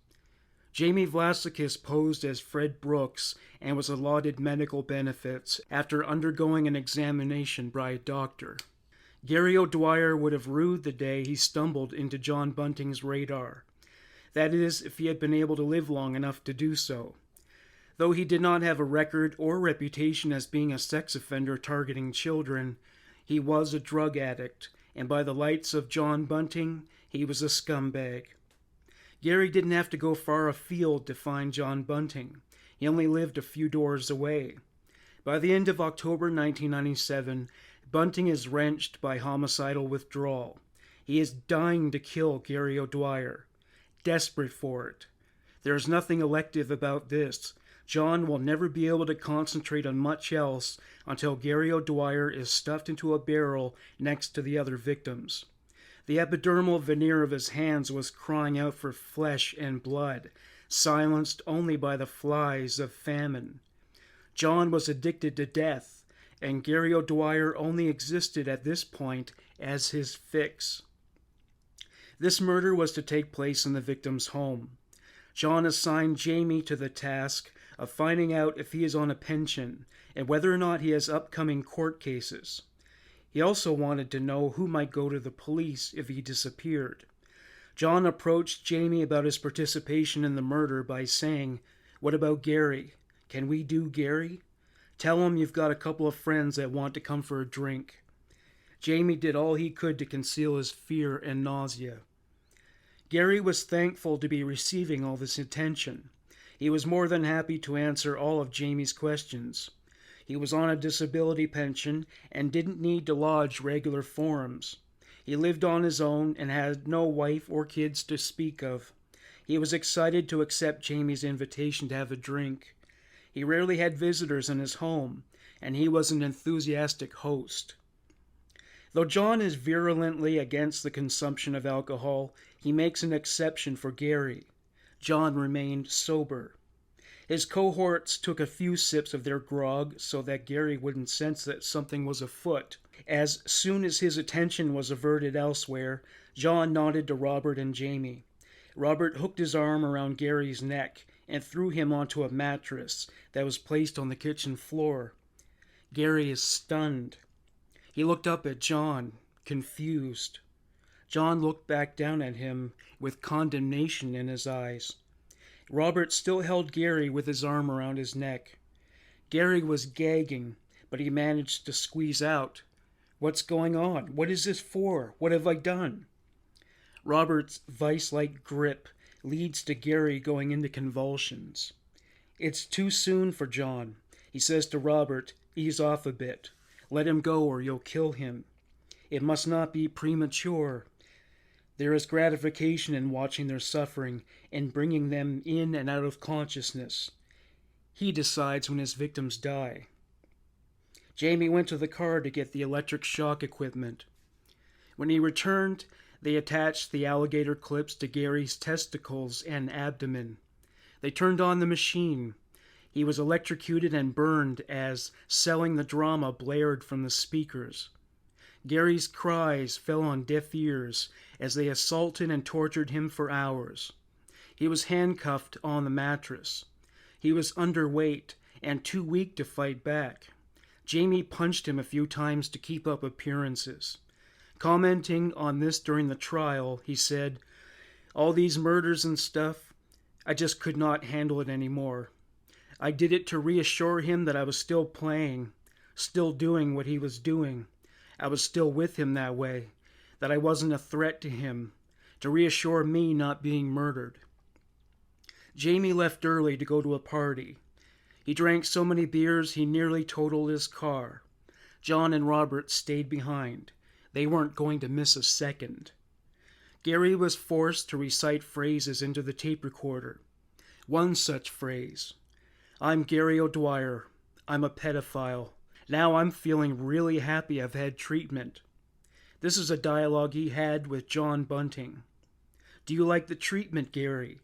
Jamie Vlasikis posed as Fred Brooks and was allotted medical benefits after undergoing an examination by a doctor. Gary O'Dwyer would have rued the day he stumbled into John Bunting's radar. That is, if he had been able to live long enough to do so. Though he did not have a record or reputation as being a sex offender targeting children, he was a drug addict, and by the lights of John Bunting, he was a scumbag. Gary didn't have to go far afield to find John Bunting. He only lived a few doors away. By the end of October 1997, Bunting is wrenched by homicidal withdrawal. He is dying to kill Gary O'Dwyer, desperate for it. There is nothing elective about this. John will never be able to concentrate on much else until Gary O'Dwyer is stuffed into a barrel next to the other victims. The epidermal veneer of his hands was crying out for flesh and blood, silenced only by the flies of famine. John was addicted to death, and Gary O'Dwyer only existed at this point as his fix. This murder was to take place in the victim's home. John assigned Jamie to the task of finding out if he is on a pension and whether or not he has upcoming court cases. He also wanted to know who might go to the police if he disappeared. John approached Jamie about his participation in the murder by saying, "What about Gary? Can we do Gary? Tell him you've got a couple of friends that want to come for a drink." Jamie did all he could to conceal his fear and nausea. Gary was thankful to be receiving all this attention. He was more than happy to answer all of Jamie's questions. He was on a disability pension and didn't need to lodge regular forms. He lived on his own and had no wife or kids to speak of. He was excited to accept Jamie's invitation to have a drink. He rarely had visitors in his home, and he was an enthusiastic host. Though John is virulently against the consumption of alcohol, he makes an exception for Gary. John remained sober. His cohorts took a few sips of their grog so that Gary wouldn't sense that something was afoot. As soon as his attention was averted elsewhere, John nodded to Robert and Jamie. Robert hooked his arm around Gary's neck and threw him onto a mattress that was placed on the kitchen floor. Gary is stunned. He looked up at John, confused. John looked back down at him with condemnation in his eyes. Robert still held Gary with his arm around his neck. Gary was gagging, but he managed to squeeze out, "What's going on? What is this for? What have I done?" Robert's vice-like grip leads to Gary going into convulsions. "It's too soon for John," he says to Robert. "Ease off a bit. Let him go or you'll kill him. It must not be premature. There is gratification in watching their suffering and bringing them in and out of consciousness. He decides when his victims die." Jamie went to the car to get the electric shock equipment. When he returned, they attached the alligator clips to Gary's testicles and abdomen. They turned on the machine. He was electrocuted and burned as "Selling the Drama" blared from the speakers. Gary's cries fell on deaf ears as they assaulted and tortured him for hours. He was handcuffed on the mattress. He was underweight and too weak to fight back. Jamie punched him a few times to keep up appearances. Commenting on this during the trial, he said, "All these murders and stuff, I just could not handle it anymore. I did it to reassure him that I was still playing, still doing what he was doing. I was still with him that way, that I wasn't a threat to him, to reassure me not being murdered." Jamie left early to go to a party. He drank so many beers he nearly totaled his car. John and Robert stayed behind. They weren't going to miss a second. Gary was forced to recite phrases into the tape recorder. One such phrase: "I'm Gary O'Dwyer. I'm a pedophile. Now I'm feeling really happy I've had treatment." This is a dialogue he had with John Bunting. "Do you like the treatment, Gary?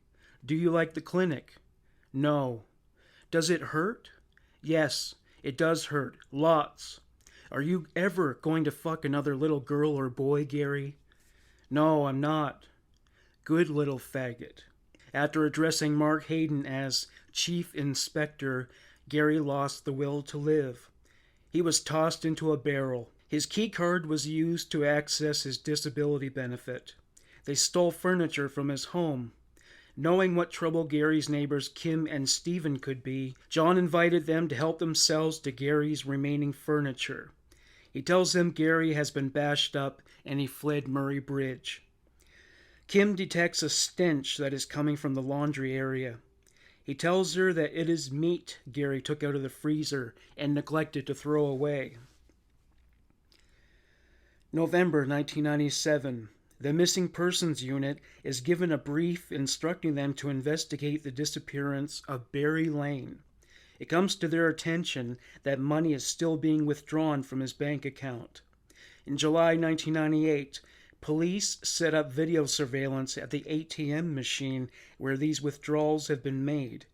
Do you like the clinic?" "No." "Does it hurt?" "Yes, it does hurt. Lots." "Are you ever going to fuck another little girl or boy, Gary?" "No, I'm not." "Good little faggot." After addressing Mark Hayden as Chief Inspector, Gary lost the will to live. He was tossed into a barrel. His key card was used to access his disability benefit. They stole furniture from his home. Knowing what trouble Gary's neighbors Kim and Stephen could be, John invited them to help themselves to Gary's remaining furniture. He tells them Gary has been bashed up and he fled Murray Bridge. Kim detects a stench that is coming from the laundry area. He tells her that it is meat Gary took out of the freezer and neglected to throw away. November 1997. The Missing Persons Unit is given a brief instructing them to investigate the disappearance of Barry Lane. It comes to their attention that money is still being withdrawn from his bank account. In July 1998, police set up video surveillance at the ATM machine where these withdrawals have been made.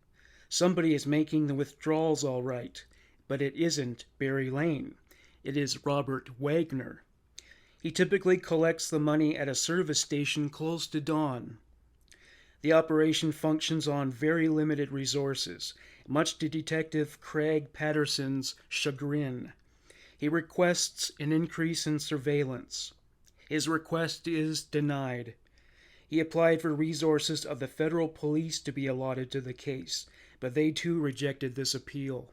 Somebody is making the withdrawals all right, but it isn't Barry Lane. It is Robert Wagner. He typically collects the money at a service station close to dawn. The operation functions on very limited resources, much to Detective Craig Patterson's chagrin. He requests an increase in surveillance. His request is denied. He applied for resources of the federal police to be allotted to the case, but they too rejected this appeal.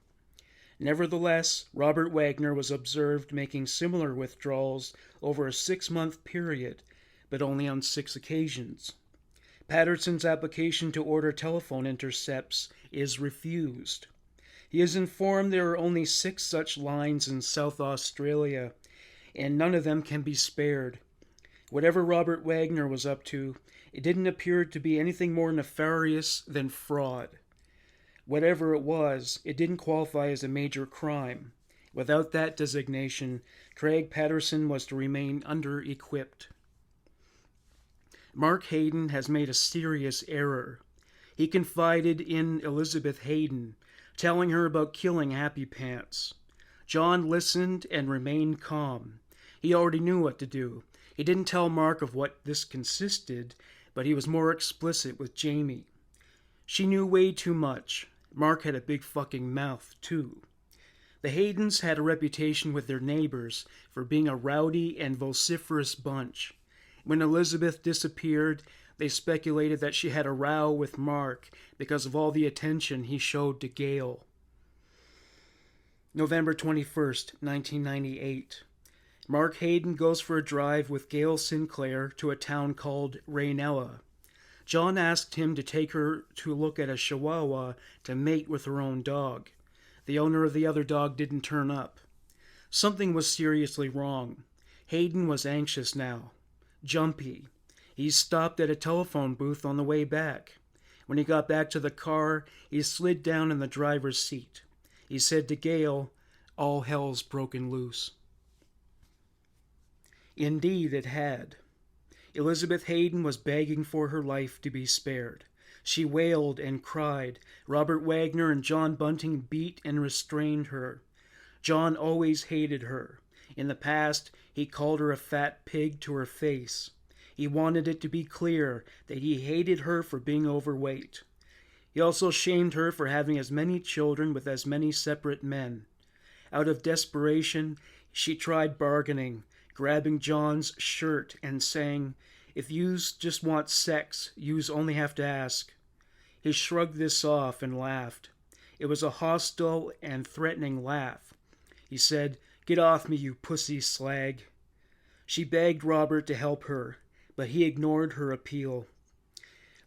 Nevertheless, Robert Wagner was observed making similar withdrawals over a 6-month period, but only on 6 occasions. Patterson's application to order telephone intercepts is refused. He is informed there are only 6 such lines in South Australia, and none of them can be spared. Whatever Robert Wagner was up to, it didn't appear to be anything more nefarious than fraud. Whatever it was, it didn't qualify as a major crime. Without that designation, Craig Patterson was to remain under-equipped. Mark Hayden has made a serious error. He confided in Elizabeth Hayden, telling her about killing Happy Pants. John listened and remained calm. He already knew what to do. He didn't tell Mark of what this consisted, but he was more explicit with Jamie. She knew way too much. Mark had a big fucking mouth, too. The Haydens had a reputation with their neighbors for being a rowdy and vociferous bunch. When Elizabeth disappeared, they speculated that she had a row with Mark because of all the attention he showed to Gail. November 21st, 1998. Mark Hayden goes for a drive with Gail Sinclair to a town called Raynella. John asked him to take her to look at a chihuahua to mate with her own dog. The owner of the other dog didn't turn up. Something was seriously wrong. Hayden was anxious now. Jumpy. He stopped at a telephone booth on the way back. When he got back to the car, he slid down in the driver's seat. He said to Gail, "All hell's broken loose." Indeed, it had. Elizabeth Hayden was begging for her life to be spared. She wailed and cried. Robert Wagner and John Bunting beat and restrained her. John always hated her. In the past, he called her a fat pig to her face. He wanted it to be clear that he hated her for being overweight. He also shamed her for having as many children with as many separate men. Out of desperation, she tried bargaining, grabbing John's shirt and saying, "If yous just want sex, yous only have to ask." He shrugged this off and laughed. It was a hostile and threatening laugh. He said, "Get off me, you pussy slag." She begged Robert to help her, but he ignored her appeal.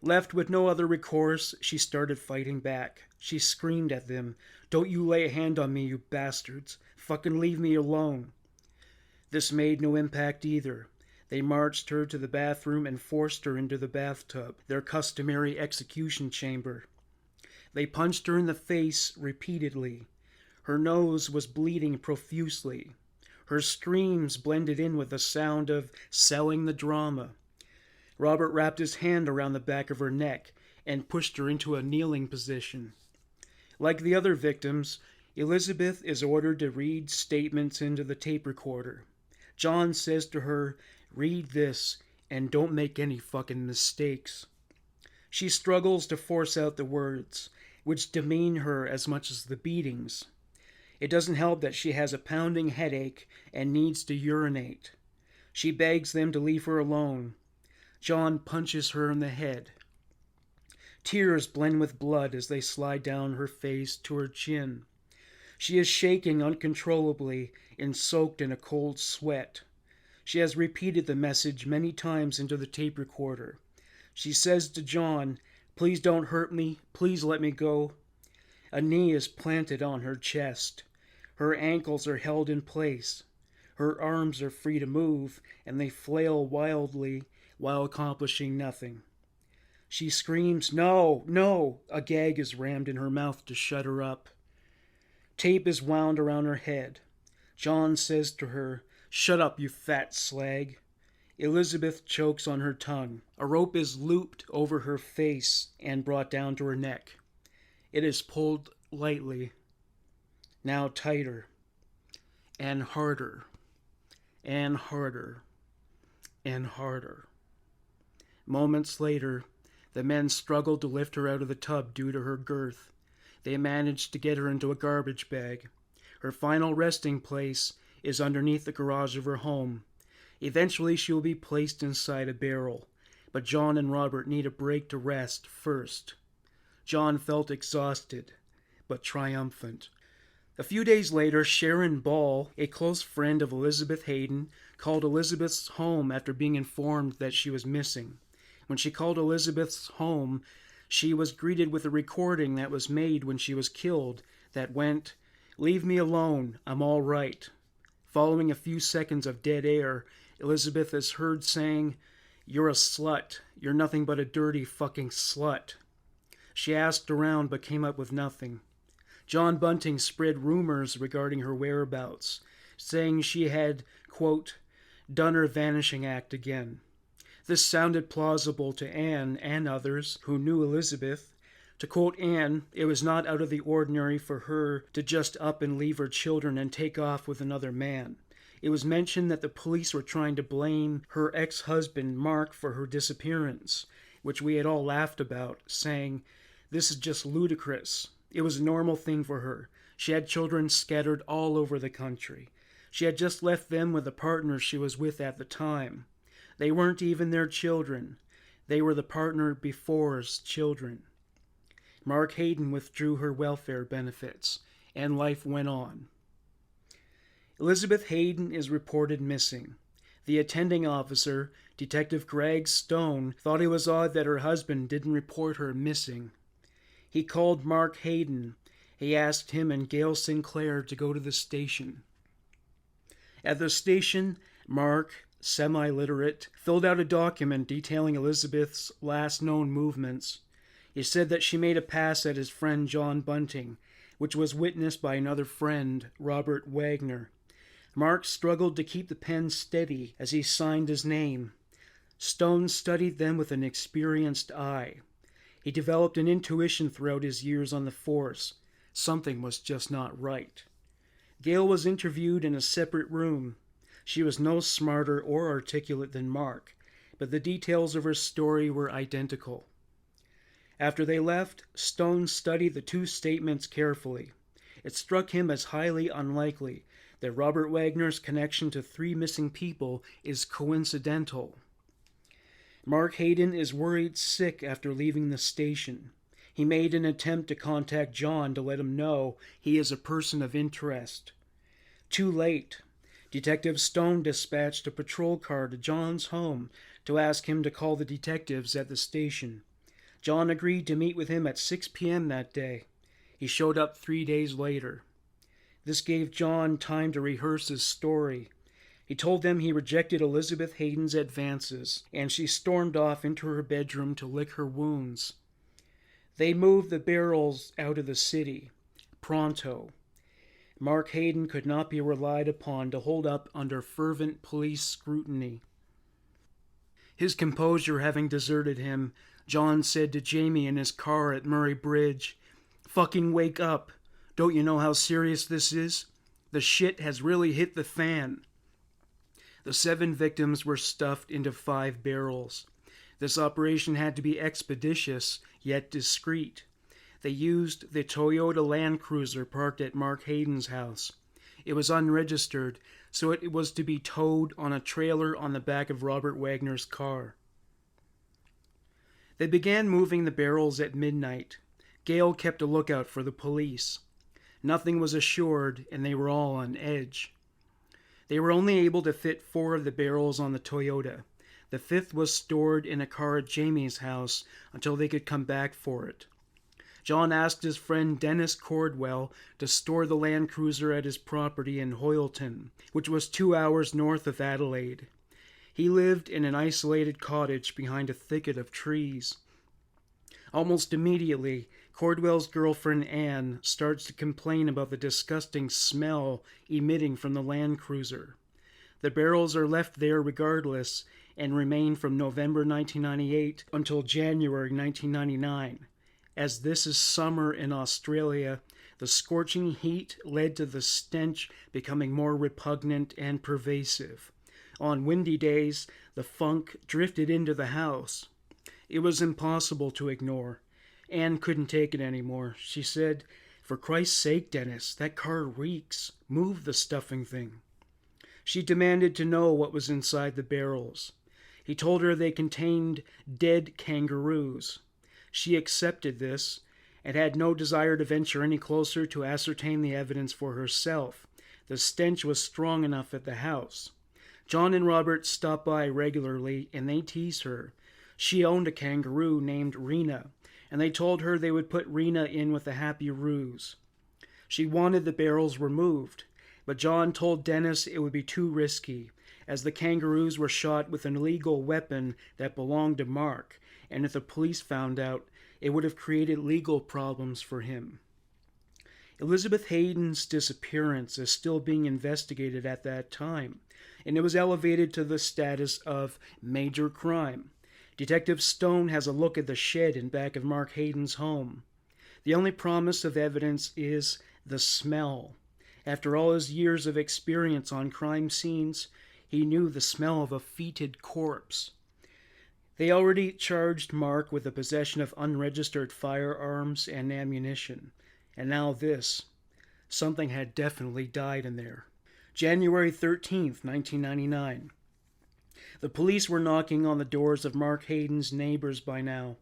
Left with no other recourse, she started fighting back. She screamed at them, "Don't you lay a hand on me, you bastards. Fucking leave me alone." This made no impact either. They marched her to the bathroom and forced her into the bathtub, their customary execution chamber. They punched her in the face repeatedly. Her nose was bleeding profusely. Her screams blended in with the sound of selling the drama. Robert wrapped his hand around the back of her neck and pushed her into a kneeling position. Like the other victims, Elizabeth is ordered to read statements into the tape recorder. John says to her, "Read this and don't make any fucking mistakes." She struggles to force out the words, which demean her as much as the beatings. It doesn't help that she has a pounding headache and needs to urinate. She begs them to leave her alone. John punches her in the head. Tears blend with blood as they slide down her face to her chin. She is shaking uncontrollably and soaked in a cold sweat. She has repeated the message many times into the tape recorder. She says to John, "Please don't hurt me. Please let me go." A knee is planted on her chest. Her ankles are held in place. Her arms are free to move, and they flail wildly while accomplishing nothing. She screams, "No, no!" A gag is rammed in her mouth to shut her up. Tape is wound around her head. John says to her, "Shut up, you fat slag." Elizabeth chokes on her tongue. A rope is looped over her face and brought down to her neck. It is pulled lightly, now tighter, and harder, and harder, and harder. Moments later, the men struggled to lift her out of the tub due to her girth. They managed to get her into a garbage bag. Her final resting place is underneath the garage of her home. Eventually she will be placed inside a barrel, but John and Robert need a break to rest first. John felt exhausted, but triumphant. A few days later, Sharon Ball, a close friend of Elizabeth Hayden, called Elizabeth's home after being informed that she was missing. When she called Elizabeth's home, she was greeted with a recording that was made when she was killed that went, "Leave me alone, I'm all right." Following a few seconds of dead air, Elizabeth is heard saying, "You're a slut. You're nothing but a dirty fucking slut." She asked around but came up with nothing. John Bunting spread rumors regarding her whereabouts, saying she had, quote, "done her vanishing act again." This sounded plausible to Anne and others who knew Elizabeth. To quote Anne, it was not out of the ordinary for her to just up and leave her children and take off with another man. It was mentioned that the police were trying to blame her ex-husband Mark for her disappearance, which we had all laughed about, saying, "This is just ludicrous." It was a normal thing for her. She had children scattered all over the country. She had just left them with the partner she was with at the time. They weren't even their children. They were the partner before's children. Mark Hayden withdrew her welfare benefits, and life went on. Elizabeth Hayden is reported missing. The attending officer, Detective Greg Stone, thought it was odd that her husband didn't report her missing. He called Mark Hayden. He asked him and Gail Sinclair to go to the station. At the station, Mark, semi-literate, filled out a document detailing Elizabeth's last known movements. He said that she made a pass at his friend John Bunting, which was witnessed by another friend, Robert Wagner. Mark struggled to keep the pen steady as he signed his name. Stone studied them with an experienced eye. He developed an intuition throughout his years on the force. Something was just not right. Gail was interviewed in a separate room. She was no smarter or articulate than Mark, but the details of her story were identical. After they left, Stone studied the two statements carefully. It struck him as highly unlikely that Robert Wagner's connection to 3 missing people is coincidental. Mark Hayden is worried sick after leaving the station. He made an attempt to contact John to let him know he is a person of interest. Too late. Detective Stone dispatched a patrol car to John's home to ask him to call the detectives at the station. John agreed to meet with him at 6 p.m. that day. He showed up 3 days later. This gave John time to rehearse his story. He told them he rejected Elizabeth Hayden's advances, and she stormed off into her bedroom to lick her wounds. They moved the barrels out of the city. Pronto. Mark Hayden could not be relied upon to hold up under fervent police scrutiny. His composure having deserted him, John said to Jamie in his car at Murray Bridge, "Fucking wake up. Don't you know how serious this is? The shit has really hit the fan." The 7 victims were stuffed into 5 barrels. This operation had to be expeditious, yet discreet. They used the Toyota Land Cruiser parked at Mark Hayden's house. It was unregistered, so it was to be towed on a trailer on the back of Robert Wagner's car. They began moving the barrels at midnight. Gail kept a lookout for the police. Nothing was assured, and they were all on edge. They were only able to fit 4 of the barrels on the Toyota. The 5th was stored in a car at Jamie's house until they could come back for it. John asked his friend Dennis Cordwell to store the Land Cruiser at his property in Hoyleton, which was 2 hours north of Adelaide. He lived in an isolated cottage behind a thicket of trees. Almost immediately, Cordwell's girlfriend Anne starts to complain about the disgusting smell emitting from the Land Cruiser. The barrels are left there regardless and remain from November 1998 until January 1999. As this is summer in Australia, the scorching heat led to the stench becoming more repugnant and pervasive. On windy days, the funk drifted into the house. It was impossible to ignore. Anne couldn't take it anymore. She said, "For Christ's sake, Dennis, that car reeks. Move the stuffing thing." She demanded to know what was inside the barrels. He told her they contained dead kangaroos. She accepted this and had no desire to venture any closer to ascertain the evidence for herself. The stench was strong enough at the house. John and Robert stopped by regularly, and they teased her. She owned a kangaroo named Rena, and they told her they would put Rena in with the Happy Roos. She wanted the barrels removed, but John told Dennis it would be too risky, as the kangaroos were shot with an illegal weapon that belonged to Mark, and if the police found out, it would have created legal problems for him. Elizabeth Hayden's disappearance is still being investigated at that time, and it was elevated to the status of major crime. Detective Stone has a look at the shed in back of Mark Hayden's home. The only promise of evidence is the smell. After all his years of experience on crime scenes, he knew the smell of a fetid corpse. They already charged Mark with the possession of unregistered firearms and ammunition. And now this. Something had definitely died in there. January 13th, 1999. The police were knocking on the doors of Mark Hayden's neighbors by now.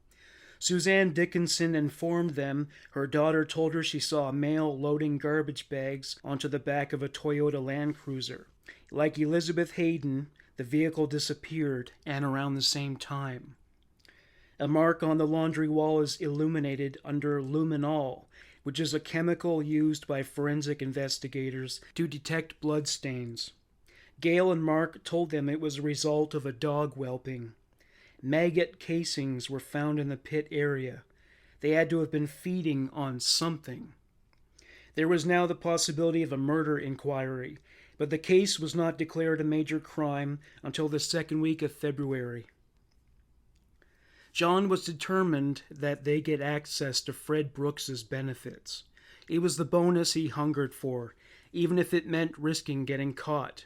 Suzanne Dickinson informed them her daughter told her she saw a male loading garbage bags onto the back of a Toyota Land Cruiser. Like Elizabeth Hayden, the vehicle disappeared, and around the same time. A mark on the laundry wall is illuminated under luminol, which is a chemical used by forensic investigators to detect bloodstains. Gail and Mark told them it was a result of a dog whelping. Maggot casings were found in the pit area. They had to have been feeding on something. There was now the possibility of a murder inquiry, but the case was not declared a major crime until the second week of February. John was determined that they get access to Fred Brooks's benefits. It was the bonus he hungered for, even if it meant risking getting caught.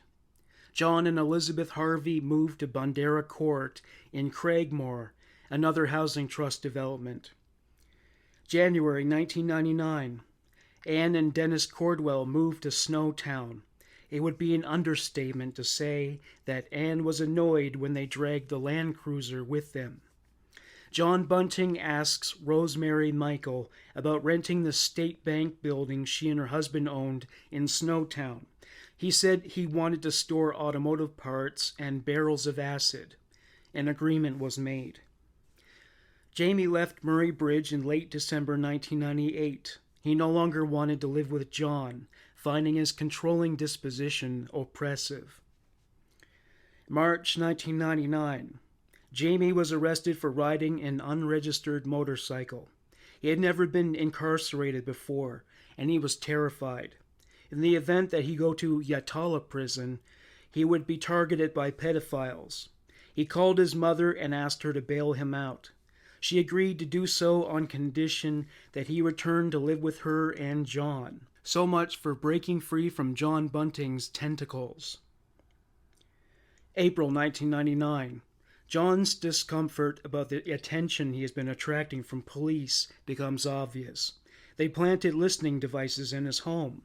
John and Elizabeth Harvey moved to Bandera Court in Craigmore, another housing trust development. January 1999. Anne and Dennis Cordwell moved to Snowtown. It would be an understatement to say that Anne was annoyed when they dragged the Land Cruiser with them. John Bunting asks Rosemary Michael about renting the State Bank building she and her husband owned in Snowtown. He said he wanted to store automotive parts and barrels of acid. An agreement was made. Jamie left Murray Bridge in late December 1998. He no longer wanted to live with John, finding his controlling disposition oppressive. March 1999. Jamie was arrested for riding an unregistered motorcycle. He had never been incarcerated before, and he was terrified. In the event that he go to Yatala prison, he would be targeted by pedophiles. He called his mother and asked her to bail him out. She agreed to do so on condition that he return to live with her and John. So much for breaking free from John Bunting's tentacles. April 1999. John's discomfort about the attention he has been attracting from police becomes obvious. They planted listening devices in his home.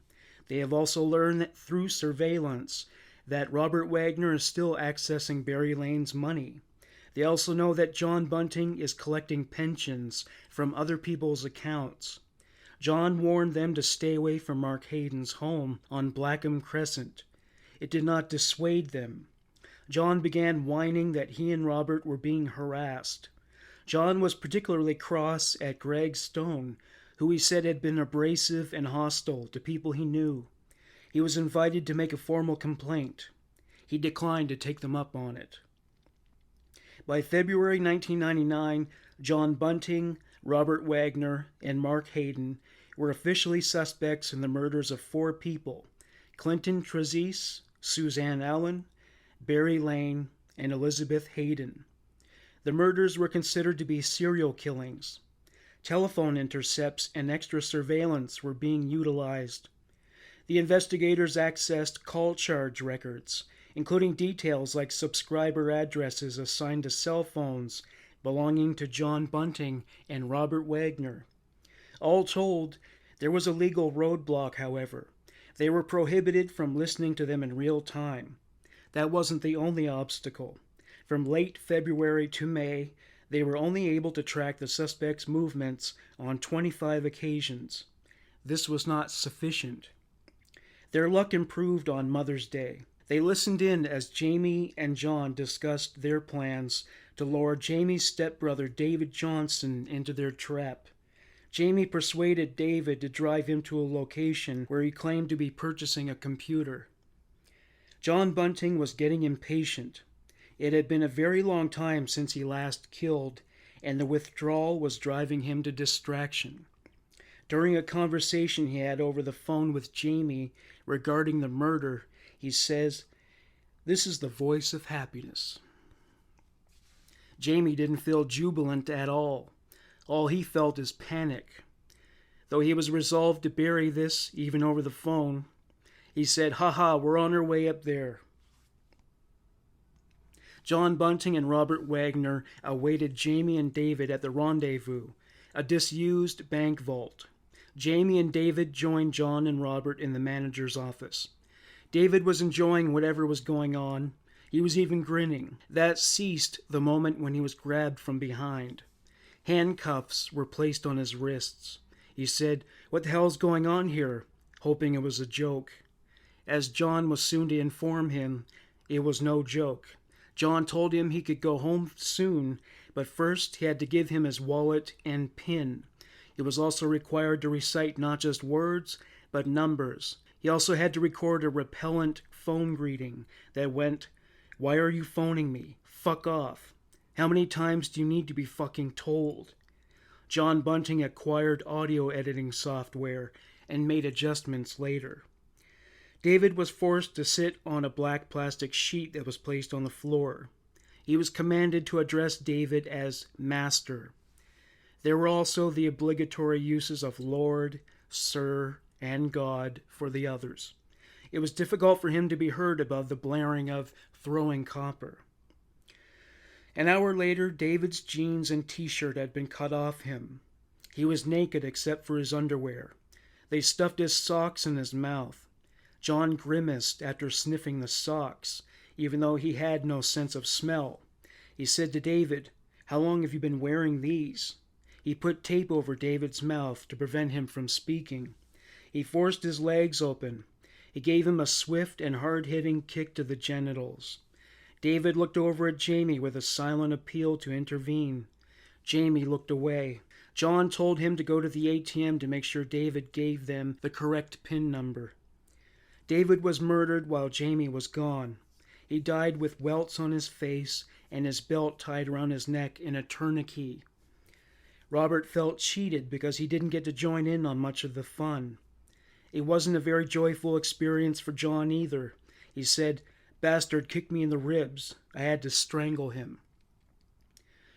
They have also learned that through surveillance that Robert Wagner is still accessing Barry Lane's money. They also know that John Bunting is collecting pensions from other people's accounts. John warned them to stay away from Mark Hayden's home on Blackham Crescent. It did not dissuade them. John began whining that he and Robert were being harassed. John was particularly cross at Greg Stone, who he said had been abrasive and hostile to people he knew. He was invited to make a formal complaint. He declined to take them up on it. By February 1999, John Bunting, Robert Wagner, and Mark Hayden were officially suspects in the murders of 4 people: Clinton Trezise, Suzanne Allen, Barry Lane, and Elizabeth Hayden. The murders were considered to be serial killings. Telephone intercepts and extra surveillance were being utilized. The investigators accessed call charge records, including details like subscriber addresses assigned to cell phones belonging to John Bunting and Robert Wagner. All told, there was a legal roadblock, however. They were prohibited from listening to them in real time. That wasn't the only obstacle. From late February to May, they were only able to track the suspects' movements on 25 occasions. This was not sufficient. Their luck improved on Mother's Day. They listened in as Jamie and John discussed their plans to lure Jamie's stepbrother David Johnson into their trap. Jamie persuaded David to drive him to a location where he claimed to be purchasing a computer. John Bunting was getting impatient. It had been a very long time since he last killed, and the withdrawal was driving him to distraction. During a conversation he had over the phone with Jamie regarding the murder, he says, "This is the voice of happiness." Jamie didn't feel jubilant at all. All he felt is panic. Though he was resolved to bury this, even over the phone, he said, "Ha, we're on our way up there." John Bunting and Robert Wagner awaited Jamie and David at the rendezvous, a disused bank vault. Jamie and David joined John and Robert in the manager's office. David was enjoying whatever was going on. He was even grinning. That ceased the moment when he was grabbed from behind. Handcuffs were placed on his wrists. He said, "What the hell's going on here?" hoping it was a joke. As John was soon to inform him, it was no joke. John told him he could go home soon, but first he had to give him his wallet and PIN. It was also required to recite not just words, but numbers. He also had to record a repellent phone greeting that went, "Why are you phoning me? Fuck off. How many times do you need to be fucking told?" John Bunting acquired audio editing software and made adjustments later. David was forced to sit on a black plastic sheet that was placed on the floor. He was commanded to address David as Master. There were also the obligatory uses of Lord, Sir, and God for the others. It was difficult for him to be heard above the blaring of throwing copper. An hour later, David's jeans and t-shirt had been cut off him. He was naked except for his underwear. They stuffed his socks in his mouth. John grimaced after sniffing the socks, even though he had no sense of smell. He said to David, "How long have you been wearing these?" He put tape over David's mouth to prevent him from speaking. He forced his legs open. He gave him a swift and hard-hitting kick to the genitals. David looked over at Jamie with a silent appeal to intervene. Jamie looked away. John told him to go to the ATM to make sure David gave them the correct PIN number. David was murdered while Jamie was gone. He died with welts on his face and his belt tied around his neck in a tourniquet. Robert felt cheated because he didn't get to join in on much of the fun. It wasn't a very joyful experience for John either. He said, "Bastard kicked me in the ribs. I had to strangle him."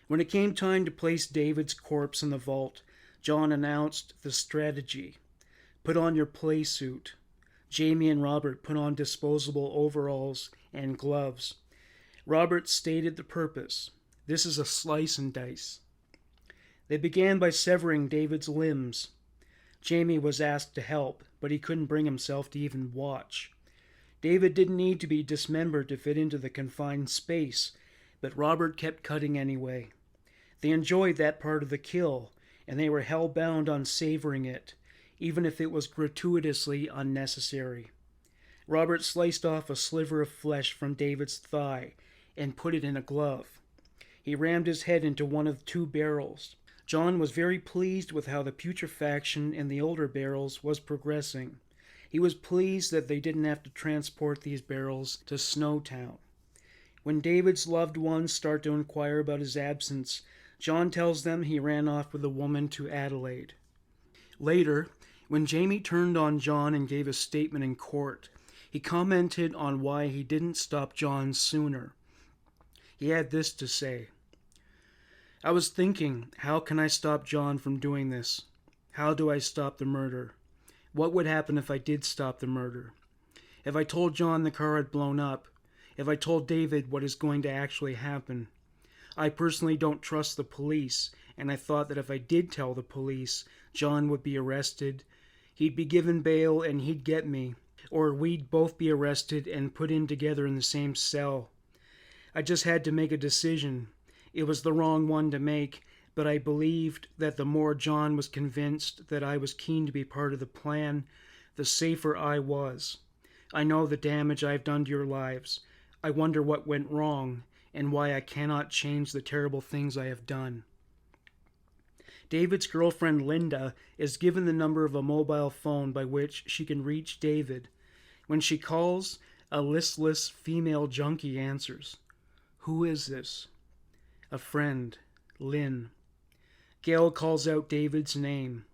When it came time to place David's corpse in the vault, John announced the strategy. Put on your play suit. Jamie and Robert put on disposable overalls and gloves. Robert stated the purpose. This is a slice and dice. They began by severing David's limbs. Jamie was asked to help, but he couldn't bring himself to even watch. David didn't need to be dismembered to fit into the confined space, but Robert kept cutting anyway. They enjoyed that part of the kill, and they were hell-bound on savoring it, even if it was gratuitously unnecessary. Robert sliced off a sliver of flesh from David's thigh and put it in a glove. He rammed his head into one of 2 barrels. John was very pleased with how the putrefaction in the older barrels was progressing. He was pleased that they didn't have to transport these barrels to Snowtown. When David's loved ones start to inquire about his absence, John tells them he ran off with a woman to Adelaide. Later, when Jamie turned on John and gave a statement in court, he commented on why he didn't stop John sooner. He had this to say: "I was thinking, how can I stop John from doing this? How do I stop the murder? What would happen if I did stop the murder? If I told John the car had blown up? If I told David what is going to actually happen? I personally don't trust the police, and I thought that if I did tell the police, John would be arrested, he'd be given bail, and he'd get me, or we'd both be arrested and put in together in the same cell. I just had to make a decision. It was the wrong one to make, but I believed that the more John was convinced that I was keen to be part of the plan, the safer I was. I know the damage I've done to your lives. I wonder what went wrong, and why I cannot change the terrible things I have done." David's girlfriend Linda is given the number of a mobile phone by which she can reach David. When she calls, a listless female junkie answers. "Who is this?" "A friend, Lynn." Gail calls out David's name.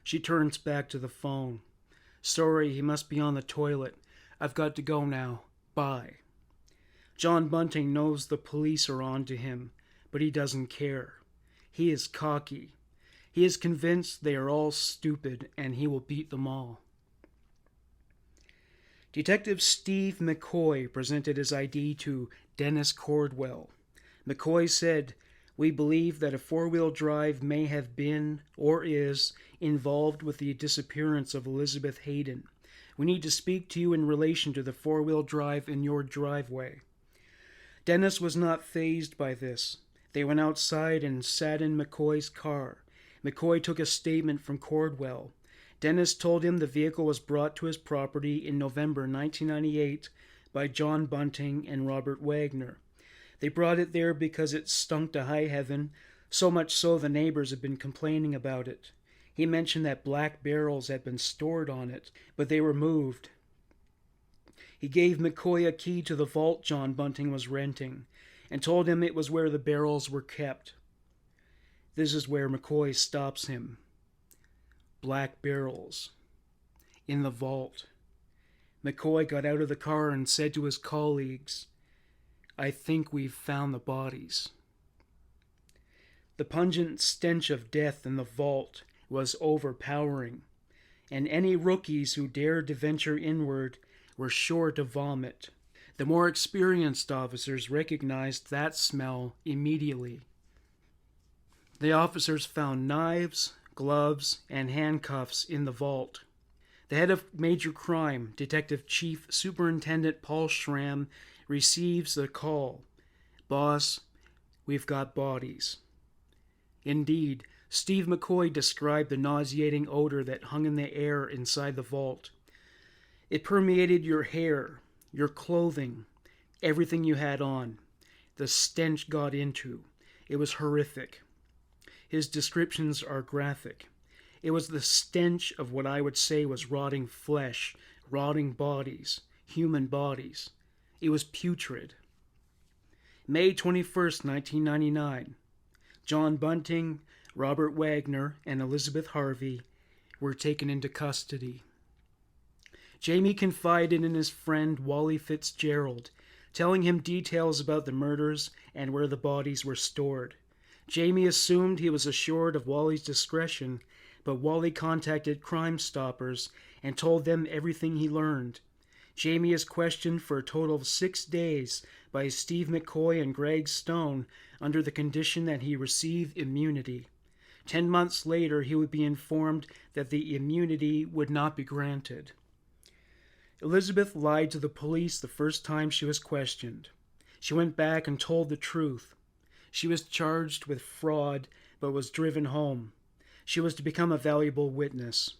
She turns back to the phone. "Sorry, he must be on the toilet. I've got to go now. Bye." John Bunting knows the police are on to him, but he doesn't care. He is cocky. He is convinced they are all stupid, and he will beat them all. Detective Steve McCoy presented his ID to Dennis Cordwell. McCoy said, "We believe that a four-wheel drive may have been, or is, involved with the disappearance of Elizabeth Hayden. We need to speak to you in relation to the four-wheel drive in your driveway." Dennis was not fazed by this. They went outside and sat in McCoy's car. McCoy took a statement from Cordwell. Dennis told him the vehicle was brought to his property in November 1998 by John Bunting and Robert Wagner. They brought it there because it stunk to high heaven, so much so the neighbors had been complaining about it. He mentioned that black barrels had been stored on it, but they were moved. He gave McCoy a key to the vault John Bunting was renting, and told him it was where the barrels were kept. This is where McCoy stops him. Black barrels. In the vault. McCoy got out of the car and said to his colleagues, "I think we've found the bodies." The pungent stench of death in the vault was overpowering, and any rookies who dared to venture inward were sure to vomit. The more experienced officers recognized that smell immediately. The officers found knives, gloves, and handcuffs in the vault. The head of major crime, Detective Chief Superintendent Paul Schramm, receives the call. "Boss, we've got bodies." Indeed, Steve McCoy described the nauseating odor that hung in the air inside the vault. It permeated your hair, your clothing, everything you had on. The stench got into. It was horrific. His descriptions are graphic. It was the stench of what I would say was rotting flesh, rotting bodies, human bodies. It was putrid. May 21st, 1999. John Bunting, Robert Wagner, and Elizabeth Harvey were taken into custody. Jamie confided in his friend Wally Fitzgerald, telling him details about the murders and where the bodies were stored. Jamie assumed he was assured of Wally's discretion, but Wally contacted Crime Stoppers and told them everything he learned. Jamie is questioned for a total of 6 days by Steve McCoy and Greg Stone under the condition that he receive immunity. 10 months later, he would be informed that the immunity would not be granted. Elizabeth lied to the police the first time she was questioned. She went back and told the truth. She was charged with fraud, but was driven home. She was to become a valuable witness.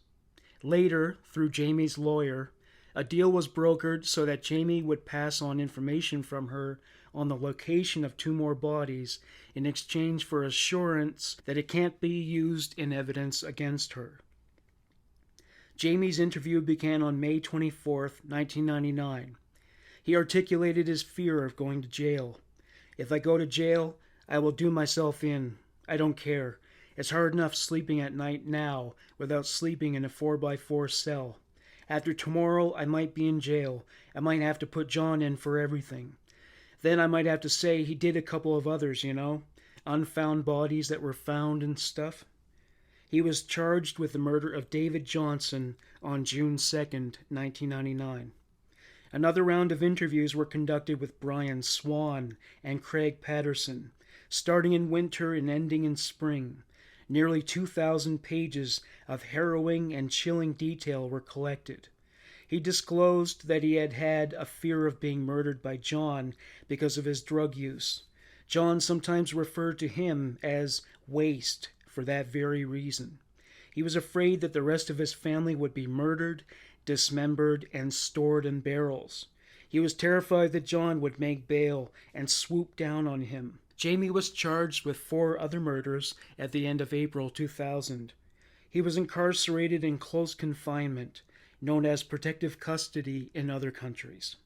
Later, through Jamie's lawyer, a deal was brokered so that Jamie would pass on information from her on the location of 2 more bodies in exchange for assurance that it can't be used in evidence against her. Jamie's interview began on May 24th, 1999. He articulated his fear of going to jail. "If I go to jail, I will do myself in. I don't care. It's hard enough sleeping at night now without sleeping in a 4x4 cell. After tomorrow, I might be in jail. I might have to put John in for everything. Then I might have to say he did a couple of others, unfound bodies that were found and stuff." He was charged with the murder of David Johnson on June 2nd, 1999. Another round of interviews were conducted with Brian Swan and Craig Patterson, starting in winter and ending in spring. Nearly 2,000 pages of harrowing and chilling detail were collected. He disclosed that he had had a fear of being murdered by John because of his drug use. John sometimes referred to him as waste for that very reason. He was afraid that the rest of his family would be murdered, dismembered, and stored in barrels. He was terrified that John would make bail and swoop down on him. Jamie was charged with 4 other murders at the end of April 2000. He was incarcerated in close confinement, known as protective custody in other countries.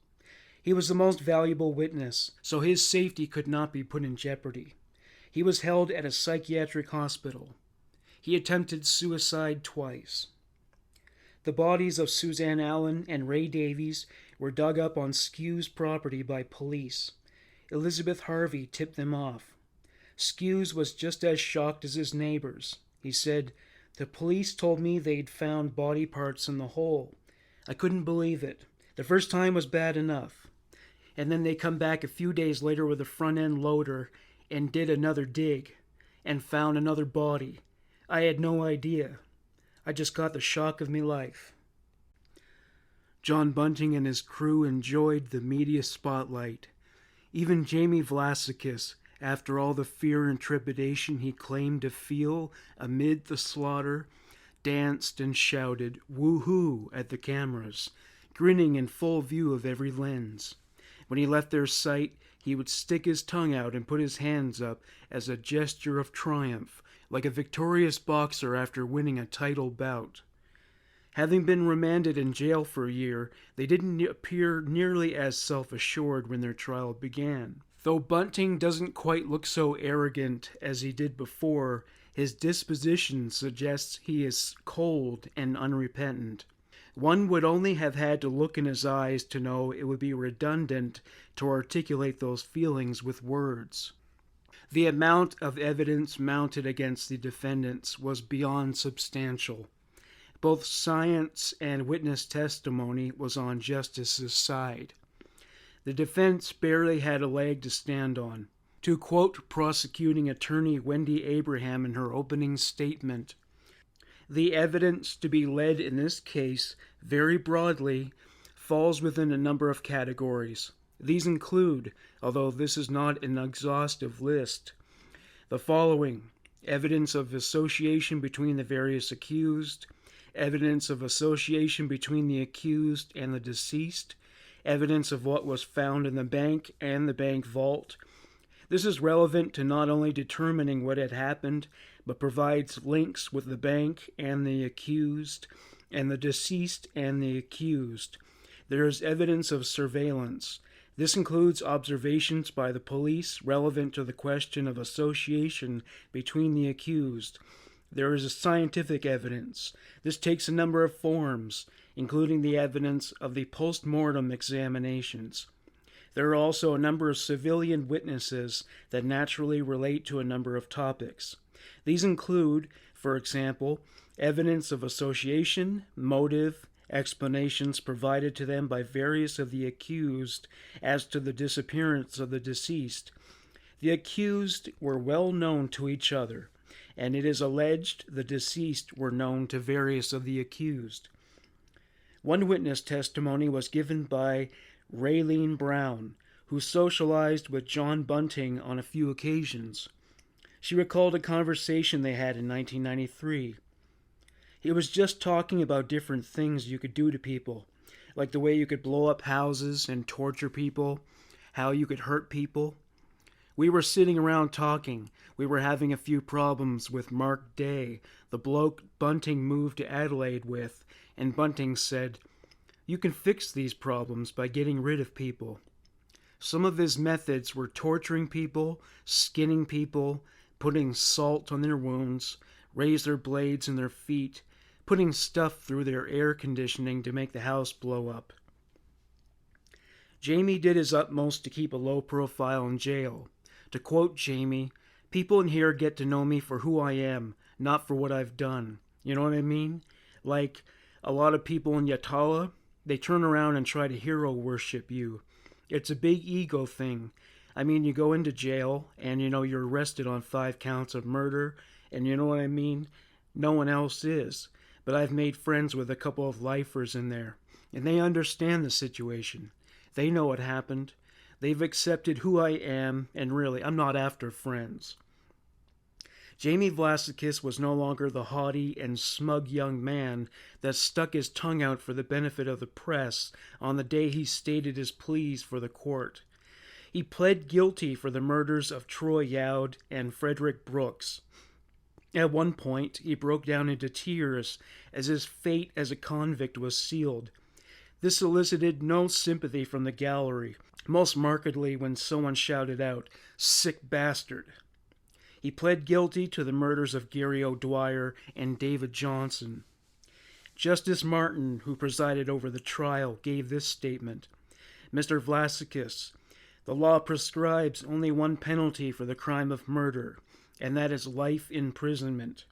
He was the most valuable witness, so his safety could not be put in jeopardy. He was held at a psychiatric hospital. He attempted suicide twice. The bodies of Suzanne Allen and Ray Davies were dug up on Skew's property by police. Elizabeth Harvey tipped them off. Skew's was just as shocked as his neighbors. He said, "The police told me they'd found body parts in the hole. I couldn't believe it. The first time was bad enough. And then they come back a few days later with a front-end loader and did another dig and found another body. I had no idea. I just got the shock of me life." John Bunting and his crew enjoyed the media spotlight. Even Jamie Vlasikis, after all the fear and trepidation he claimed to feel amid the slaughter, danced and shouted woo-hoo at the cameras, grinning in full view of every lens. When he left their sight, he would stick his tongue out and put his hands up as a gesture of triumph, like a victorious boxer after winning a title bout. Having been remanded in jail for a year, they didn't appear nearly as self-assured when their trial began. Though Bunting doesn't quite look so arrogant as he did before, his disposition suggests he is cold and unrepentant. One would only have had to look in his eyes to know it would be redundant to articulate those feelings with words. The amount of evidence mounted against the defendants was beyond substantial. Both science and witness testimony was on Justice's side. The defense barely had a leg to stand on. To quote prosecuting attorney Wendy Abraham in her opening statement, "The evidence to be led in this case, very broadly, falls within a number of categories. These include, although this is not an exhaustive list, the following: evidence of association between the various accused, evidence of association between the accused and the deceased, evidence of what was found in the bank and the bank vault. This is relevant to not only determining what had happened, but provides links with the bank and the accused, and the deceased and the accused. There is evidence of surveillance. This includes observations by the police relevant to the question of association between the accused. There is scientific evidence. This takes a number of forms, including the evidence of the post-mortem examinations. There are also a number of civilian witnesses that naturally relate to a number of topics. These include, for example, evidence of association, motive, explanations provided to them by various of the accused as to the disappearance of the deceased. The accused were well known to each other, and it is alleged the deceased were known to various of the accused. One witness testimony was given by Raylene Brown, who socialized with John Bunting on a few occasions. She recalled a conversation they had in 1993. He was just talking about different things you could do to people, like the way you could blow up houses and torture people, how you could hurt people. We were sitting around talking. We were having a few problems with Mark Day, the bloke Bunting moved to Adelaide with, and Bunting said, "You can fix these problems by getting rid of people." Some of his methods were torturing people, skinning people, putting salt on their wounds, razor blades in their feet, putting stuff through their air conditioning to make the house blow up. Jamie did his utmost to keep a low profile in jail. To quote Jamie, "People in here get to know me for who I am, not for what I've done." You know what I mean? Like, a lot of people in Yatala, they turn around and try to hero worship you. It's a big ego thing. I mean, you go into jail and, you're arrested on 5 counts of murder, and you know what I mean? No one else is. But I've made friends with a couple of lifers in there, and they understand the situation. They know what happened. They've accepted who I am, and really, I'm not after friends. Jamie Vlasikis was no longer the haughty and smug young man that stuck his tongue out for the benefit of the press on the day he stated his pleas for the court. He pled guilty for the murders of Troy Yowd and Frederick Brooks. At one point, he broke down into tears as his fate as a convict was sealed. This elicited no sympathy from the gallery, most markedly when someone shouted out, "Sick bastard." He pled guilty to the murders of Gary O'Dwyer and David Johnson. Justice Martin, who presided over the trial, gave this statement: "Mr. Vlasikis, the law prescribes only one penalty for the crime of murder, and that is life imprisonment.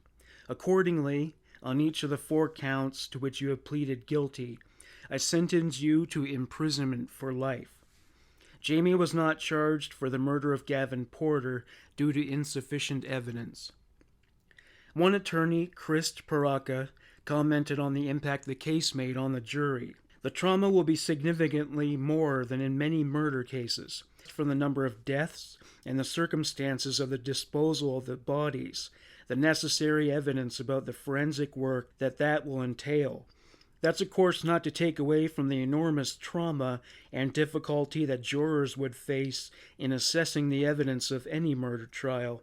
Accordingly, on each of the 4 counts to which you have pleaded guilty, I sentence you to imprisonment for life." Jamie was not charged for the murder of Gavin Porter due to insufficient evidence. One attorney, Chris Paraka, commented on the impact the case made on the jury. The trauma will be significantly more than in many murder cases, from the number of deaths and the circumstances of the disposal of the bodies, the necessary evidence about the forensic work that will entail. That's, of course, not to take away from the enormous trauma and difficulty that jurors would face in assessing the evidence of any murder trial.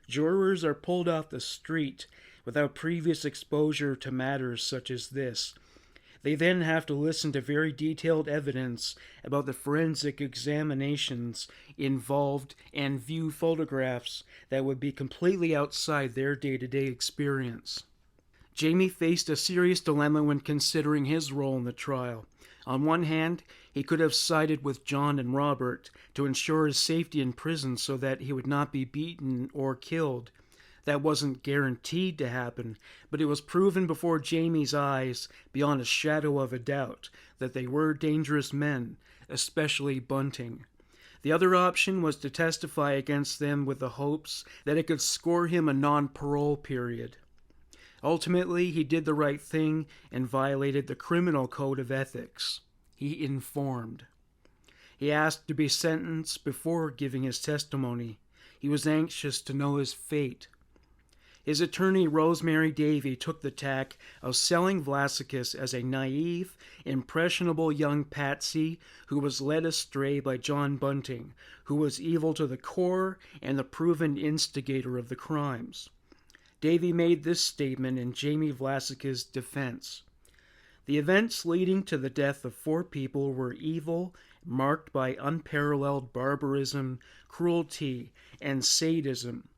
Jurors are pulled off the street without previous exposure to matters such as this. They then have to listen to very detailed evidence about the forensic examinations involved and view photographs that would be completely outside their day-to-day experience. Jamie faced a serious dilemma when considering his role in the trial. On one hand, he could have sided with John and Robert to ensure his safety in prison so that he would not be beaten or killed. That wasn't guaranteed to happen, but it was proven before Jamie's eyes, beyond a shadow of a doubt, that they were dangerous men, especially Bunting. The other option was to testify against them with the hopes that it could score him a non-parole period. Ultimately, he did the right thing and violated the criminal code of ethics. He informed. He asked to be sentenced before giving his testimony. He was anxious to know his fate. His attorney, Rosemary Davy, took the tack of selling Vlasikis as a naive, impressionable young patsy who was led astray by John Bunting, who was evil to the core and the proven instigator of the crimes. Davy made this statement in Jamie Vlasikis' defense. The events leading to the death of 4 people were evil, marked by unparalleled barbarism, cruelty, and sadism.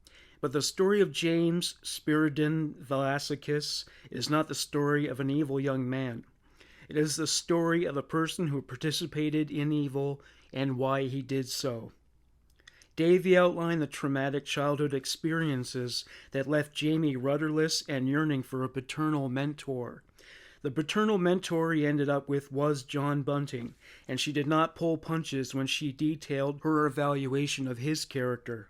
But the story of James Spiridon Vlasikis is not the story of an evil young man. It is the story of a person who participated in evil and why he did so. Davy outlined the traumatic childhood experiences that left Jamie rudderless and yearning for a paternal mentor. The paternal mentor he ended up with was John Bunting, and she did not pull punches when she detailed her evaluation of his character.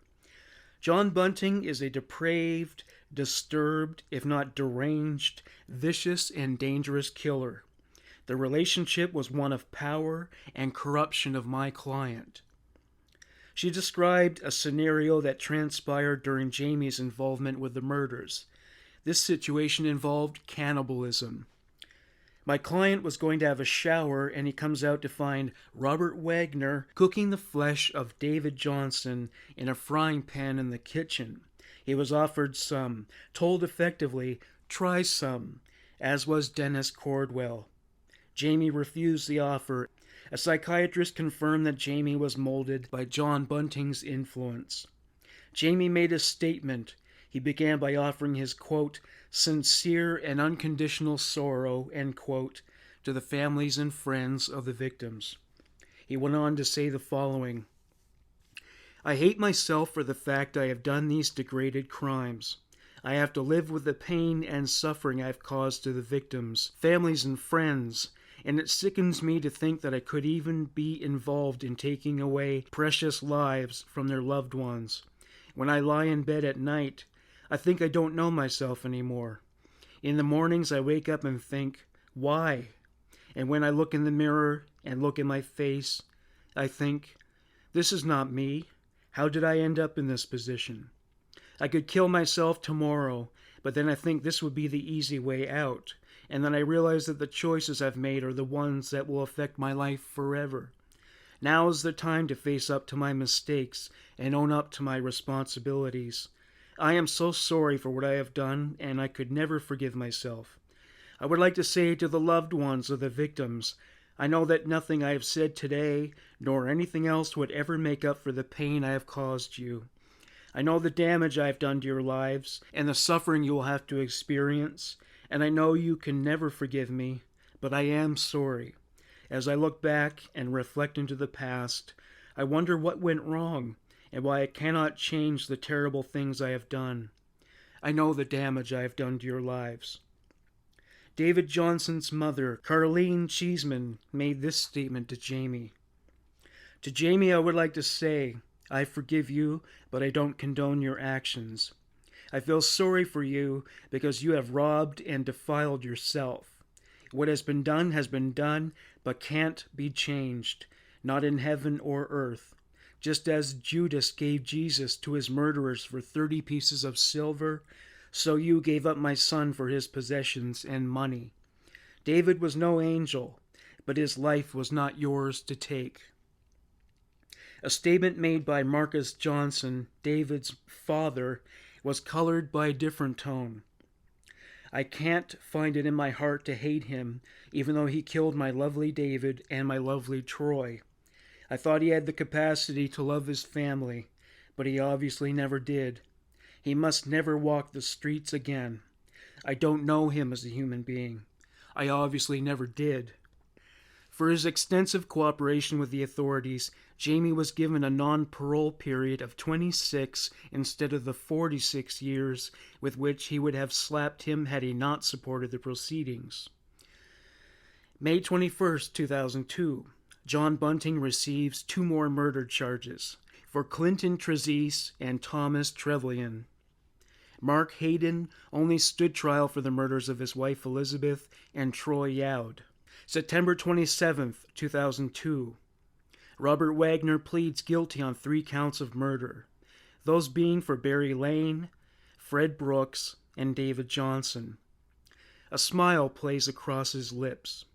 John Bunting is a depraved, disturbed, if not deranged, vicious and dangerous killer. The relationship was one of power and corruption of my client. She described a scenario that transpired during Jamie's involvement with the murders. This situation involved cannibalism. My client was going to have a shower, and he comes out to find Robert Wagner cooking the flesh of David Johnson in a frying pan in the kitchen. He was offered some, told effectively, "Try some," as was Dennis Cordwell. Jamie refused the offer. A psychiatrist confirmed that Jamie was molded by John Bunting's influence. Jamie made a statement. He began by offering his, quote, sincere and unconditional sorrow, end quote, to the families and friends of the victims. He went on to say the following: I hate myself for the fact I have done these degraded crimes. I have to live with the pain and suffering I've caused to the victims, families and friends, and it sickens me to think that I could even be involved in taking away precious lives from their loved ones. When I lie in bed at night, I think I don't know myself anymore. In the mornings I wake up and think, why? And when I look in the mirror and look at my face, I think, this is not me. How did I end up in this position? I could kill myself tomorrow, but then I think this would be the easy way out. And then I realize that the choices I've made are the ones that will affect my life forever. Now is the time to face up to my mistakes and own up to my responsibilities. I am so sorry for what I have done, and I could never forgive myself. I would like to say to the loved ones of the victims, I know that nothing I have said today, nor anything else would ever make up for the pain I have caused you. I know the damage I have done to your lives, and the suffering you will have to experience, and I know you can never forgive me, but I am sorry. As I look back and reflect into the past, I wonder what went wrong, and why I cannot change the terrible things I have done. I know the damage I have done to your lives. David Johnson's mother, Carlene Cheeseman, made this statement to Jamie. To Jamie, I would like to say, I forgive you, but I don't condone your actions. I feel sorry for you because you have robbed and defiled yourself. What has been done, but can't be changed, not in heaven or earth. Just as Judas gave Jesus to his murderers for 30 pieces of silver, so you gave up my son for his possessions and money. David was no angel, but his life was not yours to take. A statement made by Marcus Johnson, David's father, was colored by a different tone. I can't find it in my heart to hate him, even though he killed my lovely David and my lovely Troy. I thought he had the capacity to love his family, but he obviously never did. He must never walk the streets again. I don't know him as a human being. I obviously never did. For his extensive cooperation with the authorities, Jamie was given a non-parole period of 26 instead of the 46 years with which he would have slapped him had he not supported the proceedings. May 21st, 2002, John Bunting receives 2 more murder charges for Clinton Trezise and Thomas Trevelyan. Mark Hayden only stood trial for the murders of his wife Elizabeth and Troy Yowd. September 27th, 2002. Robert Wagner pleads guilty on 3 counts of murder, those being for Barry Lane, Fred Brooks, and David Johnson. A smile plays across his lips.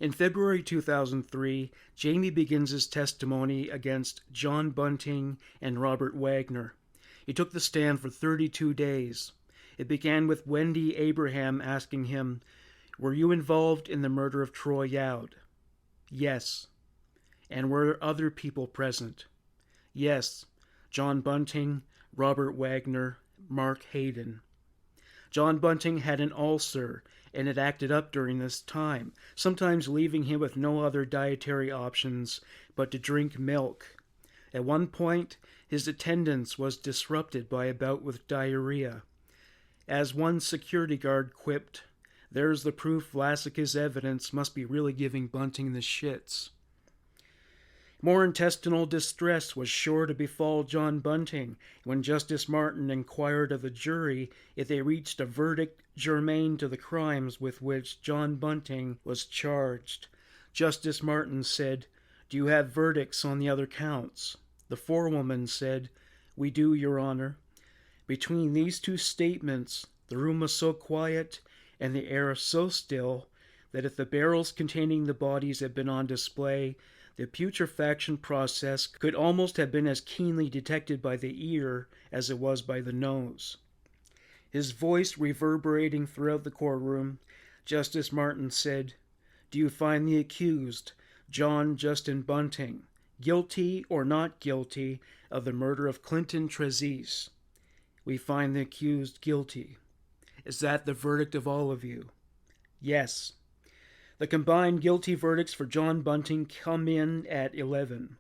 In February 2003, Jamie begins his testimony against John Bunting and Robert Wagner. He took the stand for 32 days. It began with Wendy Abraham asking him, "Were you involved in the murder of Troy Yowd?" "Yes." "And were other people present?" "Yes. John Bunting, Robert Wagner, Mark Hayden." John Bunting had an ulcer and it acted up during this time, sometimes leaving him with no other dietary options but to drink milk. At one point, his attendance was disrupted by a bout with diarrhea. As one security guard quipped, "There's the proof Vlasica's evidence must be really giving Bunting the shits." More intestinal distress was sure to befall John Bunting when Justice Martin inquired of the jury if they reached a verdict germane to the crimes with which John Bunting was charged. Justice Martin said, "Do you have verdicts on the other counts?" The forewoman said, "We do, Your Honor." Between these 2 statements, the room was so quiet and the air so still that if the barrels containing the bodies had been on display, the putrefaction process could almost have been as keenly detected by the ear as it was by the nose. His voice reverberating throughout the courtroom, Justice Martin said, "Do you find the accused, John Justin Bunting, guilty or not guilty of the murder of Clinton Trezise?" "We find the accused guilty." "Is that the verdict of all of you?" "Yes." The combined guilty verdicts for John Bunting come in at 11.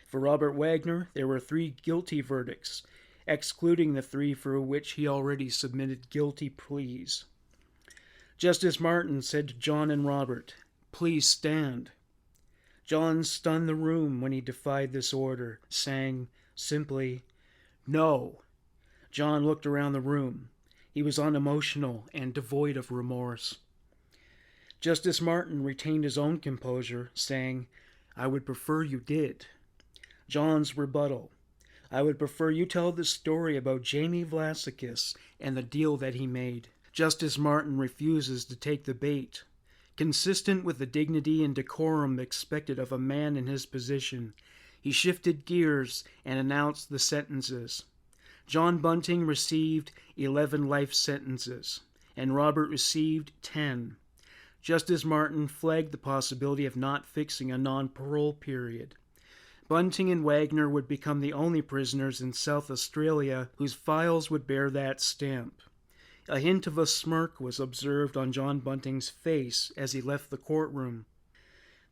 For Robert Wagner, there were 3 guilty verdicts, excluding the 3 for which he already submitted guilty pleas. Justice Martin said to John and Robert, "Please stand." John stunned the room when he defied this order, saying simply, "No." John looked around the room. He was unemotional and devoid of remorse. Justice Martin retained his own composure, saying, "I would prefer you did." John's rebuttal, "I would prefer you tell the story about Jamie Vlasicus and the deal that he made." Justice Martin refuses to take the bait. Consistent with the dignity and decorum expected of a man in his position, he shifted gears and announced the sentences. John Bunting received 11 life sentences, and Robert received 10. Justice Martin flagged the possibility of not fixing a non-parole period. Bunting and Wagner would become the only prisoners in South Australia whose files would bear that stamp. A hint of a smirk was observed on John Bunting's face as he left the courtroom.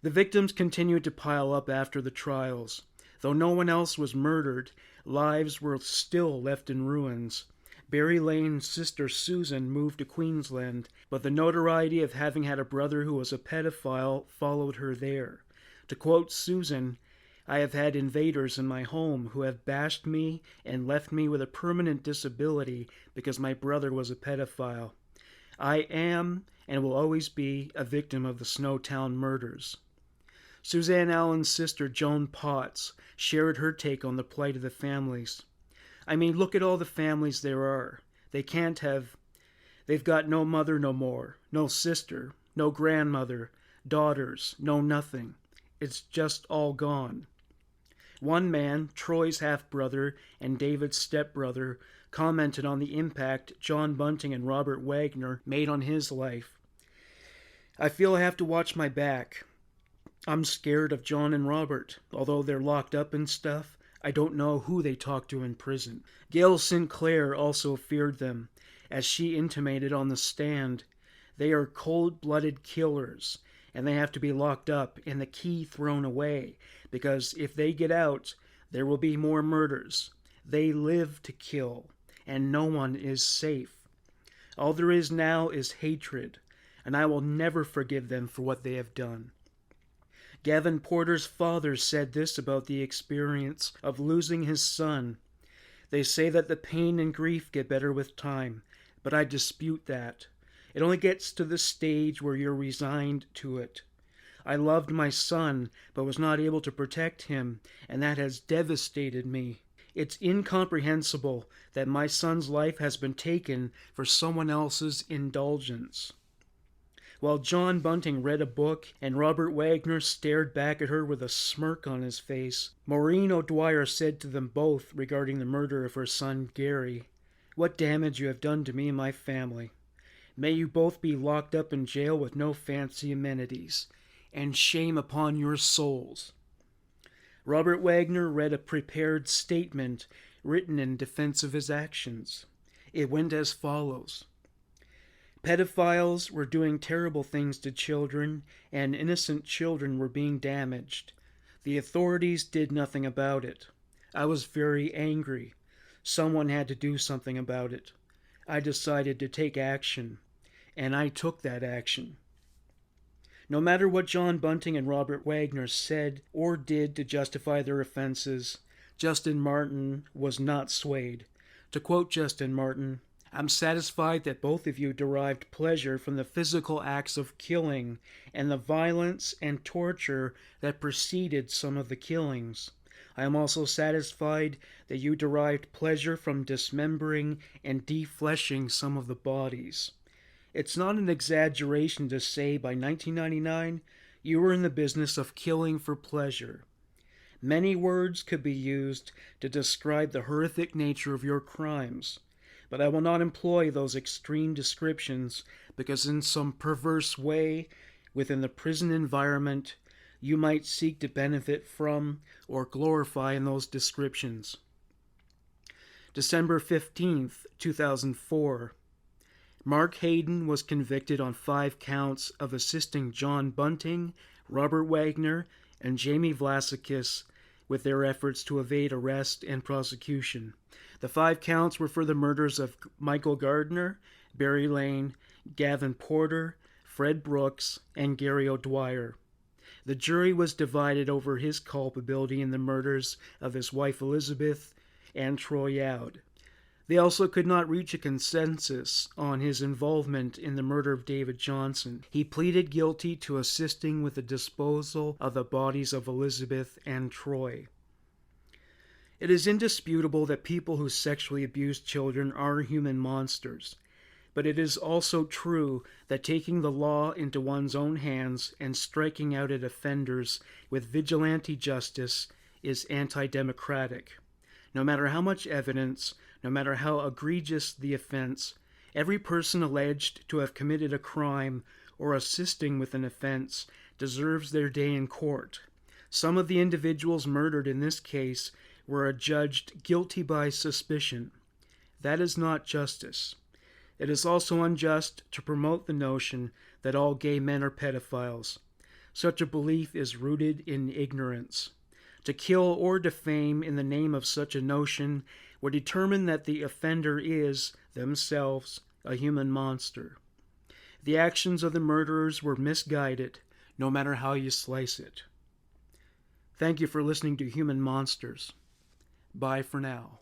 The victims continued to pile up after the trials. Though no one else was murdered, lives were still left in ruins. Barry Lane's sister Susan moved to Queensland, but the notoriety of having had a brother who was a pedophile followed her there. To quote Susan, "I have had invaders in my home who have bashed me and left me with a permanent disability because my brother was a pedophile. I am and will always be a victim of the Snowtown Murders. Suzanne Allen's sister, Joan Potts, shared her take on the plight of the families. I mean, look at all the families there are. They've got no mother no more, no sister, no grandmother, daughters, no nothing. It's just all gone. One man, Troy's half-brother and David's stepbrother, commented on the impact John Bunting and Robert Wagner made on his life. I feel I have to watch my back. I'm scared of John and Robert. Although they're locked up and stuff, I don't know who they talk to in prison. Gail Sinclair also feared them, as she intimated on the stand. They are cold-blooded killers, and they have to be locked up and the key thrown away, because if they get out, there will be more murders. They live to kill, and no one is safe. All there is now is hatred, and I will never forgive them for what they have done. Gavin Porter's father said this about the experience of losing his son. They say that the pain and grief get better with time, but I dispute that. It only gets to the stage where you're resigned to it. I loved my son, but was not able to protect him, and that has devastated me. It's incomprehensible that my son's life has been taken for someone else's indulgence. While John Bunting read a book and Robert Wagner stared back at her with a smirk on his face, Maureen O'Dwyer said to them both regarding the murder of her son Gary, "What damage you have done to me and my family. May you both be locked up in jail with no fancy amenities, and shame upon your souls." Robert Wagner read a prepared statement written in defense of his actions. It went as follows. Pedophiles were doing terrible things to children, and innocent children were being damaged. The authorities did nothing about it. I was very angry. Someone had to do something about it. I decided to take action, and I took that action. No matter what John Bunting and Robert Wagner said or did to justify their offenses, Justin Martin was not swayed. To quote Justin Martin, "I'm satisfied that both of you derived pleasure from the physical acts of killing and the violence and torture that preceded some of the killings. I am also satisfied that you derived pleasure from dismembering and defleshing some of the bodies. It's not an exaggeration to say by 1999, you were in the business of killing for pleasure. Many words could be used to describe the horrific nature of your crimes, but I will not employ those extreme descriptions because in some perverse way, within the prison environment, you might seek to benefit from or glorify in those descriptions." December 15th, 2004. Mark Hayden was convicted on 5 counts of assisting John Bunting, Robert Wagner, and Jamie Vlasakis with their efforts to evade arrest and prosecution. The 5 counts were for the murders of Michael Gardner, Barry Lane, Gavin Porter, Fred Brooks, and Gary O'Dwyer. The jury was divided over his culpability in the murders of his wife Elizabeth and Troy Yowd. They also could not reach a consensus on his involvement in the murder of David Johnson. He pleaded guilty to assisting with the disposal of the bodies of Elizabeth and Troy. It is indisputable that people who sexually abuse children are human monsters, but it is also true that taking the law into one's own hands and striking out at offenders with vigilante justice is anti-democratic. No matter how much evidence, no matter how egregious the offense, every person alleged to have committed a crime or assisting with an offense deserves their day in court. Some of the individuals murdered in this case were adjudged guilty by suspicion. That is not justice. It is also unjust to promote the notion that all gay men are pedophiles. Such a belief is rooted in ignorance. To kill or defame in the name of such a notion would determine that the offender is, themselves, a human monster. The actions of the murderers were misguided, no matter how you slice it. Thank you for listening to Human Monsters. Bye for now.